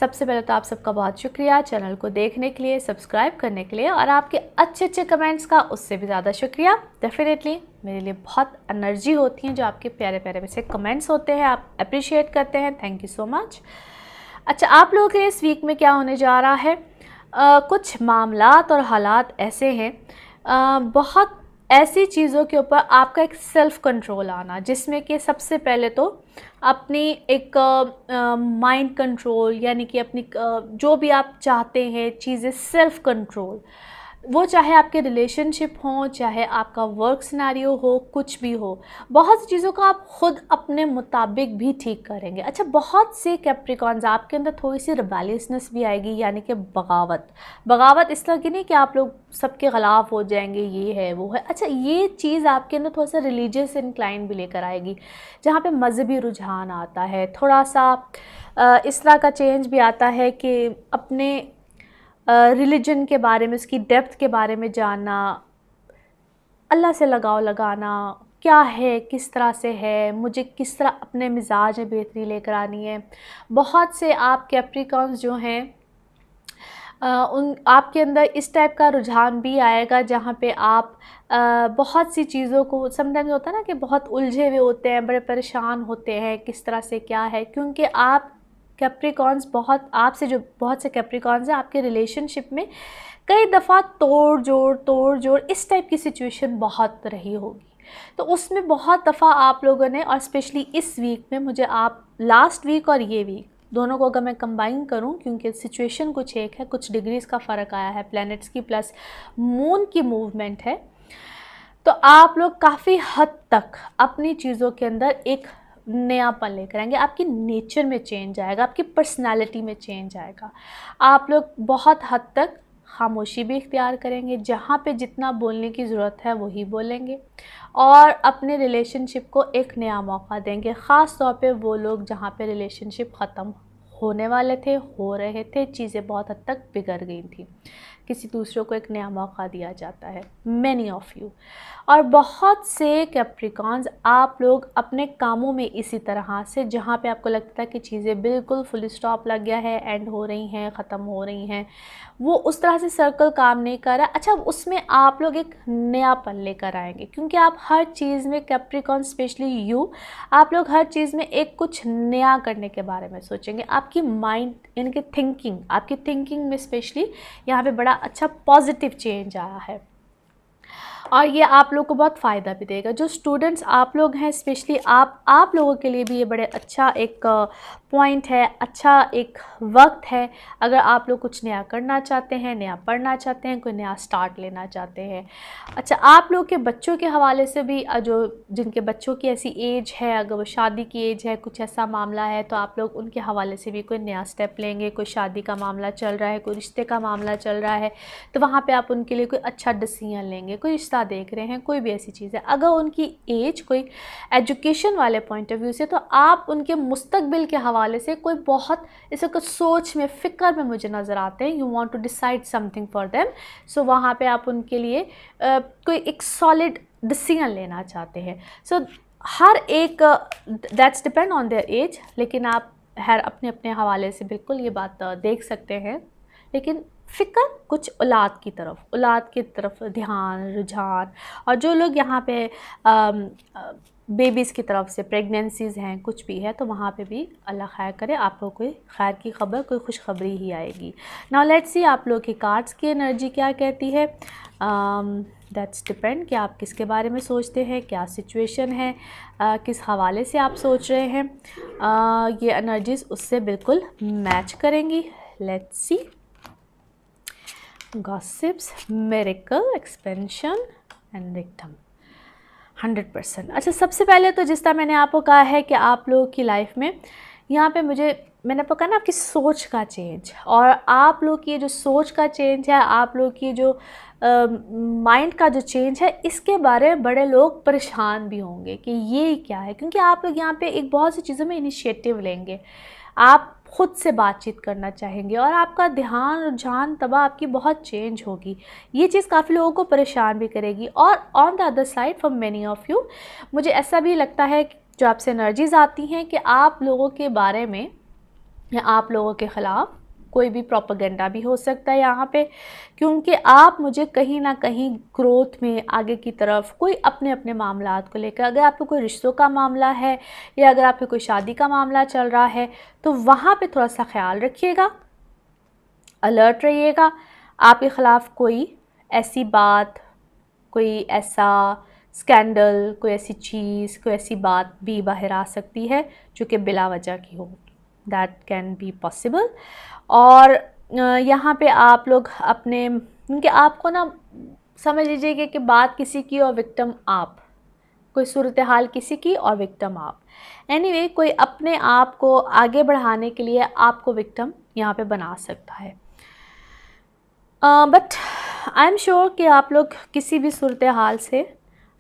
सबसे पहले तो आप सबका बहुत शुक्रिया चैनल को देखने के लिए, सब्सक्राइब करने के लिए, और आपके अच्छे अच्छे कमेंट्स का उससे भी ज़्यादा शुक्रिया। डेफिनेटली मेरे लिए बहुत एनर्जी होती है जो आपके प्यारे प्यारे वैसे कमेंट्स होते हैं, आप अप्रिशिएट करते हैं। Thank you so much. अच्छा, आप लोगों के लिए इस वीक में क्या होने जा रहा है? कुछ मामलात और हालात ऐसे हैं, बहुत ऐसी चीज़ों के ऊपर आपका एक सेल्फ़ कंट्रोल आना, जिसमें कि सबसे पहले तो अपनी एक माइंड कंट्रोल, यानी कि अपनी जो भी आप चाहते हैं चीज़ें, सेल्फ़ कंट्रोल, वो चाहे आपके रिलेशनशिप हों, चाहे आपका वर्क सिनेरियो हो, कुछ भी हो, बहुत सी चीज़ों को आप खुद अपने मुताबिक भी ठीक करेंगे। अच्छा, बहुत से कैप्रिकॉन्स आपके अंदर थोड़ी सी रिबेलियसनेस भी आएगी, यानी कि बगावत इस तरह की नहीं कि आप लोग सबके ख़िलाफ़ हो जाएंगे, ये है वो है। अच्छा, ये चीज़ आपके अंदर थोड़ा सा रिलीजियस इंक्लाइन भी लेकर आएगी, जहाँ पे मज़हबी रुझान आता है, थोड़ा सा इस तरह का चेंज भी आता है कि अपने रिलीजन के बारे में, उसकी डेप्थ के बारे में जानना, अल्लाह से लगाव लगाना, क्या है, किस तरह से है, मुझे किस तरह अपने मिजाज में बेहतरी लेकर आनी है। बहुत से आप कैप्रिकॉन्स जो हैं उन आपके अंदर इस टाइप का रुझान भी आएगा, जहाँ पे आप बहुत सी चीज़ों को, समटाइम्स होता है ना कि बहुत उलझे हुए होते हैं, बड़े परेशान होते हैं किस तरह से क्या है, क्योंकि आप कैप्रिकॉन्स आपसे जो बहुत से कैप्रिकॉन्स हैं, आपके रिलेशनशिप में कई दफ़ा तोड़ जोड़ इस टाइप की सिचुएशन बहुत रही होगी। तो उसमें बहुत दफ़ा आप लोगों ने, और स्पेशली इस वीक में, मुझे आप लास्ट वीक और ये वीक दोनों को अगर मैं कंबाइन करूं, क्योंकि सिचुएशन कुछ एक है, कुछ डिग्रीज़ का फ़र्क आया है, प्लैनेट्स की प्लस मून की मूवमेंट है, तो आप लोग काफ़ी हद तक अपनी चीज़ों के अंदर एक नयापन लेकर आएंगे। आपकी नेचर में चेंज आएगा, आपकी पर्सनालिटी में चेंज आएगा। आप लोग बहुत हद तक खामोशी भी इख्तियार करेंगे, जहाँ पे जितना बोलने की ज़रूरत है वही बोलेंगे, और अपने रिलेशनशिप को एक नया मौका देंगे। ख़ास तौर पे वो लोग जहाँ पे रिलेशनशिप ख़त्म होने वाले थे, हो रहे थे, चीज़ें बहुत हद तक बिगड़ गई थी, किसी दूसरे को एक नया मौका दिया जाता है। मैनी ऑफ यू, और बहुत से कैप्रिकॉन्स आप लोग अपने कामों में इसी तरह से, जहाँ पे आपको लगता है कि चीज़ें बिल्कुल फुल स्टॉप लग गया है, एंड हो रही हैं, ख़त्म हो रही हैं, वो उस तरह से सर्कल काम नहीं कर रहा। अच्छा, उसमें आप लोग एक नयापन लेकर आएंगे, क्योंकि आप हर चीज़ में, कैप्रिकॉन स्पेशली यू, आप लोग हर चीज़ में एक कुछ नया करने के बारे में सोचेंगे। आपकी माइंड, यानी कि थिंकिंग, आपकी थिंकिंग में स्पेशली यहाँ पे बड़ा अच्छा पॉजिटिव चेंज आया है, और ये आप लोग को बहुत फ़ायदा भी देगा। जो स्टूडेंट्स आप लोग हैं, स्पेशली आप लोगों के लिए भी ये बड़े अच्छा एक पॉइंट है, अच्छा एक वक्त है, अगर आप लोग कुछ नया करना चाहते हैं, नया पढ़ना चाहते हैं, कोई नया स्टार्ट लेना चाहते हैं। अच्छा, आप लोग के बच्चों के हवाले से भी, जो जिनके बच्चों की ऐसी एज है, अगर वो शादी की एज है, कुछ ऐसा मामला है, तो आप लोग उनके हवाले से भी कोई नया स्टेप लेंगे। कोई शादी का मामला चल रहा है, कोई रिश्ते का मामला चल रहा है, तो वहाँ पर आप उनके लिए कोई अच्छा डिसीजन लेंगे। कोई रिश्ता देख रहे हैं, कोई भी ऐसी चीज़ है, अगर उनकी एज कोई एजुकेशन वाले पॉइंट ऑफ व्यू से, तो आप उनके मुस्तकबिल के हवाले से कोई बहुत इसे कुछ सोच में, फ़िक्र में मुझे नज़र आते हैं। You want to decide something for them, so वहाँ पे आप उनके लिए कोई एक सॉलिड डिसीजन लेना चाहते हैं। सो हर एक that's depend on their age, लेकिन आप हर अपने अपने हवाले से बिल्कुल ये बात देख सकते हैं। लेकिन फ़िक्र कुछ औलाद की तरफ ध्यान, रुझान, और जो लोग यहाँ पे बेबीज़ की तरफ से, प्रेगनेंसीज़ हैं, कुछ भी है, तो वहाँ पे भी अल्लाह खैर करे, आपको कोई खैर की खबर, कोई खुशखबरी ही आएगी। नाउ लेट्स सी आप लोग की कार्ड्स की एनर्जी क्या कहती है। दैट्स डिपेंड कि आप किसके बारे में सोचते हैं, क्या सिचुएशन है, किस हवाले से आप सोच रहे हैं। ये एनर्जीज़ उससे बिल्कुल मैच करेंगी। Let's see. Gossips, miracle, expansion and victim. 100%। अच्छा, सबसे पहले तो जिस तरह मैंने आपको कहा है कि आप लोगों की लाइफ में यहाँ पे मैंने आपको कहा ना आपकी सोच का चेंज, और आप लोग की जो सोच का चेंज है, आप लोग की जो माइंड का जो चेंज है, इसके बारे में बड़े लोग परेशान भी होंगे कि ये क्या है, क्योंकि आप लोग यहाँ पे एक बहुत सी चीज़ों में इनिशिएटिव लेंगे, आप खुद से बातचीत करना चाहेंगे और आपका ध्यान रुझान तबाह आपकी बहुत चेंज होगी। ये चीज़ काफ़ी लोगों को परेशान भी करेगी। और on the other side for many of you, मुझे ऐसा भी लगता है कि जो आपसे एनर्जीज़ आती हैं कि आप लोगों के बारे में या आप लोगों के ख़िलाफ़ कोई भी प्रोपेगेंडा भी हो सकता है यहाँ पे, क्योंकि आप मुझे कहीं ना कहीं ग्रोथ में आगे की तरफ कोई अपने अपने मामलात को लेकर, अगर आपको कोई रिश्तों का मामला है या अगर आपको कोई शादी का मामला चल रहा है, तो वहाँ पे थोड़ा सा ख्याल रखिएगा, अलर्ट रहिएगा। आपके ख़िलाफ़ कोई ऐसी बात, कोई ऐसा स्कैंडल, कोई ऐसी चीज़, कोई ऐसी बात भी बाहर आ सकती है जो कि बिला वजह की हो, दैट कैन बी पॉसिबल। और यहाँ पे आप लोग अपने, क्योंकि आपको ना समझ लीजिए कि बात किसी की और विक्टिम आप, कोई सूरत हाल किसी की और विक्टिम आप, एनीवे कोई अपने आप को आगे बढ़ाने के लिए आपको विक्टिम यहाँ पे बना सकता है। बट आई एम श्योर कि आप लोग किसी भी सूरत हाल से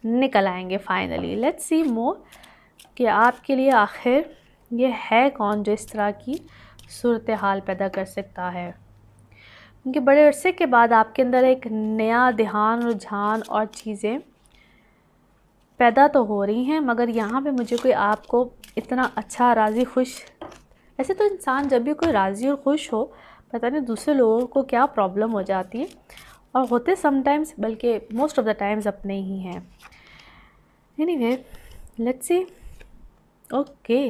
निकल आएंगे फाइनली। लेट्स सी मोर कि आपके लिए आखिर ये है कौन जो इस तरह की सूरत हाल पैदा कर सकता है, क्योंकि बड़े अरसे के बाद आपके अंदर एक नया ध्यान, रुझान और चीज़ें पैदा तो हो रही हैं, मगर यहाँ पे मुझे कोई आपको इतना अच्छा राज़ी खुश, ऐसे तो इंसान जब भी कोई राज़ी और खुश हो, पता नहीं दूसरे लोगों को क्या प्रॉब्लम हो जाती है, और होते समटाइम्स, बल्कि मोस्ट ऑफ द टाइम्स अपने ही हैं। Anyway let's see. ओके,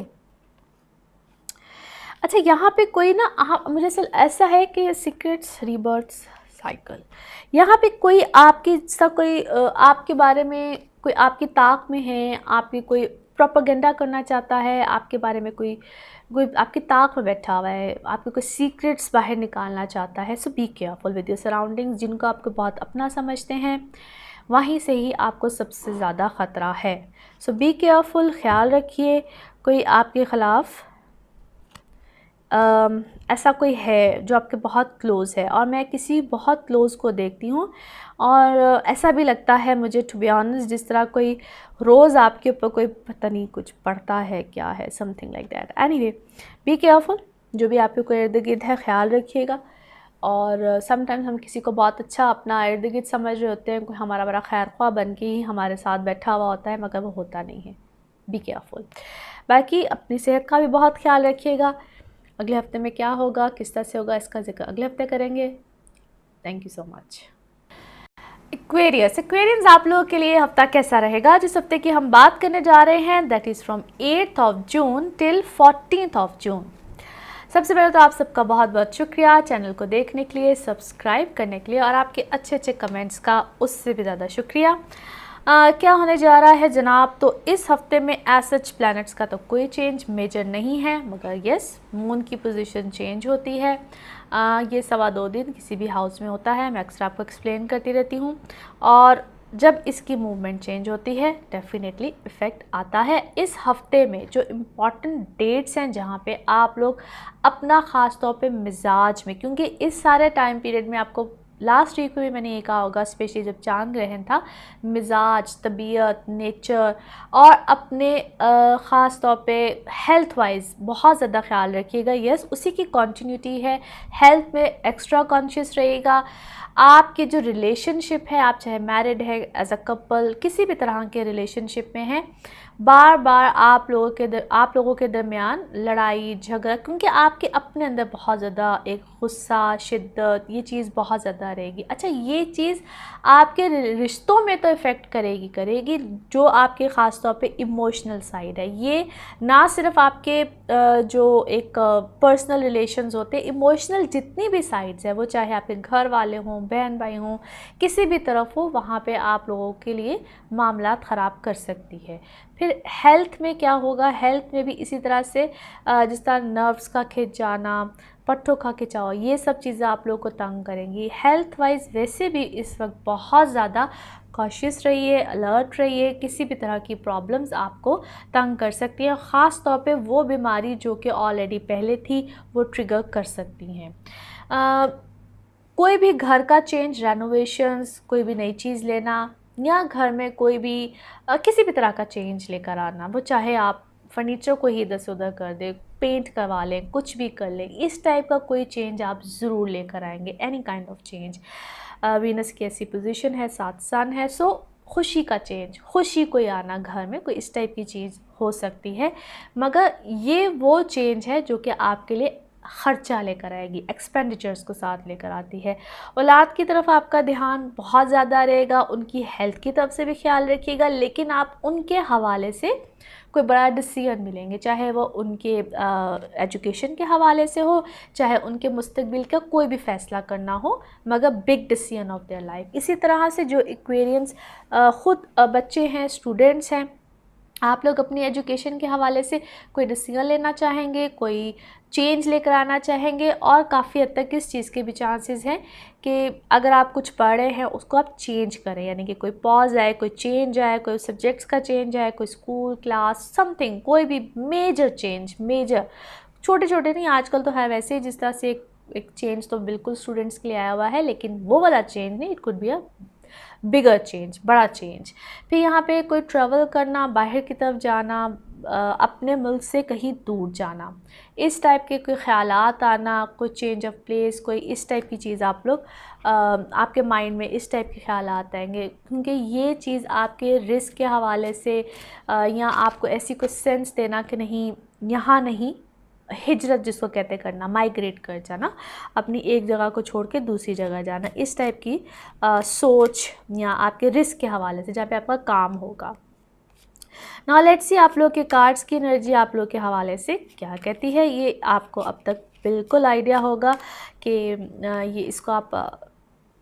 अच्छा यहाँ पे कोई ना मुझे ऐसा है कि सीक्रेट्स रीबर्थ साइकिल, यहाँ पे कोई आपकी कोई आपके बारे में कोई आपकी ताक में है, आपकी कोई प्रोपेगेंडा करना चाहता है, आपके बारे में कोई आपकी ताक में बैठा हुआ है, आपके कोई सीक्रेट्स बाहर निकालना चाहता है। So be careful with your surroundings. जिनको आपको बहुत अपना समझते हैं वहीं से ही आपको सबसे ज़्यादा ख़तरा है। सो बी केयरफुल, ख्याल रखिए कोई आपके ख़िलाफ़ ऐसा कोई है जो आपके बहुत क्लोज़ है, और मैं किसी बहुत क्लोज़ को देखती हूँ, और ऐसा भी लगता है मुझे टू बी ऑनेस्ट जिस तरह कोई रोज़ आपके ऊपर कोई पता नहीं कुछ पड़ता है, क्या है, something like that. Anyway be careful, जो भी आपके कोई इर्द गिर्द है ख्याल रखिएगा। और समटाइम्स हम किसी को बहुत अच्छा अपना इर्द गिर्द समझ रहे होते हैं, कोई हमारा बड़ा खैर ख्वाह बन के ही हमारे साथ बैठा हुआ होता है, मगर वो होता नहीं है। Be careful. बाकी अपनी सेहत का भी बहुत ख्याल रखिएगा। अगले हफ्ते में क्या होगा, किस तरह से होगा, इसका जिक्र अगले हफ्ते करेंगे। Thank you so much. Aquarians आप लोगों के लिए हफ्ता कैसा रहेगा? जिस हफ्ते की हम बात करने जा रहे हैं that is from 8th of June till 14th of June। सबसे पहले तो आप सबका बहुत बहुत शुक्रिया चैनल को देखने के लिए, सब्सक्राइब करने के लिए, और आपके अच्छे अच्छे कमेंट्स का उससे भी ज़्यादा शुक्रिया। क्या होने जा रहा है जनाब, तो इस हफ्ते में एज सच प्लैनेट्स का तो कोई चेंज मेजर नहीं है, मगर यस मून की पोजीशन चेंज होती है। ये 2.25 दिन किसी भी हाउस में होता है, मैं अक्सर आपको एक्सप्लेन करती रहती हूँ, और जब इसकी मूवमेंट चेंज होती है डेफिनेटली इफ़ेक्ट आता है। इस हफ्ते में जो इम्पॉर्टेंट डेट्स हैं जहाँ पे आप लोग अपना ख़ास तौर पे मिजाज में, क्योंकि इस सारे टाइम पीरियड में आपको लास्ट वीक में भी मैंने ये कहा होगा, स्पेशली जब चांद ग्रहण था, मिजाज, तबीयत, नेचर और अपने ख़ास तौर पे हेल्थ वाइज बहुत ज़्यादा ख्याल रखिएगा। यस, उसी की कंटिन्यूटी है, हेल्थ में एक्स्ट्रा कॉन्शियस रहिएगा। आपके जो रिलेशनशिप है, आप चाहे मैरिड है, एज अ कपल, किसी भी तरह के रिलेशनशिप में हैं, बार बार आप लोगों के दरमियान लड़ाई झगड़ा, क्योंकि आपके अपने अंदर बहुत ज़्यादा एक गुस्सा, शिद्दत, ये चीज़ बहुत ज़्यादा रहेगी। अच्छा, ये चीज़ आपके रिश्तों में तो इफ़ेक्ट करेगी, जो आपके ख़ास तौर पे इमोशनल साइड है। ये ना सिर्फ आपके जो एक पर्सनल रिलेशंस होते हैं, इमोशनल जितनी भी साइड्स है, वो चाहे आपके घर वाले हों, बहन भाई हों, किसी भी तरफ हो, वहाँ पे आप लोगों के लिए मामलात ख़राब कर सकती है। फिर हेल्थ में क्या होगा, हेल्थ में भी इसी तरह से जिस तरह नर्व्स का खिंच जाना, पट्टो खा के चाहो, ये सब चीज़ें आप लोगों को तंग करेंगी। हेल्थ वाइज वैसे भी इस वक्त बहुत ज़्यादा कॉशियस रहिए, अलर्ट रहिए, किसी भी तरह की प्रॉब्लम्स आपको तंग कर सकती हैं, ख़ास तौर पे वो बीमारी जो कि ऑलरेडी पहले थी वो ट्रिगर कर सकती हैं। कोई भी घर का चेंज, रेनोवेशंस, कोई भी नई चीज़ लेना या घर में कोई भी किसी भी तरह का चेंज लेकर आना, वो चाहे आप फर्नीचर को ही इधर से उधर कर दें, पेंट करवा लें, कुछ भी कर लें, इस टाइप का कोई चेंज आप ज़रूर लेकर आएंगे, any kind of change. Venus की ऐसी पोजीशन है, 7 सन है, सो खुशी का चेंज, खुशी कोई आना घर में, कोई इस टाइप की चीज़ हो सकती है। मगर ये वो चेंज है जो कि आपके लिए ख़र्चा लेकर आएगी, एक्सपेंडिचर्स को साथ लेकर आती है। औलाद की तरफ आपका ध्यान बहुत ज़्यादा रहेगा, उनकी हेल्थ की तरफ से भी ख्याल रखिएगा, लेकिन आप उनके हवाले से कोई बड़ा डिसीजन मिलेंगे, चाहे वो उनके एजुकेशन के हवाले से हो, चाहे उनके मुस्तकबिल का कोई भी फ़ैसला करना हो, मगर big decision of their life. इसी तरह से जो एक्वेरियंस ख़ुद बच्चे हैं, स्टूडेंट्स हैं, आप लोग अपनी एजुकेशन के हवाले से कोई डिसीजन लेना चाहेंगे, कोई चेंज लेकर आना चाहेंगे, और काफ़ी हद तक इस चीज़ के भी चांसेस हैं कि अगर आप कुछ पढ़ रहे हैं उसको आप चेंज करें, यानी कि कोई पॉज आए, कोई चेंज आए, कोई सब्जेक्ट्स का चेंज आए, कोई स्कूल क्लास समथिंग, कोई भी मेजर चेंज, मेजर, छोटे छोटे नहीं, आजकल तो है वैसे ही, जिस तरह से एक चेंज तो बिल्कुल स्टूडेंट्स के लिए आया हुआ है, लेकिन वो वाला चेंज नहीं, it could be a bigger change, बड़ा चेंज। फिर यहाँ पे कोई ट्रैवल करना, बाहर की तरफ जाना, अपने मुल्क से कहीं दूर जाना, इस टाइप के कोई ख़यालात आना, कोई चेंज ऑफ प्लेस, कोई इस टाइप की चीज़ आप लोग आपके माइंड में इस टाइप के ख़यालात आएंगे, क्योंकि ये चीज़ आपके रिस्क के हवाले से या आपको ऐसी कोई सेंस देना कि नहीं, यहाँ नहीं, हिजरत जिसको कहते करना, माइग्रेट कर जाना, अपनी एक जगह को छोड़ के दूसरी जगह जाना, इस टाइप की सोच या आपके रिस्क के हवाले से जहाँ पे आपका काम होगा। नाउ लेट्स सी आप लोग के कार्ड्स की एनर्जी आप लोग के हवाले से क्या कहती है। ये आपको अब तक बिल्कुल आइडिया होगा कि ये इसको आप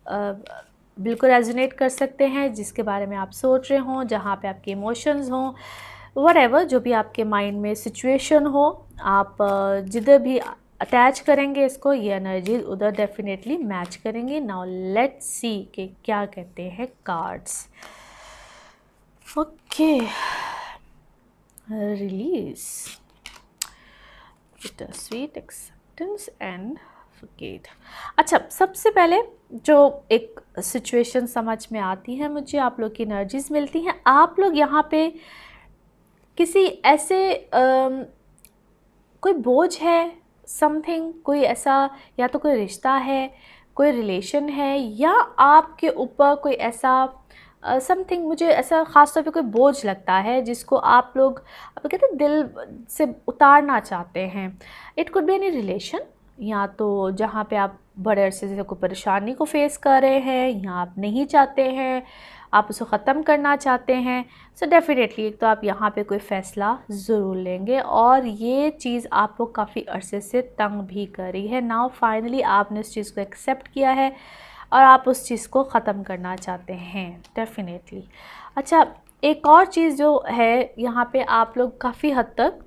बिल्कुल रेजोनेट कर सकते हैं, जिसके बारे में आप सोच रहे हों, जहाँ पे आपके इमोशंस हों, व्हाटएवर, जो भी आपके माइंड में सिचुएशन हो, आप जिधर भी अटैच करेंगे इसको, ये एनर्जी उधर डेफिनेटली मैच करेंगी। नाउ लेट्स सी कि क्या कहते हैं cards. Okay, release, sweet acceptance and forget. अच्छा, सबसे पहले जो एक सिचुएशन समझ में आती है मुझे, आप लोग की एनर्जीज मिलती हैं, आप लोग यहाँ पे किसी ऐसे कोई बोझ है, समथिंग, कोई ऐसा, या तो कोई रिश्ता है, कोई रिलेशन है, या आपके ऊपर कोई ऐसा समथिंग, मुझे ऐसा ख़ास तौर पे कोई बोझ लगता है जिसको आप लोग कहते हैं दिल से उतारना चाहते हैं। It could be any relation, या तो जहाँ पे आप बड़े अरसे से कोई परेशानी को फेस कर रहे हैं, या आप नहीं चाहते हैं, आप उसको ख़त्म करना चाहते हैं। सो डेफिनेटली एक तो आप यहाँ पे कोई फ़ैसला ज़रूर लेंगे, और ये चीज़ आपको काफ़ी अरसे से तंग भी कर रही है। नाउ फाइनली आपने इस चीज़ को एक्सेप्ट किया है और आप उस चीज़ को ख़त्म करना चाहते हैं डेफिनेटली। अच्छा, एक और चीज़ जो है यहाँ पे, आप लोग काफ़ी हद तक,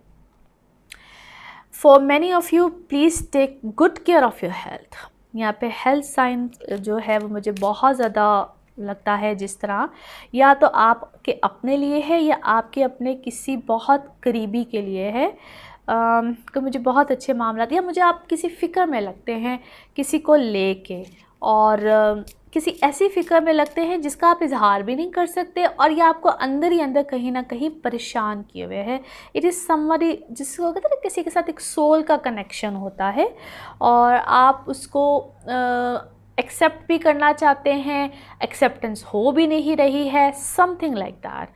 for many of you please take good care of your health. यहाँ पे हेल्थ साइन जो है वो मुझे बहुत ज़्यादा लगता है, जिस तरह या तो आपके अपने लिए है या आपके अपने किसी बहुत करीबी के लिए है, कि मुझे बहुत अच्छे मामला, या मुझे आप किसी फ़िक्र में लगते हैं किसी को लेके, और किसी ऐसी फ़िक्र में लगते हैं जिसका आप इजहार भी नहीं कर सकते, और ये आपको अंदर ही अंदर कहीं ना कहीं परेशान किए हुए है। इट इज़ समबडी जिसको कहते हैं किसी के साथ एक सोल का कनेक्शन होता है, और आप उसको एक्सेप्ट भी करना चाहते हैं, एक्सेप्टेंस हो भी नहीं रही है, समथिंग लाइक दैट।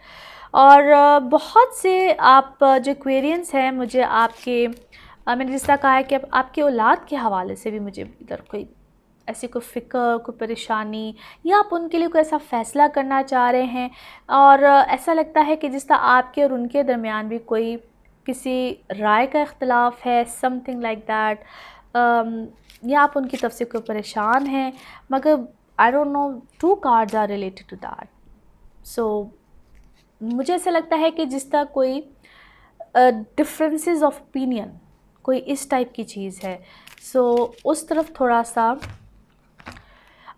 और बहुत से आप जो एक्वेरियंस हैं, मुझे आपके मैंने जिस तरह कहा है कि आपके औलाद के हवाले से भी मुझे इधर कोई ऐसी कोई फ़िक्र, कोई परेशानी, या आप उनके लिए कोई ऐसा फ़ैसला करना चाह रहे हैं, और ऐसा लगता है कि जिस तरह आपके और उनके दरमियान भी कोई किसी राय का इख्तलाफ है, समथिंग लाइक दैट, या आप उनकी तरफ से कोई परेशान हैं, मगर I don't know, 2 cards are related to that. So मुझे ऐसा लगता है कि जिस तरह कोई डिफरेंसेस ऑफ ओपिनियन, कोई इस टाइप की चीज़ है। सो उस तरफ थोड़ा सा,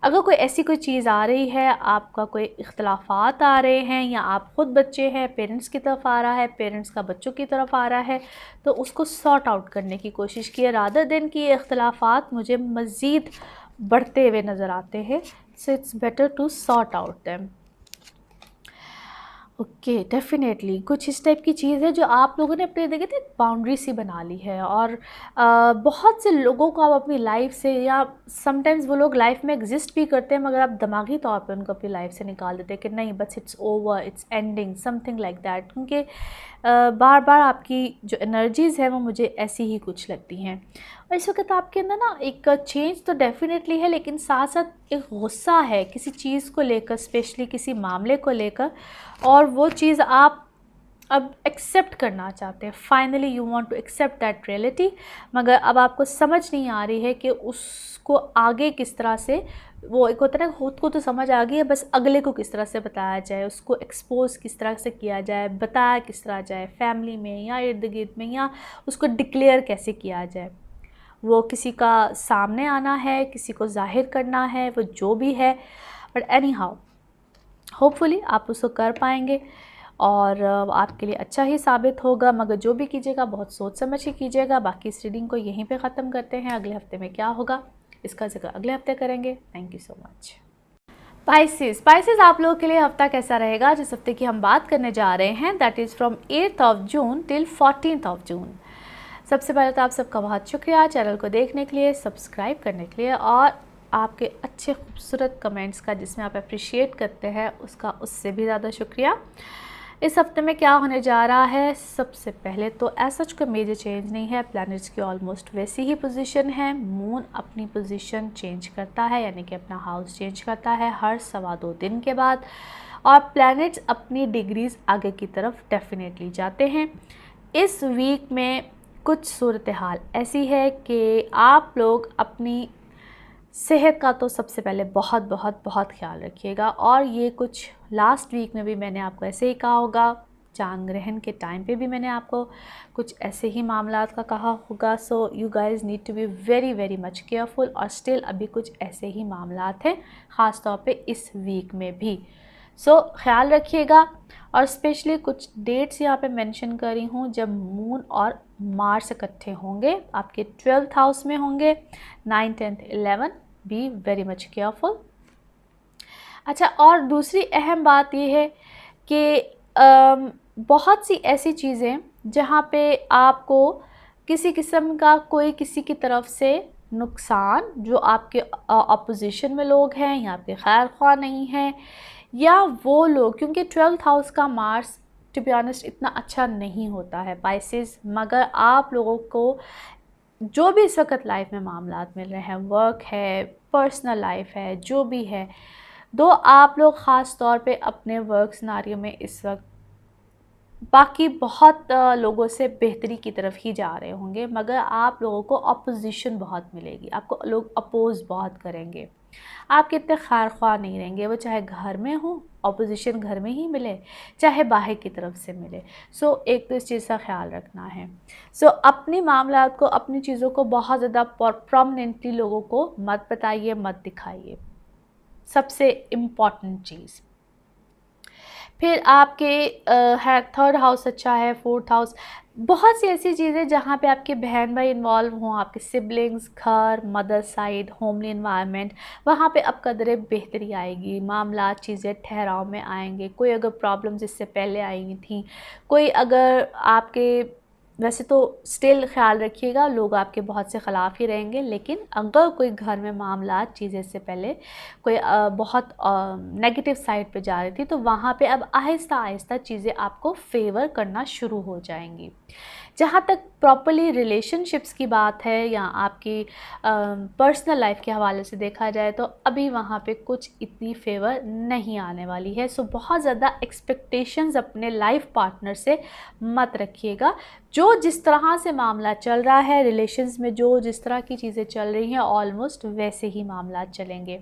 अगर कोई ऐसी कोई चीज़ आ रही है, आपका कोई इख्तलाफात आ रहे हैं, या आप ख़ुद बच्चे हैं, पेरेंट्स की तरफ आ रहा है, पेरेंट्स का बच्चों की तरफ आ रहा है, तो उसको सॉर्ट आउट करने की कोशिश कीजिए, रादर देन कि ये इख्तलाफात मुझे मज़ीद बढ़ते हुए नज़र आते हैं। So it's better to sort out them. Okay, definitely कुछ इस टाइप की चीज़ है जो आप लोगों ने अपने देखे थे बाउंड्री सी बना ली है, और बहुत से लोगों को आप अपनी लाइफ से, या समटाइम्स वो लोग लाइफ में एग्जिस्ट भी करते हैं मगर आप दिमागी तौर पे उनको अपनी लाइफ से निकाल देते हैं कि नहीं, बस it's over, it's ending, something like that. क्योंकि बार बार आपकी जो एनर्जीज़ है वो मुझे ऐसी ही कुछ लगती हैं, और इस वक्त आपके अंदर ना एक चेंज तो डेफ़िनेटली है, लेकिन साथ साथ एक गुस्सा है किसी चीज़ को लेकर, स्पेशली किसी मामले को लेकर, और वो चीज़ आप अब एक्सेप्ट करना चाहते हैं। Finally you want to accept that reality, मगर अब आपको समझ नहीं आ रही है कि उसको आगे किस तरह से, वो एक होता है ना, खुद को तो समझ आ गई है, बस अगले को किस तरह से बताया जाए, उसको एक्सपोज किस तरह से किया जाए, बताया किस तरह जाए, फैमिली में या इर्द गिर्द में, या उसको डिक्लेयर कैसे किया जाए। वो किसी का सामने आना है, किसी को जाहिर करना है, वो जो भी है, बट एनी हाउ होपफुली आप उसको कर पाएंगे और आपके लिए अच्छा ही साबित होगा। मगर जो भी कीजिएगा बहुत सोच समझ के कीजिएगा। बाकी इस रीडिंग को यहीं पे ख़त्म करते हैं। अगले हफ्ते में क्या होगा इसका जिक्र अगले हफ्ते करेंगे। Thank you so much. Spices आप लोगों के लिए हफ्ता कैसा रहेगा, जिस हफ्ते की हम बात करने जा रहे हैं, that is from 8th of June till 14th of June. सबसे पहले तो आप सबका बहुत शुक्रिया चैनल को देखने के लिए, सब्सक्राइब करने के लिए, और आपके अच्छे खूबसूरत कमेंट्स का जिसमें आप अप्रिशिएट करते हैं उसका उससे भी ज़्यादा शुक्रिया। इस हफ्ते में क्या होने जा रहा है, सबसे पहले तो ऐसा कोई मेजर चेंज नहीं है। प्लैनेट्स की ऑलमोस्ट वैसी ही पोजीशन है। मून अपनी पोजीशन चेंज करता है, यानी कि अपना हाउस चेंज करता है हर 2.25 दिन के बाद, और प्लैनेट्स अपनी डिग्रीज़ आगे की तरफ डेफिनेटली जाते हैं। इस वीक में कुछ सूरत हाल ऐसी है कि आप लोग अपनी सेहत का तो सबसे पहले बहुत बहुत बहुत ख्याल रखिएगा, और ये कुछ लास्ट वीक में भी मैंने आपको ऐसे ही कहा होगा, चांद ग्रहण के टाइम पे भी मैंने आपको कुछ ऐसे ही मामलात का कहा होगा। So you guys need to be very very much careful, और स्टिल अभी कुछ ऐसे ही मामलात हैं ख़ास तौर पे इस वीक में भी। सो ख्याल रखिएगा, और स्पेशली कुछ डेट्स यहाँ पे मेंशन करी हूँ जब मून और मार्स इकट्ठे होंगे, आपके 12th हाउस में होंगे, 9, 10, 11, बी वेरी मच केयरफुल। अच्छा, और दूसरी अहम बात यह है कि बहुत सी ऐसी चीज़ें जहाँ पे आपको किसी किस्म का कोई किसी की तरफ से नुकसान, जो आपके अपोजिशन में लोग हैं या आपके खैर ख्वाह नहीं हैं, या वो लोग, क्योंकि 12th हाउस का मार्स टू बी ऑनेस्ट इतना अच्छा नहीं होता है पाइसेस, मगर आप लोगों को जो भी इस वक्त लाइफ में मामलात मिल रहे हैं, वर्क है, पर्सनल लाइफ है, जो भी है, दो आप लोग ख़ास तौर पे अपने वर्क सिनारियो में इस वक्त बाकी बहुत लोगों से बेहतरी की तरफ ही जा रहे होंगे, मगर आप लोगों को अपोजिशन बहुत मिलेगी, आपको लोग अपोज बहुत करेंगे, आपके इतने खैर ख्वाह नहीं रहेंगे, वो चाहे घर में हो, अपोजिशन घर में ही मिले, चाहे बाहर की तरफ से मिले। सो एक तो इस चीज़ का ख्याल रखना है। सो अपनी मामलात को, अपनी चीज़ों को बहुत ज़्यादा प्रोमिनेंटली लोगों को मत बताइए, मत दिखाइए, सबसे इम्पॉर्टेंट चीज़। फिर आपके है 3rd हाउस अच्छा है, 4th हाउस, बहुत सी ऐसी चीज़ें जहाँ पे आपके बहन भाई इन्वॉल्व हों, आपके सिबलिंग्स, घर, मदर साइड, होमली इन्वायरमेंट, वहाँ पे अब कदरे बेहतरी आएगी, मामला चीज़ें ठहराव में आएंगे। कोई अगर प्रॉब्लम्स इससे पहले आई थी, कोई अगर आपके, वैसे तो स्टिल ख्याल रखिएगा लोग आपके बहुत से ख़िलाफ़ ही रहेंगे, लेकिन अगर कोई घर में मामला चीज़ें से पहले कोई बहुत नेगेटिव साइड पे जा रही थी, तो वहाँ पे अब आहिस्ता आहिस्ता चीज़ें आपको फेवर करना शुरू हो जाएंगी। जहाँ तक प्रॉपर्ली रिलेशनशिप्स की बात है या आपकी पर्सनल लाइफ के हवाले से देखा जाए, तो अभी वहाँ पे कुछ इतनी फेवर नहीं आने वाली है। सो बहुत ज़्यादा एक्सपेक्टेशंस अपने लाइफ पार्टनर से मत रखिएगा। जो जिस तरह से मामला चल रहा है रिलेशंस में, जो जिस तरह की चीज़ें चल रही हैं, ऑलमोस्ट वैसे ही मामला चलेंगे।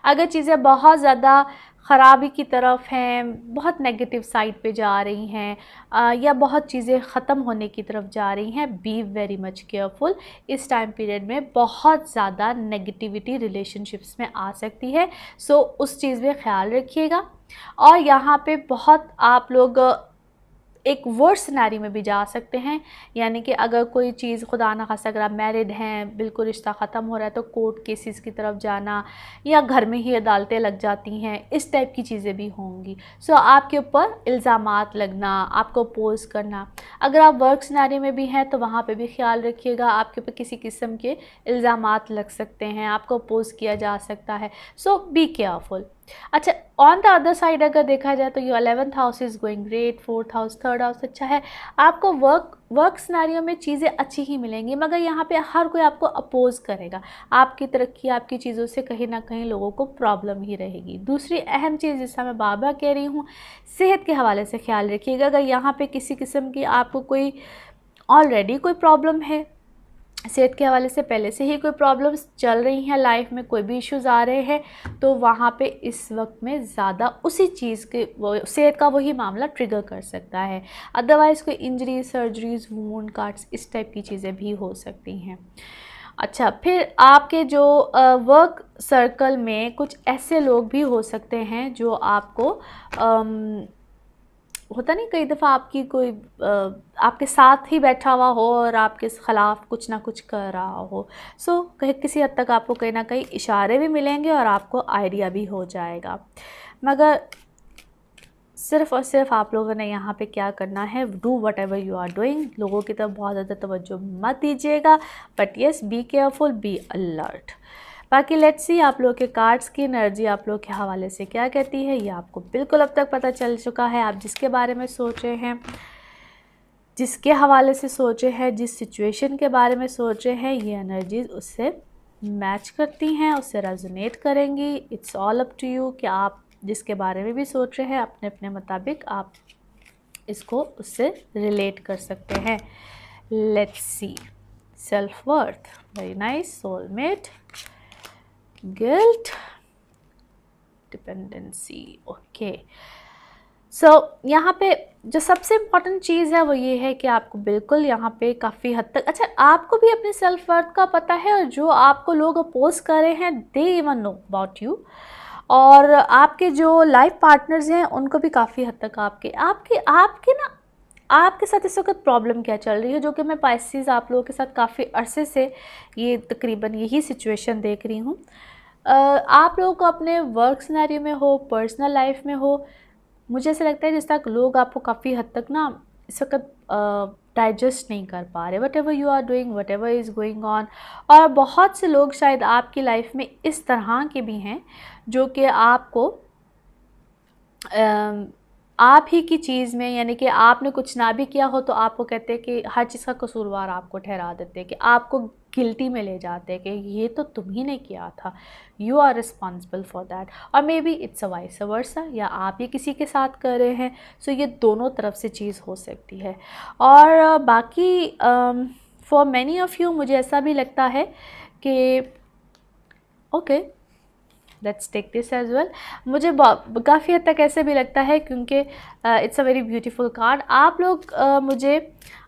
अगर चीज़ें बहुत ज़्यादा ख़राबी की तरफ हैं, बहुत नेगेटिव साइड पे जा रही हैं, या बहुत चीज़ें ख़त्म होने की तरफ जा रही हैं, बी वेरी मच केयरफुल। इस टाइम पीरियड में बहुत ज़्यादा नेगेटिविटी रिलेशनशिप्स में आ सकती है, सो उस चीज़ में ख़्याल रखिएगा। और यहाँ पे बहुत आप लोग एक वर्स्ट सिनेरियो में भी जा सकते हैं, यानी कि अगर कोई चीज़ खुदा ना खास्ता अगर आप मैरिड हैं, बिल्कुल रिश्ता ख़त्म हो रहा है, तो कोर्ट केसेस की तरफ जाना या घर में ही अदालतें लग जाती हैं, इस टाइप की चीज़ें भी होंगी। सो आपके ऊपर इल्ज़ामात लगना, आपको अपोज़ करना। अगर आप वर्क सिनेरियो में भी हैं तो वहाँ पे भी ख्याल रखिएगा, आपके ऊपर किसी किस्म के इल्ज़ामात लग सकते हैं, आपको अपोज़ किया जा सकता है। So be careful. अच्छा, ऑन द अदर साइड अगर देखा जाए तो your 11th house is going great, 4th house, 3rd house अच्छा है। आपको वर्क सिनेरियो में चीज़ें अच्छी ही मिलेंगी, मगर यहाँ पे हर कोई आपको अपोज़ करेगा। आपकी तरक्की, आपकी चीज़ों से कहीं ना कहीं लोगों को प्रॉब्लम ही रहेगी। दूसरी अहम चीज़ जिसका मैं बार बार कह रही हूँ, सेहत के हवाले से ख्याल रखिएगा। अगर यहाँ पे किसी किस्म की आपको कोई ऑलरेडी कोई प्रॉब्लम है, सेहत के हवाले से पहले से ही कोई प्रॉब्लम्स चल रही हैं लाइफ में, कोई भी इश्यूज़ आ रहे हैं, तो वहाँ पे इस वक्त में ज़्यादा उसी चीज़ के वो सेहत का वही मामला ट्रिगर कर सकता है। अदरवाइज़ कोई इंजरी, सर्जरीज, वूंड, काट्स, इस टाइप की चीज़ें भी हो सकती हैं। अच्छा, फिर आपके जो वर्क सर्कल में कुछ ऐसे लोग भी हो सकते हैं जो आपको होता नहीं, कई दफ़ा आपकी कोई आपके साथ ही बैठा हुआ हो और आपके ख़िलाफ़ कुछ ना कुछ कर रहा हो। सो कहीं किसी हद तक आपको कहीं ना कहीं इशारे भी मिलेंगे और आपको आइडिया भी हो जाएगा। मगर सिर्फ़ और सिर्फ आप लोगों ने यहाँ पे क्या करना है, do whatever you are doing. लोगों की तरफ बहुत ज़्यादा तवज्जो मत दीजिएगा, but yes be careful, be alert. बाकी लेट्स सी आप लोग के कार्ड्स की एनर्जी आप लोग के हवाले से क्या कहती है। ये आपको बिल्कुल अब तक पता चल चुका है। आप जिसके बारे में सोचे हैं, जिसके हवाले से सोचे हैं, जिस सिचुएशन के बारे में सोचे हैं, ये एनर्जीज उससे मैच करती हैं, उससे रेजोनेट करेंगी। It's all up to you कि आप जिसके बारे में भी सोच रहे हैं, अपने अपने मुताबिक आप इसको उससे रिलेट कर सकते हैं। Let's see. Self worth, very nice. Soulmate, guilt, dependency, okay. So यहाँ पे जो सबसे इम्पॉर्टेंट चीज़ है वो ये है कि आपको बिल्कुल यहाँ पे काफ़ी हद तक, अच्छा, आपको भी अपने सेल्फ वर्थ का पता है, और जो आपको लोग अपोज कर रहे हैं they even know about you. और आपके जो लाइफ पार्टनर्स हैं उनको भी काफ़ी हद तक आपके ना आपके साथ इस वक्त प्रॉब्लम क्या चल रही है, जो कि मैं पाइसेस आप लोगों के साथ काफ़ी अरसे से ये तकरीबन यही सिचुएशन देख रही हूँ। आप लोगों को अपने वर्क सिनेरियो में हो, पर्सनल लाइफ में हो, मुझे ऐसा लगता है जिस तक लोग आपको काफ़ी हद तक ना इस वक्त डाइजेस्ट नहीं कर पा रहे, whatever you are doing, whatever is going on. और बहुत से लोग शायद आपकी लाइफ में इस तरह के भी हैं जो कि आपको आप ही की चीज़ में, यानी कि आपने कुछ ना भी किया हो तो आपको कहते हैं कि हर चीज़ का कसूरवार आपको ठहरा देते हैं, कि आपको गिल्टी में ले जाते हैं कि ये तो तुम ही ने किया था, you are responsible for that. और maybe it's a vice versa, या आप ही किसी के साथ कर रहे हैं। सो ये दोनों तरफ से चीज़ हो सकती है। और बाकी फॉर मैनी ऑफ़ यू मुझे ऐसा भी लगता है कि okay, let's take this as well. मुझे काफ़ी हद तक ऐसे भी लगता है, क्योंकि it's a very beautiful card. आप लोग मुझे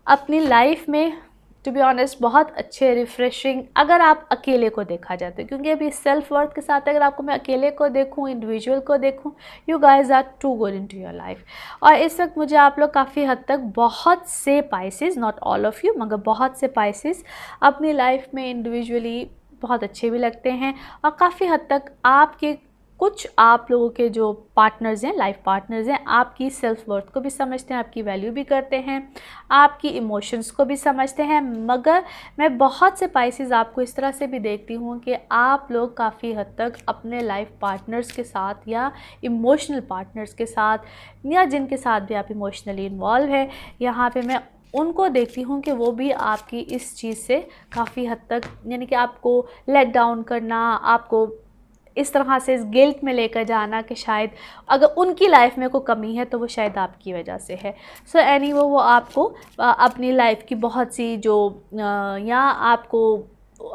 अपनी लाइफ में टू बी ऑनेस्ट बहुत अच्छे, रिफ़्रेशिंग, अगर आप अकेले को देखा जाए तो, क्योंकि अभी सेल्फ वर्थ के साथ अगर आपको मैं अकेले को देखूं, इंडिविजुअल को देखूं, you guys are too good into your life. और इस वक्त मुझे आप लोग काफ़ी हद तक बहुत से Pisces, not all of you, मगर बहुत से पाइसेस अपनी लाइफ में इंडिविजुअली बहुत अच्छे भी लगते हैं। और काफ़ी हद तक आपके कुछ आप लोगों के जो पार्टनर्स हैं, लाइफ पार्टनर्स हैं, आपकी सेल्फ वर्थ को भी समझते हैं, आपकी वैल्यू भी करते हैं, आपकी इमोशंस को भी समझते हैं। मगर मैं बहुत से पाइसेस आपको इस तरह से भी देखती हूँ कि आप लोग काफ़ी हद तक अपने लाइफ पार्टनर्स के साथ या इमोशनल पार्टनर्स के साथ, या जिनके साथ भी आप इमोशनली इन्वॉल्व है, यहाँ पे मैं उनको देखती हूँ कि वो भी आपकी इस चीज़ से काफ़ी हद तक, यानी कि आपको लेट डाउन करना, आपको इस तरह से इस गिल्ट में लेकर जाना कि शायद अगर उनकी लाइफ में कोई कमी है तो वो शायद आपकी वजह से है। सो एनीवे वो आपको अपनी लाइफ की बहुत सी जो या आपको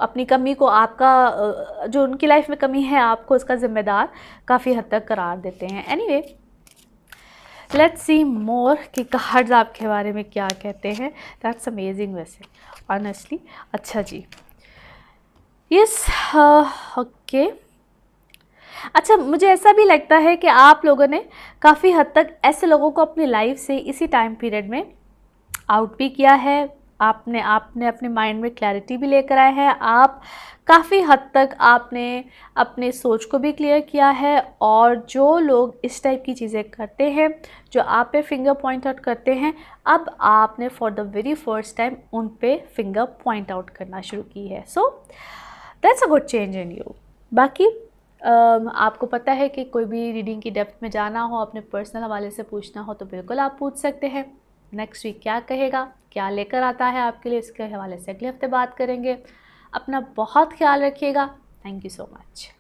अपनी कमी को आपका जो उनकी लाइफ में कमी है आपको उसका ज़िम्मेदार काफ़ी हद तक करार देते हैं। एनीवे, लेट्स सी मोर कि कार्ड्स आपके बारे में क्या कहते हैं। दैट्स अमेजिंग वैसे ऑनेस्टली। अच्छा जी, यस, ओके। अच्छा, मुझे ऐसा भी लगता है कि आप लोगों ने काफ़ी हद तक ऐसे लोगों को अपनी लाइफ से इसी टाइम पीरियड में आउट भी किया है। आपने अपने माइंड में क्लैरिटी भी लेकर आए हैं। आप काफ़ी हद तक आपने अपने सोच को भी क्लियर किया है, और जो लोग इस टाइप की चीज़ें करते हैं, जो आप पे फिंगर पॉइंट आउट करते हैं, अब आपने for the very first time उन पे फिंगर पॉइंट आउट करना शुरू की है। So that's a good change in you. बाकी आपको पता है कि कोई भी रीडिंग की डेप्थ में जाना हो, अपने पर्सनल हवाले से पूछना हो तो बिल्कुल आप पूछ सकते हैं। नेक्स्ट वीक क्या कहेगा, क्या लेकर आता है आपके लिए, इसके हवाले से अगले हफ्ते बात करेंगे। अपना बहुत ख्याल रखिएगा। Thank you so much.